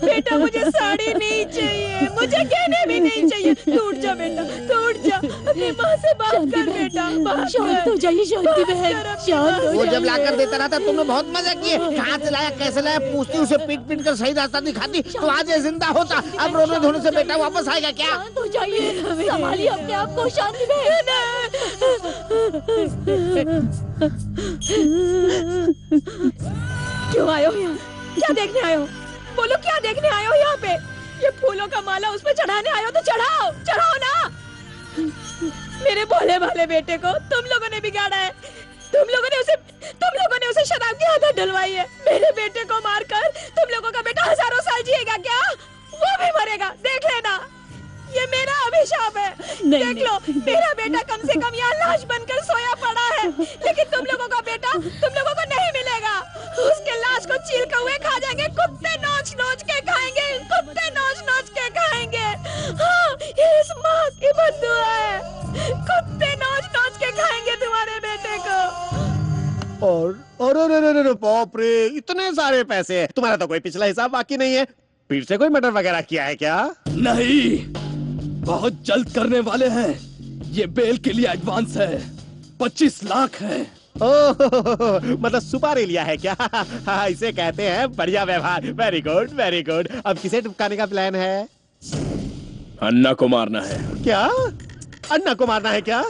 Speaker 12: बेटा मुझे साड़ी नहीं चाहिए, मुझे गहने भी नहीं चाहिए। तू उठ जा बेटा, तू उठ जा, अपनी माँ से बात कर बेटा।
Speaker 5: शांत हो जाइए शांति बहन, शांत हो
Speaker 10: वो
Speaker 5: जाइए।
Speaker 10: जब लाकर देता रहा था तुमने बहुत मजा किए। कहाँ से लाया, कैसे लाया, पूछती, उसे पीट पीट कर सही रास्ता दिखाती तो आज ये जिंदा होता। अब रोने धोने से बेटा वापस आएगा क्या?
Speaker 5: शांत हो जाइए, संभालिए अपने आप को शांति बहन।
Speaker 12: क्यों आए हो यहाँ? क्या देखने आए हो? बोलो क्या देखने आए हो यहाँ पे? ये फूलों का माला उस पे चढ़ाने आए हो तो चढ़ाओ, चढ़ाओ ना। मेरे भोले भाले बेटे को तुम लोगों ने बिगाड़ा है। तुम लोगों ने उसे शराब की आदत डलवाई है। मेरे बेटे को मारकर तुम लोगों का बेटा हजारों साल जिएगा क्या? वो भी मरेगा, देख लेना। ये मेरा अभिशाप है। देख लो, मेरा बेटा कम से कम यहाँ लाश बनकर सोया पड़ा है, लेकिन तुम लोगों का बेटा तुम लोगों को नहीं मिलेगा। उसके लाश को चील कौवे खा जाएंगे, कुत्ते नोच नोच के खाएंगे, कुत्ते नोच नोच के खाएंगे। हाँ, ये इस माँ की बद्दुआ है। कुत्ते नोच नोच के खाएंगे तुम्हारे बेटे को।
Speaker 1: और बाप रे, इतने सारे पैसे। तुम्हारा तो कोई पिछला हिसाब बाकी नहीं है। फिर से कोई मर्डर वगैरह किया है क्या?
Speaker 11: नहीं, बहुत जल्द करने वाले हैं। ये बेल के लिए एडवांस है, 25 लाख है।
Speaker 1: ओह, मतलब सुपारी लिया है क्या? हाँ, इसे कहते हैं बढ़िया व्यवहार। Very good, very good. अब किसे टपकाने का प्लान है?
Speaker 3: अन्ना को मारना है।
Speaker 1: क्या? अन्ना को मारना है क्या?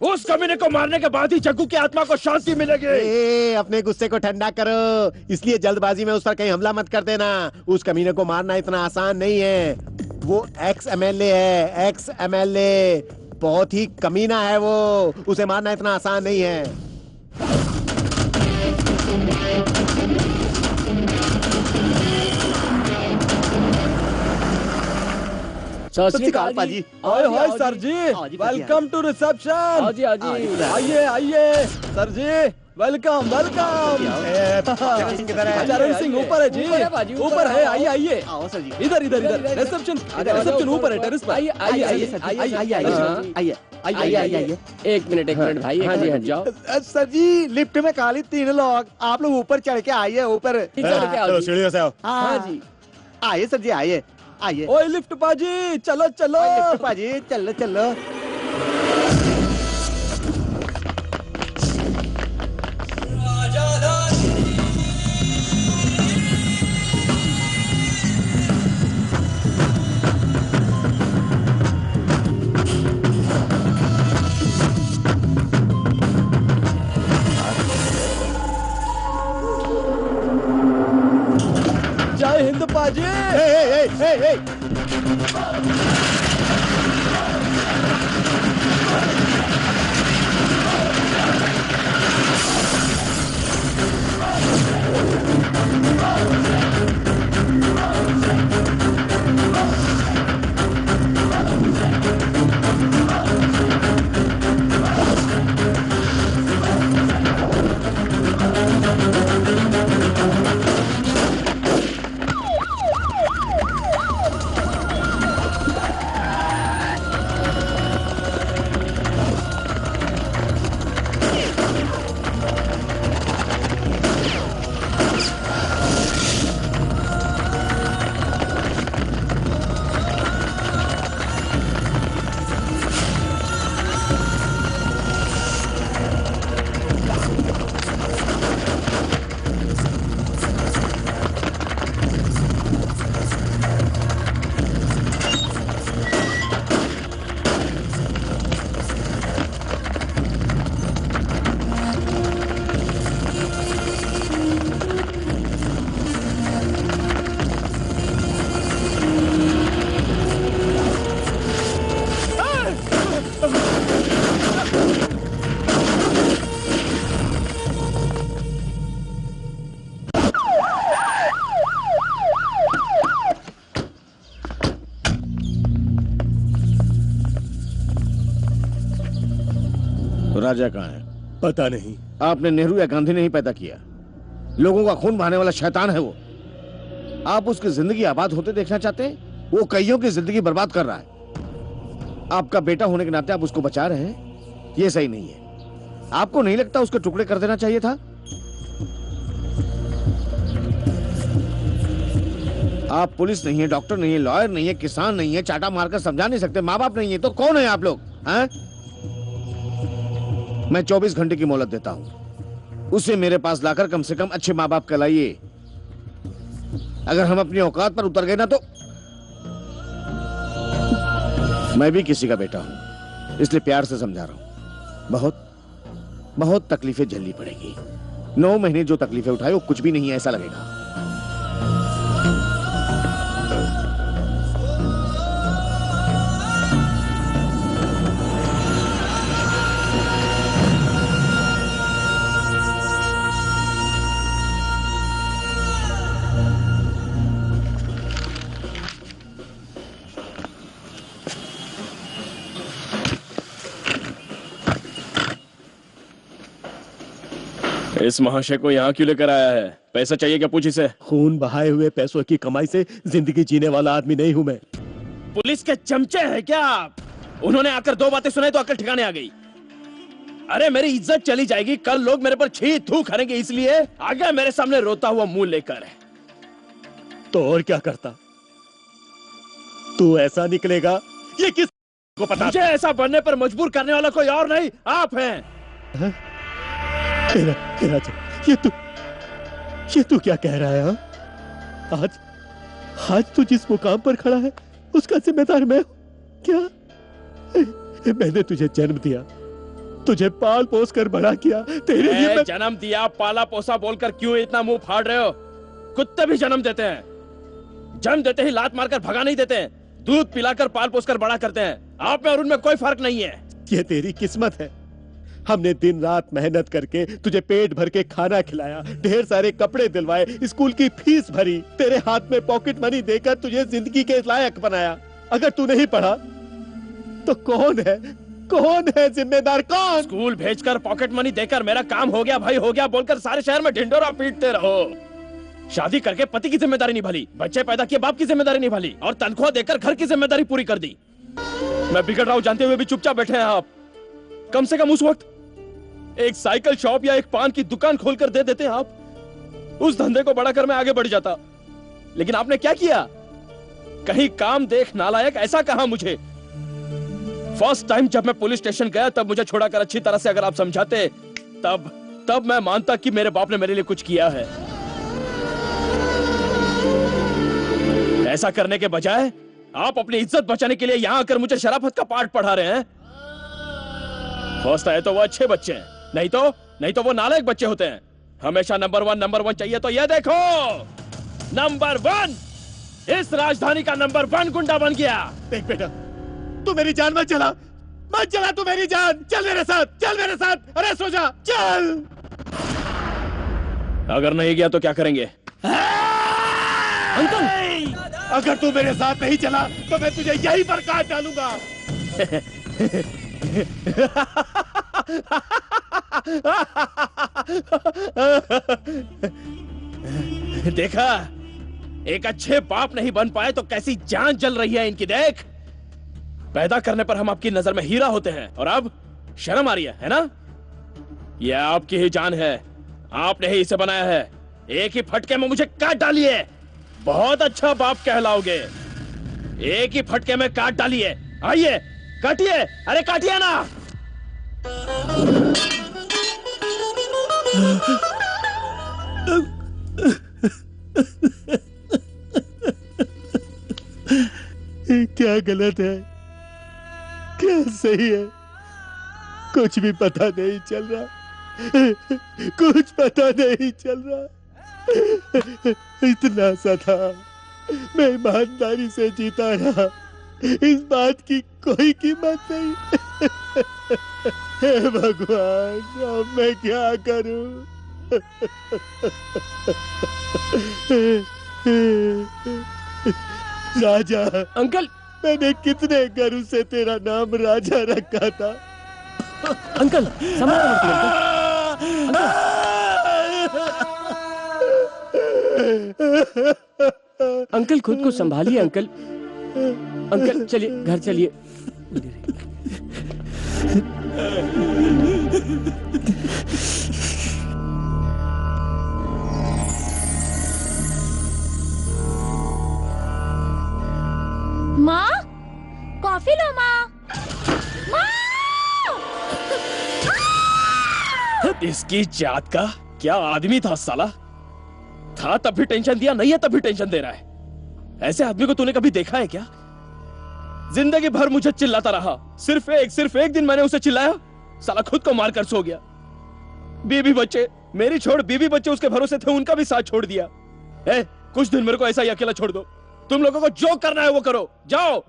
Speaker 6: उस कमीने को मारने के बाद ही जग्गू की आत्मा को शांति मिलेगी।
Speaker 1: अपने गुस्से को ठंडा करो, इसलिए जल्दबाजी में उस पर कहीं हमला मत कर देना। उस कमीने को मारना इतना आसान नहीं है। वो एक्स MLA है, एक्स MLA। बहुत ही कमीना है वो, उसे मारना इतना आसान नहीं है।
Speaker 11: सत श्री अकाल पाजी। हाय सर जी, वेलकम टू रिसेप्शन। आइए आइए सर जी, वेलकम वेलकम। चरण सिंह ऊपर है जी, ऊपर है। आइए आइए, इधर इधर इधर, रिसेप्शन ऊपर है, टेरेस पर। आइए आइए आइए आइए आइए।
Speaker 2: एक मिनट भाई। हाँ जी, हाँ जाओ।
Speaker 9: सर जी, लिफ्ट में खाली 3 लोग, आप लोग ऊपर चढ़ के आइए। ऊपर
Speaker 1: सीढ़ियों से आओ।
Speaker 9: हाँ जी, आइए सर जी, आइए आइए।
Speaker 11: ओए लिफ्ट पाजी, चलो चलो।
Speaker 9: लिफ्ट पाजी, चलो चलो।
Speaker 11: जय हिंद पाजी।
Speaker 4: राजा कहाँ है?
Speaker 14: पता नहीं।
Speaker 4: आपने नेहरू या गांधी नहीं पैदा किया, लोगों का खून बहाने वाला शैतान है वो। आप उसकी जिंदगी आबाद होते देखना चाहते हैं? वो कईयों की जिंदगी बर्बाद कर रहा है। आपका बेटा होने के नाते आप उसको बचा रहे हैं, ये सही नहीं है। आपको नहीं लगता उसके टुकड़े कर देना चाहिए था? आप पुलिस नहीं है, डॉक्टर नहीं है, लॉयर नहीं है, किसान नहीं है, चाटा मारकर समझा नहीं सकते, माँ बाप नहीं है, तो कौन है आप लोग? हैं? मैं 24 घंटे की मोहलत देता हूं, उसे मेरे पास लाकर कम से कम अच्छे माँ बाप कहलाइए। अगर हम अपनी औकात पर उतर गए ना तो मैं भी किसी का बेटा हूं, इसलिए प्यार से समझा रहा हूं। बहुत तकलीफें झेलनी पड़ेगी। 9 महीने जो तकलीफें उठाए वो कुछ भी नहीं है, ऐसा लगेगा।
Speaker 3: इस महाशय को यहाँ क्यों लेकर आया है? पैसा चाहिए क्या? पूछ इसे।
Speaker 14: खून बहाए हुए पैसों की कमाई से जिंदगी जीने वाला आदमी नहीं हूं मैं।
Speaker 3: पुलिस के चमचे हैं क्या आप? उन्होंने आकर 2 बातें सुनाई तो अकल ठिकाने आ गई। अरे मेरी इज्जत चली जाएगी, कल लोग मेरे पर छी थू करेंगे, इसलिए आ गया मेरे सामने रोता हुआ मुंह लेकर।
Speaker 14: तो और क्या करता? तू ऐसा निकलेगा ये किस को पता?
Speaker 3: मुझे ऐसा बनने पर मजबूर करने वाला कोई और नहीं, आप हैं।
Speaker 14: ये तू क्या कह रहा है? हा? आज तू जिस मुकाम पर खड़ा है उसका जिम्मेदार मैं हूं क्या? मैंने तुझे जन्म दिया, तुझे पाल पोस कर बड़ा किया, तेरे लिए
Speaker 3: जन्म दिया पाला पोसा बोलकर क्यों इतना मुंह फाड़ रहे हो? कुत्ते भी जन्म देते हैं, जन्म देते ही लात मारकर भगा नहीं देते, दूध पिलाकर पाल पोस कर बड़ा करते हैं। आप में और उनमें कोई फर्क नहीं है।
Speaker 14: ये तेरी किस्मत है, हमने दिन रात मेहनत करके तुझे पेट भर के खाना खिलाया, ढेर सारे कपड़े दिलवाए, स्कूल की फीस भरी, तेरे हाथ में पॉकेट मनी देकर तुझे जिंदगी के लायक बनाया। अगर तू नहीं पढ़ा तो कौन है जिम्मेदार? कौन?
Speaker 3: स्कूल भेजकर पॉकेट मनी देकर मेरा काम हो गया भाई हो गया बोलकर सारे शहर में ढिंडोरा पीटते रहो। शादी करके पति की जिम्मेदारी निभाली, बच्चे पैदा किए बाप की जिम्मेदारी निभाली, और तनख्वाह देकर घर की जिम्मेदारी पूरी कर दी। मैं बिगड़ रहा हूं जानते हुए भी चुपचाप बैठे हैं आप। कम से कम उस वक्त एक साइकिल शॉप या एक पान की दुकान खोलकर दे देते आप, उस धंधे को बढ़ाकर मैं आगे बढ़ जाता। लेकिन आपने क्या किया? कहीं काम देख नालायक ऐसा कहा मुझे। फर्स्ट टाइम जब मैं पुलिस स्टेशन गया तब मुझे छोड़ाकर अच्छी तरह से अगर आप समझाते तब मैं मानता कि मेरे बाप ने मेरे लिए कुछ किया है। ऐसा करने के बजाय आप अपनी इज्जत बचाने के लिए यहां आकर मुझे शराफत का पाठ पढ़ा रहे हैं। हौसला है तो वो अच्छे बच्चे हैं, नहीं तो वो नालायक बच्चे होते हैं। हमेशा नंबर वन चाहिए, तो ये देखो नंबर 1 इस राजधानी का नंबर 1 गुंडा बन गया।
Speaker 14: देख बेटा, तू मेरी जान मत चला तू मेरी जान। चल मेरे साथ। अरे सो जा, चल।
Speaker 3: अगर नहीं गया तो क्या करेंगे?
Speaker 14: अंकल, अगर तू मेरे साथ नहीं चला तो मैं तुझे यहीं पर काट डालूंगा।
Speaker 3: देखा, एक अच्छे बाप नहीं बन पाए तो कैसी जान जल रही है इनकी। देख, पैदा करने पर हम आपकी नजर में हीरा होते हैं और अब शर्म आ रही है ना? यह आपकी ही जान है, आपने ही इसे बनाया है। एक ही फटके में मुझे काट डालिए, बहुत अच्छा बाप कहलाओगे। एक ही फटके में काट डालिए। आइए काटिए, अरे काटिए ना।
Speaker 14: क्या गलत है, क्या सही है, कुछ भी पता नहीं चल रहा। इतना सा था, मैं ईमानदारी से जीता रहा, इस बात की कोई कीमत नहीं। हे भगवान, अब मैं क्या करूं? राजा।
Speaker 2: अंकल,
Speaker 14: मैंने कितने गर्व से तेरा नाम राजा रखा था,
Speaker 2: अंकल संभाल मूर्ति अंकल। अंकल खुद को संभालिए अंकल। अंकल चलिए घर चलिए।
Speaker 5: माँ कॉफी लो माँ।
Speaker 3: इसकी जात का क्या आदमी था साला। था तब भी टेंशन दिया, नहीं है तब भी टेंशन दे रहा है। ऐसे आदमी को तूने कभी देखा है क्या? जिंदगी भर मुझे चिल्लाता रहा, सिर्फ एक दिन मैंने उसे चिल्लाया, साला खुद को मारकर सो गया। बीवी बच्चे, मेरी छोड़ बीवी बच्चे उसके भरोसे थे, उनका भी साथ छोड़ दिया। कुछ दिन मेरे को ऐसा ही अकेला छोड़ दो। तुम लोगों को जो करना है वो करो, जाओ।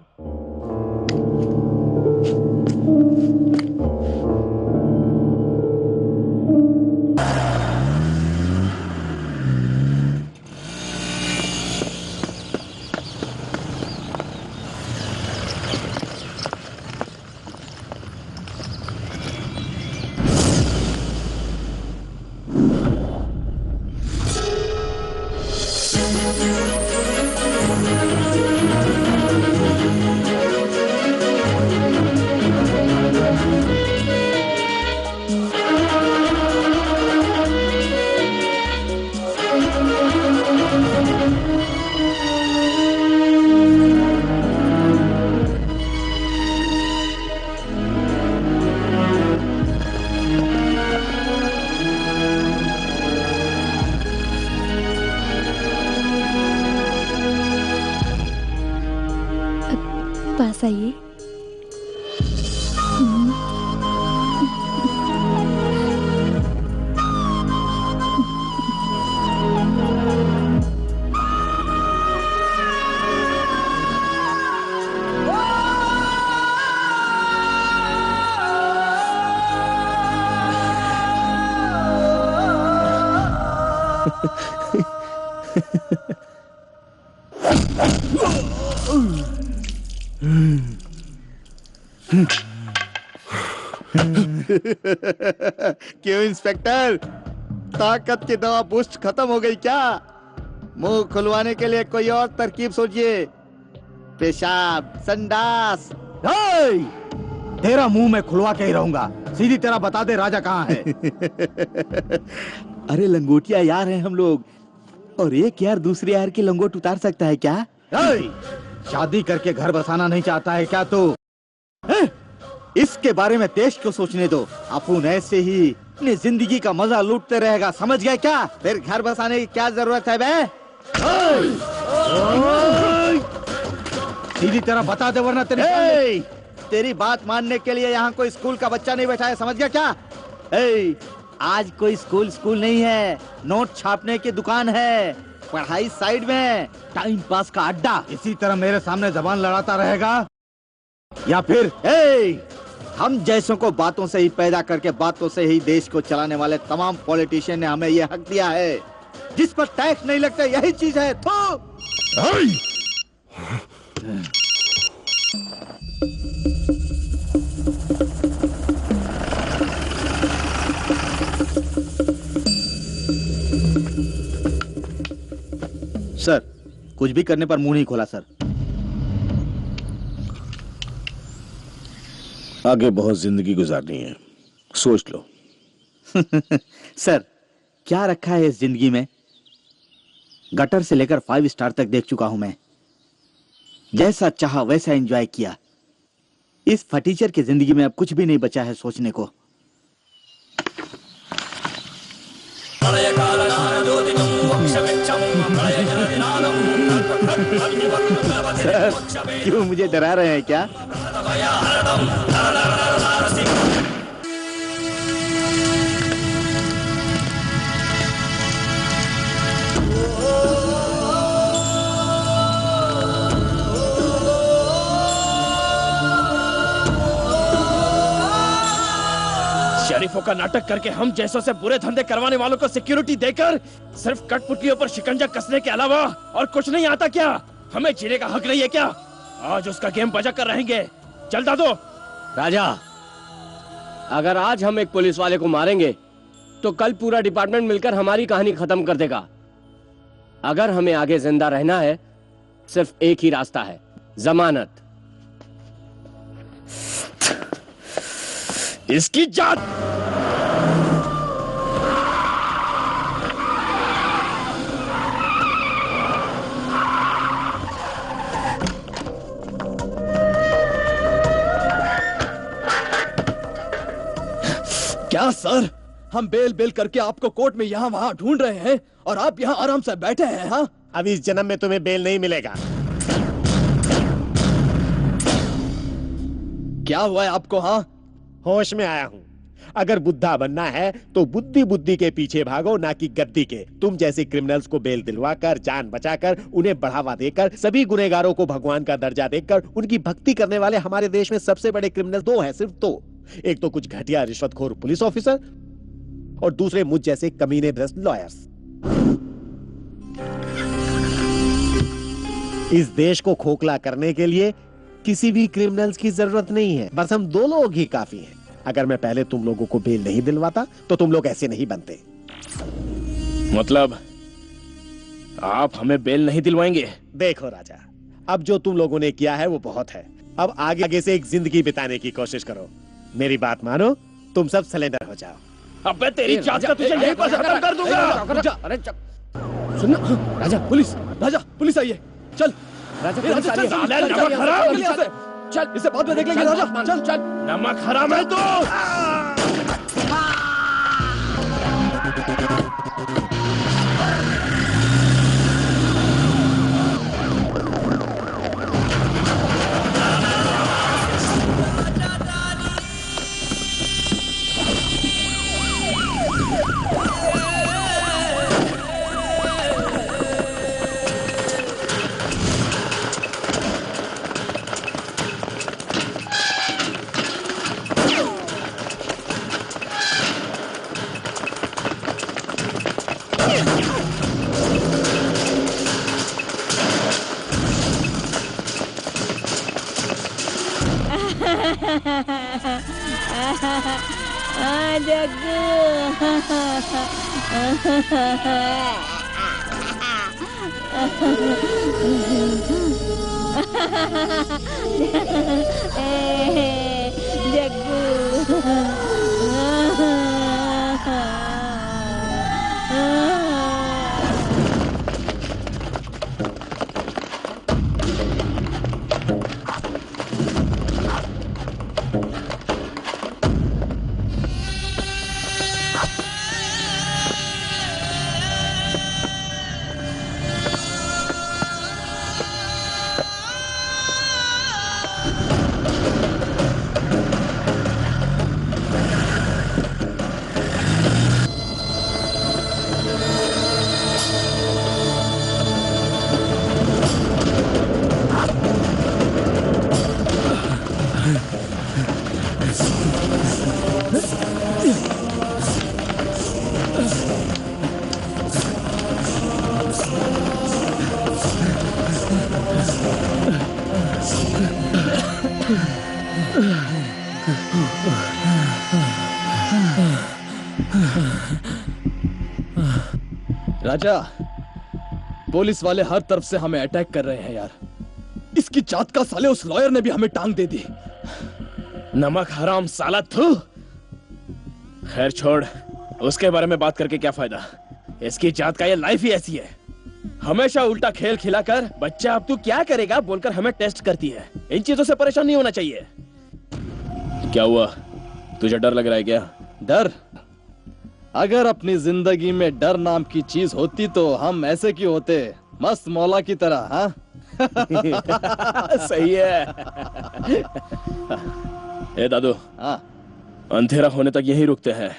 Speaker 5: पास आइए।
Speaker 9: क्यों इंस्पेक्टर, ताकत की दवा बूस्ट खत्म हो गई क्या? मुंह खुलवाने के लिए कोई और तरकीब सोचिए। पेशाब, संडास।
Speaker 15: तेरा मुंह मैं खुलवा के ही रहूंगा। सीधी तरह बता दे राजा कहाँ है?
Speaker 9: अरे लंगोटिया यार हैं हम लोग, और एक यार दूसरे यार की लंगोट उतार सकता है क्या?
Speaker 15: शादी करके घर बसाना नहीं चाहता है क्या तू?
Speaker 9: इसके बारे में देश को सोचने दो। अपन ऐसे ही अपनी जिंदगी का मजा लूटते रहेगा, समझ गए क्या? फिर घर बसाने की क्या जरूरत है बे?
Speaker 15: सीधी तरह बता दे वरना
Speaker 9: तेरी बात मानने के लिए यहाँ कोई स्कूल का बच्चा नहीं बैठा है, समझ गया क्या? आज कोई स्कूल नहीं है, नोट छापने की दुकान है, पढ़ाई साइड में, टाइम पास का अड्डा।
Speaker 15: इसी तरह मेरे सामने जबान लड़ाता रहेगा या फिर
Speaker 9: हम जैसों को बातों से ही पैदा करके बातों से ही देश को चलाने वाले तमाम पॉलिटिशियन ने हमें यह हक दिया है। जिस पर टैक्स नहीं लगता यही चीज है। सर, कुछ भी करने पर मुंह नहीं खोला सर।
Speaker 4: आगे बहुत जिंदगी गुजारनी है, सोच लो।
Speaker 9: सर, क्या रखा है इस जिंदगी में? गटर से लेकर 5 स्टार तक देख चुका हूं मैं। जैसा चाहा वैसा एंजॉय किया। इस फटीचर की जिंदगी में अब कुछ भी नहीं बचा है सोचने को। सर, क्यों मुझे डरा रहे हैं क्या?
Speaker 3: शरीफों का नाटक करके हम जैसों से बुरे धंधे करवाने वालों को सिक्योरिटी देकर सिर्फ कठपुतलियों पर शिकंजा कसने के अलावा और कुछ नहीं आता क्या? हमें जीने का हक नहीं है क्या? आज उसका गेम बजा कर रहेंगे। चल दादो।
Speaker 15: राजा,
Speaker 2: अगर आज हम एक पुलिस वाले को मारेंगे तो कल पूरा डिपार्टमेंट मिलकर हमारी कहानी खत्म कर देगा। अगर हमें आगे जिंदा रहना है सिर्फ एक ही रास्ता है, जमानत।
Speaker 3: इसकी जान।
Speaker 11: क्या सर, हम बेल बेल करके आपको कोर्ट में यहाँ वहाँ ढूंढ रहे हैं और आप यहाँ आराम से बैठे हैं। हाँ,
Speaker 14: अब इस जन्म में तुम्हें बेल नहीं मिलेगा।
Speaker 11: क्या हुआ है आपको? हाँ,
Speaker 14: होश में आया हूँ। अगर बुद्धा बनना है तो बुद्धि बुद्धि के पीछे भागो, ना कि गद्दी के। तुम जैसे क्रिमिनल्स को बेल दिलवाकर, जान बचाकर, उन्हें बढ़ावा देकर, सभी गुनहगारों को भगवान का दर्जा देकर उनकी भक्ति करने वाले हमारे देश में सबसे बड़े क्रिमिनल दो हैं, सिर्फ दो। एक तो कुछ घटिया रिश्वतखोर पुलिस ऑफिसर और दूसरे मुझ जैसे कमीने भ्रष्ट लॉयर्स। इस देश को खोखला करने के लिए किसी भी क्रिमिनल्स की जरूरत नहीं है, बस हम दो लोग ही काफी हैं। अगर मैं पहले तुम लोगों को बेल नहीं दिलवाता तो तुम लोग ऐसे नहीं बनते।
Speaker 3: मतलब आप हमें बेल नहीं दिलवाएंगे?
Speaker 14: देखो राजा, अब जो तुम लोगों ने किया है वो बहुत है। अब आगे से एक जिंदगी बिताने की कोशिश करो। मेरी बात मानो, तुम सब सरेंडर हो जाओ।
Speaker 3: अबे तेरी जात का तुझे यहीं पर खत्म कर दूंगा।
Speaker 2: अरे सुनना राजा,
Speaker 11: पुलिस आई है। चल
Speaker 2: राजा,
Speaker 11: चल, नमक हराम। चल, इसे बाद में देख लेंगे राजा। चल चल,
Speaker 3: नमक हराम है तू।
Speaker 11: राजा, पुलिस वाले हर तरफ से हमें अटैक कर रहे हैं यार। इसकी जात का साले उस लॉयर ने भी हमें टांग दे दी।
Speaker 3: नमक हराम साला, थू। खैर छोड़, उसके बारे में बात करके क्या फायदा। इसकी जात का ये लाइफ ही ऐसी है, हमेशा उल्टा खेल खिलाकर बच्चा अब तू क्या करेगा बोलकर हमें टेस्ट करती है। इन चीजों से परेशान नहीं होना चाहिए। क्या हुआ, तुझे डर लग रहा है क्या?
Speaker 11: डर? अगर अपनी जिंदगी में डर नाम की चीज होती तो हम ऐसे क्यों होते, मस्त मौला की तरह। हाँ
Speaker 3: सही है। ए दादू, अंधेरा होने तक यहीं रुकते हैं,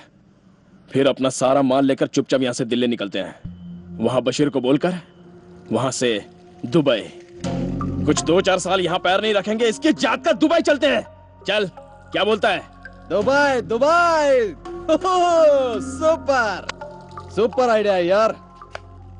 Speaker 3: फिर अपना सारा माल लेकर चुपचाप यहाँ से दिल्ली निकलते हैं। वहां बशीर को बोलकर वहां से दुबई। कुछ 2-4 साल यहाँ पैर नहीं रखेंगे, इसकी जात का दुबई चलते हैं। चल, क्या बोलता है?
Speaker 11: Dubai Dubai. Super super idea यार।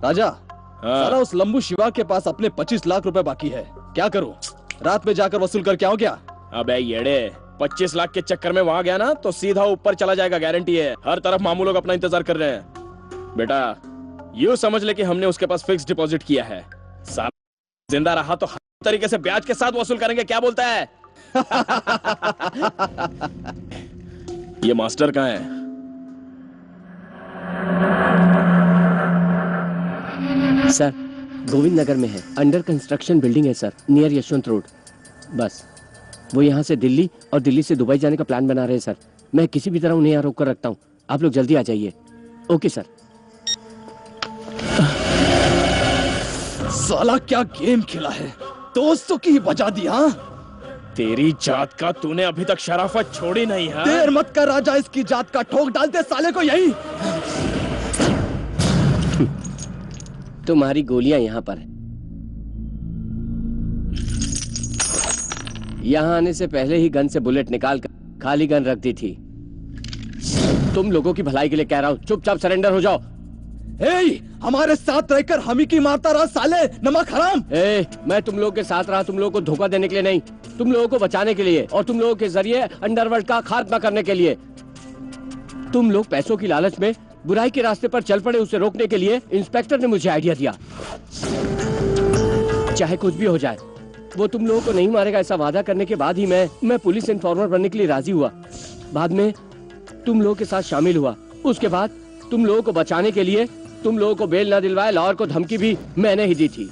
Speaker 11: राजा, साला उस लंबू शिवा के पास अपने 25 लाख रुपए बाकी है, क्या करूं? रात में जाकर वसूल कर क्या हो गया?
Speaker 3: अबे येड़े, 25 लाख के चक्कर में वहां गया ना तो सीधा ऊपर चला जाएगा, गारंटी है। हर तरफ मामू लोग अपना इंतजार कर रहे हैं। बेटा यूं समझ ले कि हमने उसके पास फिक्स डिपॉजिट किया है। साल जिंदा रहा तो हर तरीके से ब्याज के साथ वसूल करेंगे। क्या बोलता है? ये मास्टर कहाँ है?
Speaker 2: सर गोविंद नगर में है, अंडर कंस्ट्रक्शन बिल्डिंग है सर, नियर यशवंत रोड। बस वो यहाँ से दिल्ली और दिल्ली से दुबई जाने का प्लान बना रहे हैं सर। मैं किसी भी तरह उन्हें यहाँ रोक कर रखता हूँ, आप लोग जल्दी आ जाइए। Okay sir.
Speaker 11: साला क्या गेम खेला है, दोस्तों की बजा दी। हाँ
Speaker 3: तेरी जात का तूने अभी तक शराफत छोड़ी नहीं है।
Speaker 11: देर मत कर राजा, इसकी जात का ठोक डालते साले को यही।
Speaker 2: तुम्हारी गोलियां यहाँ पर है। यहाँ आने से पहले ही गन से बुलेट निकाल कर खाली गन रख दी थी। तुम लोगों की भलाई के लिए कह रहा हूँ, चुपचाप सरेंडर हो जाओ।
Speaker 11: हमारे साथ रहकर हम ही की मारता रहा साले, नमक हराम।
Speaker 2: मैं तुम लोगों के साथ रहा, तुम लोगों को धोखा देने के लिए नहीं, तुम लोगों को बचाने के लिए और तुम लोगों के जरिए अंडरवर्ल्ड का खात्मा करने के लिए। तुम लोग पैसों की लालच में बुराई के रास्ते पर चल पड़े, उसे रोकने के लिए इंस्पेक्टर ने मुझे आइडिया दिया। चाहे कुछ भी हो जाए, वो तुम लोगों को नहीं मारेगा ऐसा वादा करने के बाद ही मैं पुलिस इन्फॉर्मर बनने के लिए राजी हुआ। बाद में तुम लोगों के साथ शामिल हुआ। उसके बाद तुम लोगों को बचाने के लिए तुम लोगों को बेल ना दिलवाए लॉयर को धमकी भी मैंने ही दी थी।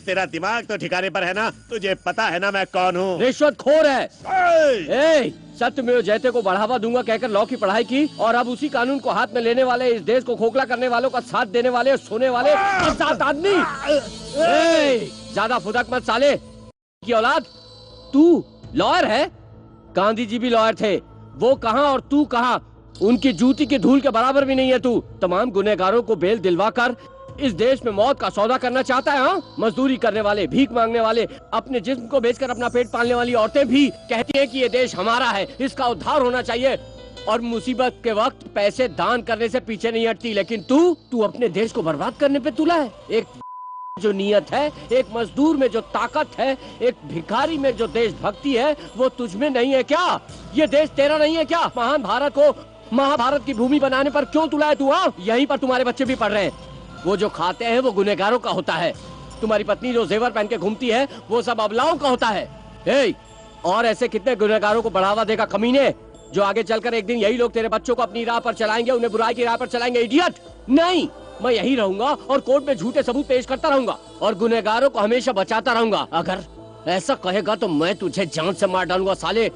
Speaker 14: तेरा दिमाग तो ठिकाने पर है ना? तुझे पता है ना मैं कौन हूँ?
Speaker 2: रिश्वतखोर है। सत्यमेव जयते को बढ़ावा दूंगा कहकर लॉ की पढ़ाई की और अब उसी कानून को हाथ में लेने वाले, इस देश को खोखला करने वालों का साथ देने वाले, सोने वाले सात आदमी। ज्यादा फुदक मत साले की औलाद। तू लॉयर है? गांधी जी भी लॉयर थे, वो कहाँ और तू कहाँ? उनकी जूती की धूल के बराबर भी नहीं है तू। तमाम गुनहगारों को बेल दिलवाकर इस देश में मौत का सौदा करना चाहता है। हाँ, मजदूरी करने वाले, भीख मांगने वाले, अपने जिस्म को बेचकर अपना पेट पालने वाली औरतें भी कहती हैं कि ये देश हमारा है, इसका उद्धार होना चाहिए और मुसीबत के वक्त पैसे दान करने से पीछे नहीं हटती। लेकिन तू अपने देश को बर्बाद करने पे तुला है। एक जो नियत है, एक मजदूर में जो ताकत है, एक भिखारी में जो देशभक्ति है, वो तुझ में नहीं है क्या? ये देश तेरा नहीं है क्या? महान भारत को महाभारत की भूमि बनाने पर क्यों तुला है तू? हाँ, यहीं पर तुम्हारे बच्चे भी पढ़ रहे हैं। वो जो खाते हैं वो गुनहगारों का होता है। तुम्हारी पत्नी जो जेवर पहन के घूमती है वो सब अबलाओं का होता है। और ऐसे कितने गुनहगारों को बढ़ावा देगा कमीने, जो आगे चलकर एक दिन यही लोग तेरे बच्चों को अपनी राह पर चलाएंगे, उन्हें बुराई की राह पर चलाएंगे। इडियट! नहीं, मैं यही रहूंगा और कोर्ट में झूठे सबूत पेश करता रहूंगा और गुनहगारों को हमेशा बचाता रहूंगा। अगर ऐसा कहेगा तो मैं तुझे जान से मार डालूंगा साले।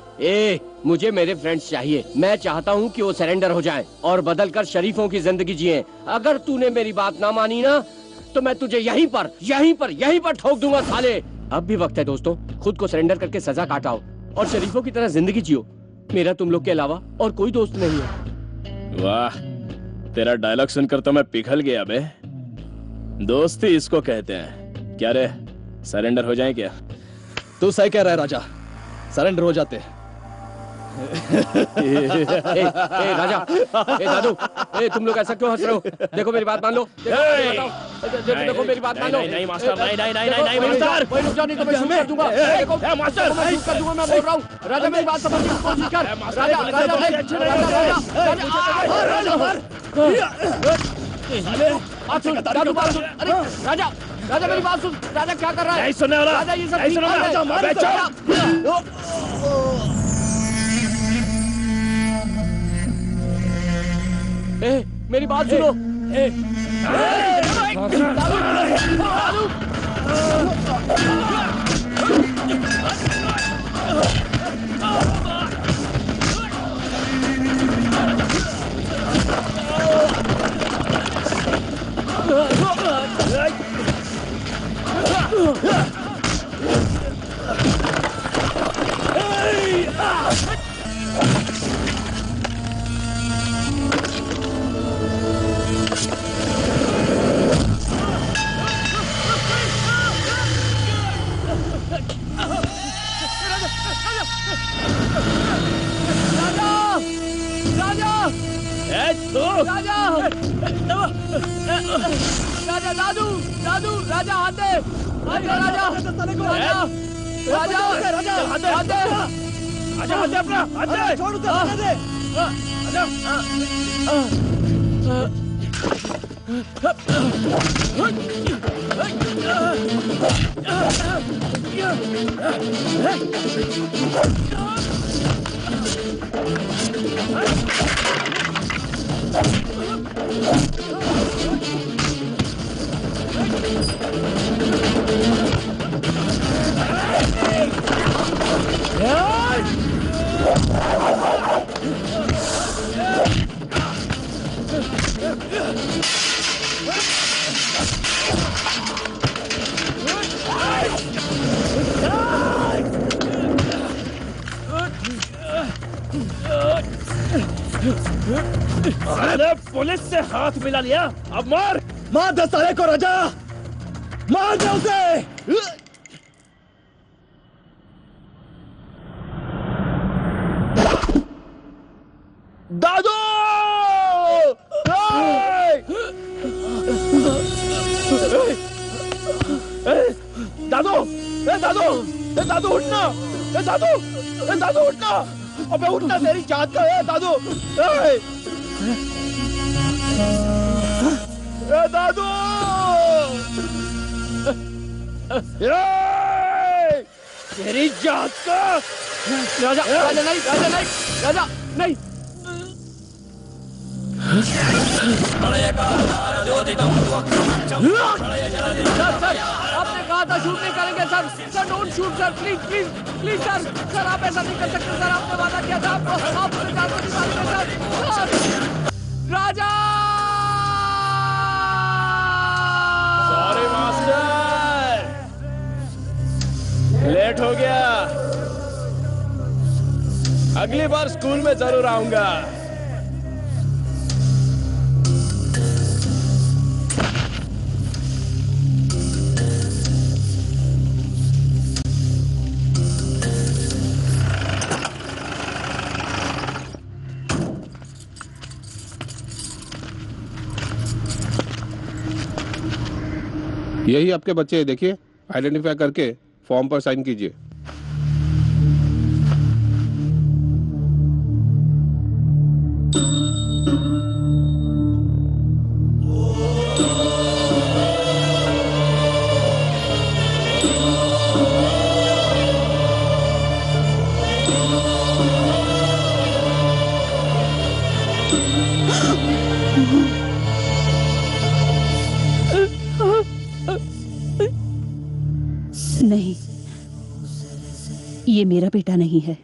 Speaker 2: मुझे मेरे फ्रेंड्स चाहिए। मैं चाहता हूँ कि वो सरेंडर हो जाएं और बदलकर शरीफों की जिंदगी जिए। अगर तूने मेरी बात ना मानी ना तो मैं तुझे यहीं पर ठोक दूंगा साले। अब भी वक्त है दोस्तों, खुद को सरेंडर करके सजा काटाओ और शरीफों की तरह जिंदगी जियो। मेरा तुम लोग के अलावा और कोई दोस्त नहीं है।
Speaker 3: वाह, तेरा डायलॉग सुनकर तो मैं पिघल गया बे। दोस्ती इसको कहते हैं। क्या रे, सरेंडर हो जाए क्या?
Speaker 11: तू सही कह रहा है राजा, सरेंडर हो जाते।
Speaker 2: राजा, दादू, तुम लोग ऐसा क्यों हंस रहे हो? देखो मेरी बात मान लो। देखो मेरी बात मान लो।
Speaker 3: नहीं मास्टर, नहीं मास्टर,
Speaker 2: कोई रुक जाओ नहीं तो मैं शूट कर दूंगा। देखो मास्टर, मैं शूट कर दूंगा, मैं बोल रहा हूँ। राजा मेरी बात समझने की कोशिश कर। राजा राजा मेरी बात सुन। राजा क्या कर रहा है?
Speaker 6: नहीं सुनने वाला।
Speaker 2: राजा ये सब
Speaker 6: नहीं सुनने वाला।
Speaker 2: राजा मार मेरी बात सुनो। राजा दादू दादू राजा हाथ दे। राजा राजा राजा राजा हाथ दे।
Speaker 6: आजा हाथ दे अपना, हाथ दे।
Speaker 11: छोड़ उसे, हाथ दे।
Speaker 6: आजा। अरे पुलिस से हाथ मिला लिया, अब मार।
Speaker 11: मार दे साले को राजा, मार दे उसे।
Speaker 6: दादू! दादू! दादू! दादू उठना! दादू! दादू उठना! अबे उठना, तेरी जात का है दादू! दादू! तेरी जात का!
Speaker 2: राजा राजा नहीं, राजा नहीं, राजा नहीं। सर, आपने कहा था शूट नहीं करेंगे sir. Sir don't shoot sir, please please please sir. Sir आप ऐसा नहीं कर सकते सर, आपने वादा किया था। आप मुझे जान को निकालेंगे सर। राजा!
Speaker 3: सॉरी मास्टर, लेट हो गया। अगली बार स्कूल में जरूर आऊंगा।
Speaker 16: यही आपके बच्चे हैं, देखिए। आइडेंटिफाई करके फॉर्म पर साइन कीजिए।
Speaker 7: नहीं, ये मेरा बेटा नहीं है।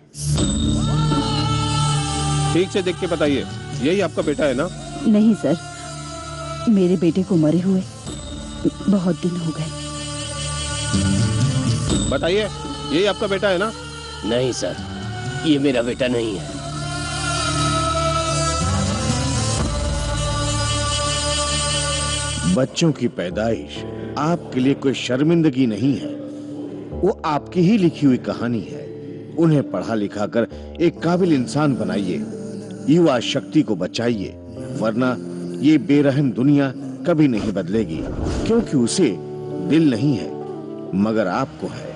Speaker 16: ठीक से देख के बताइए, यही आपका बेटा है ना?
Speaker 7: नहीं सर, मेरे बेटे को मरे हुए बहुत दिन हो गए।
Speaker 16: बताइए, यही आपका बेटा है ना?
Speaker 2: नहीं सर, ये मेरा बेटा नहीं है।
Speaker 4: बच्चों की पैदाइश आपके लिए कोई शर्मिंदगी नहीं है, वो आपकी ही लिखी हुई कहानी है। उन्हें पढ़ा लिखा कर एक काबिल इंसान बनाइए, युवा शक्ति को बचाइए, वरना ये बेरहम दुनिया कभी नहीं बदलेगी, क्योंकि उसे दिल नहीं है मगर आपको है।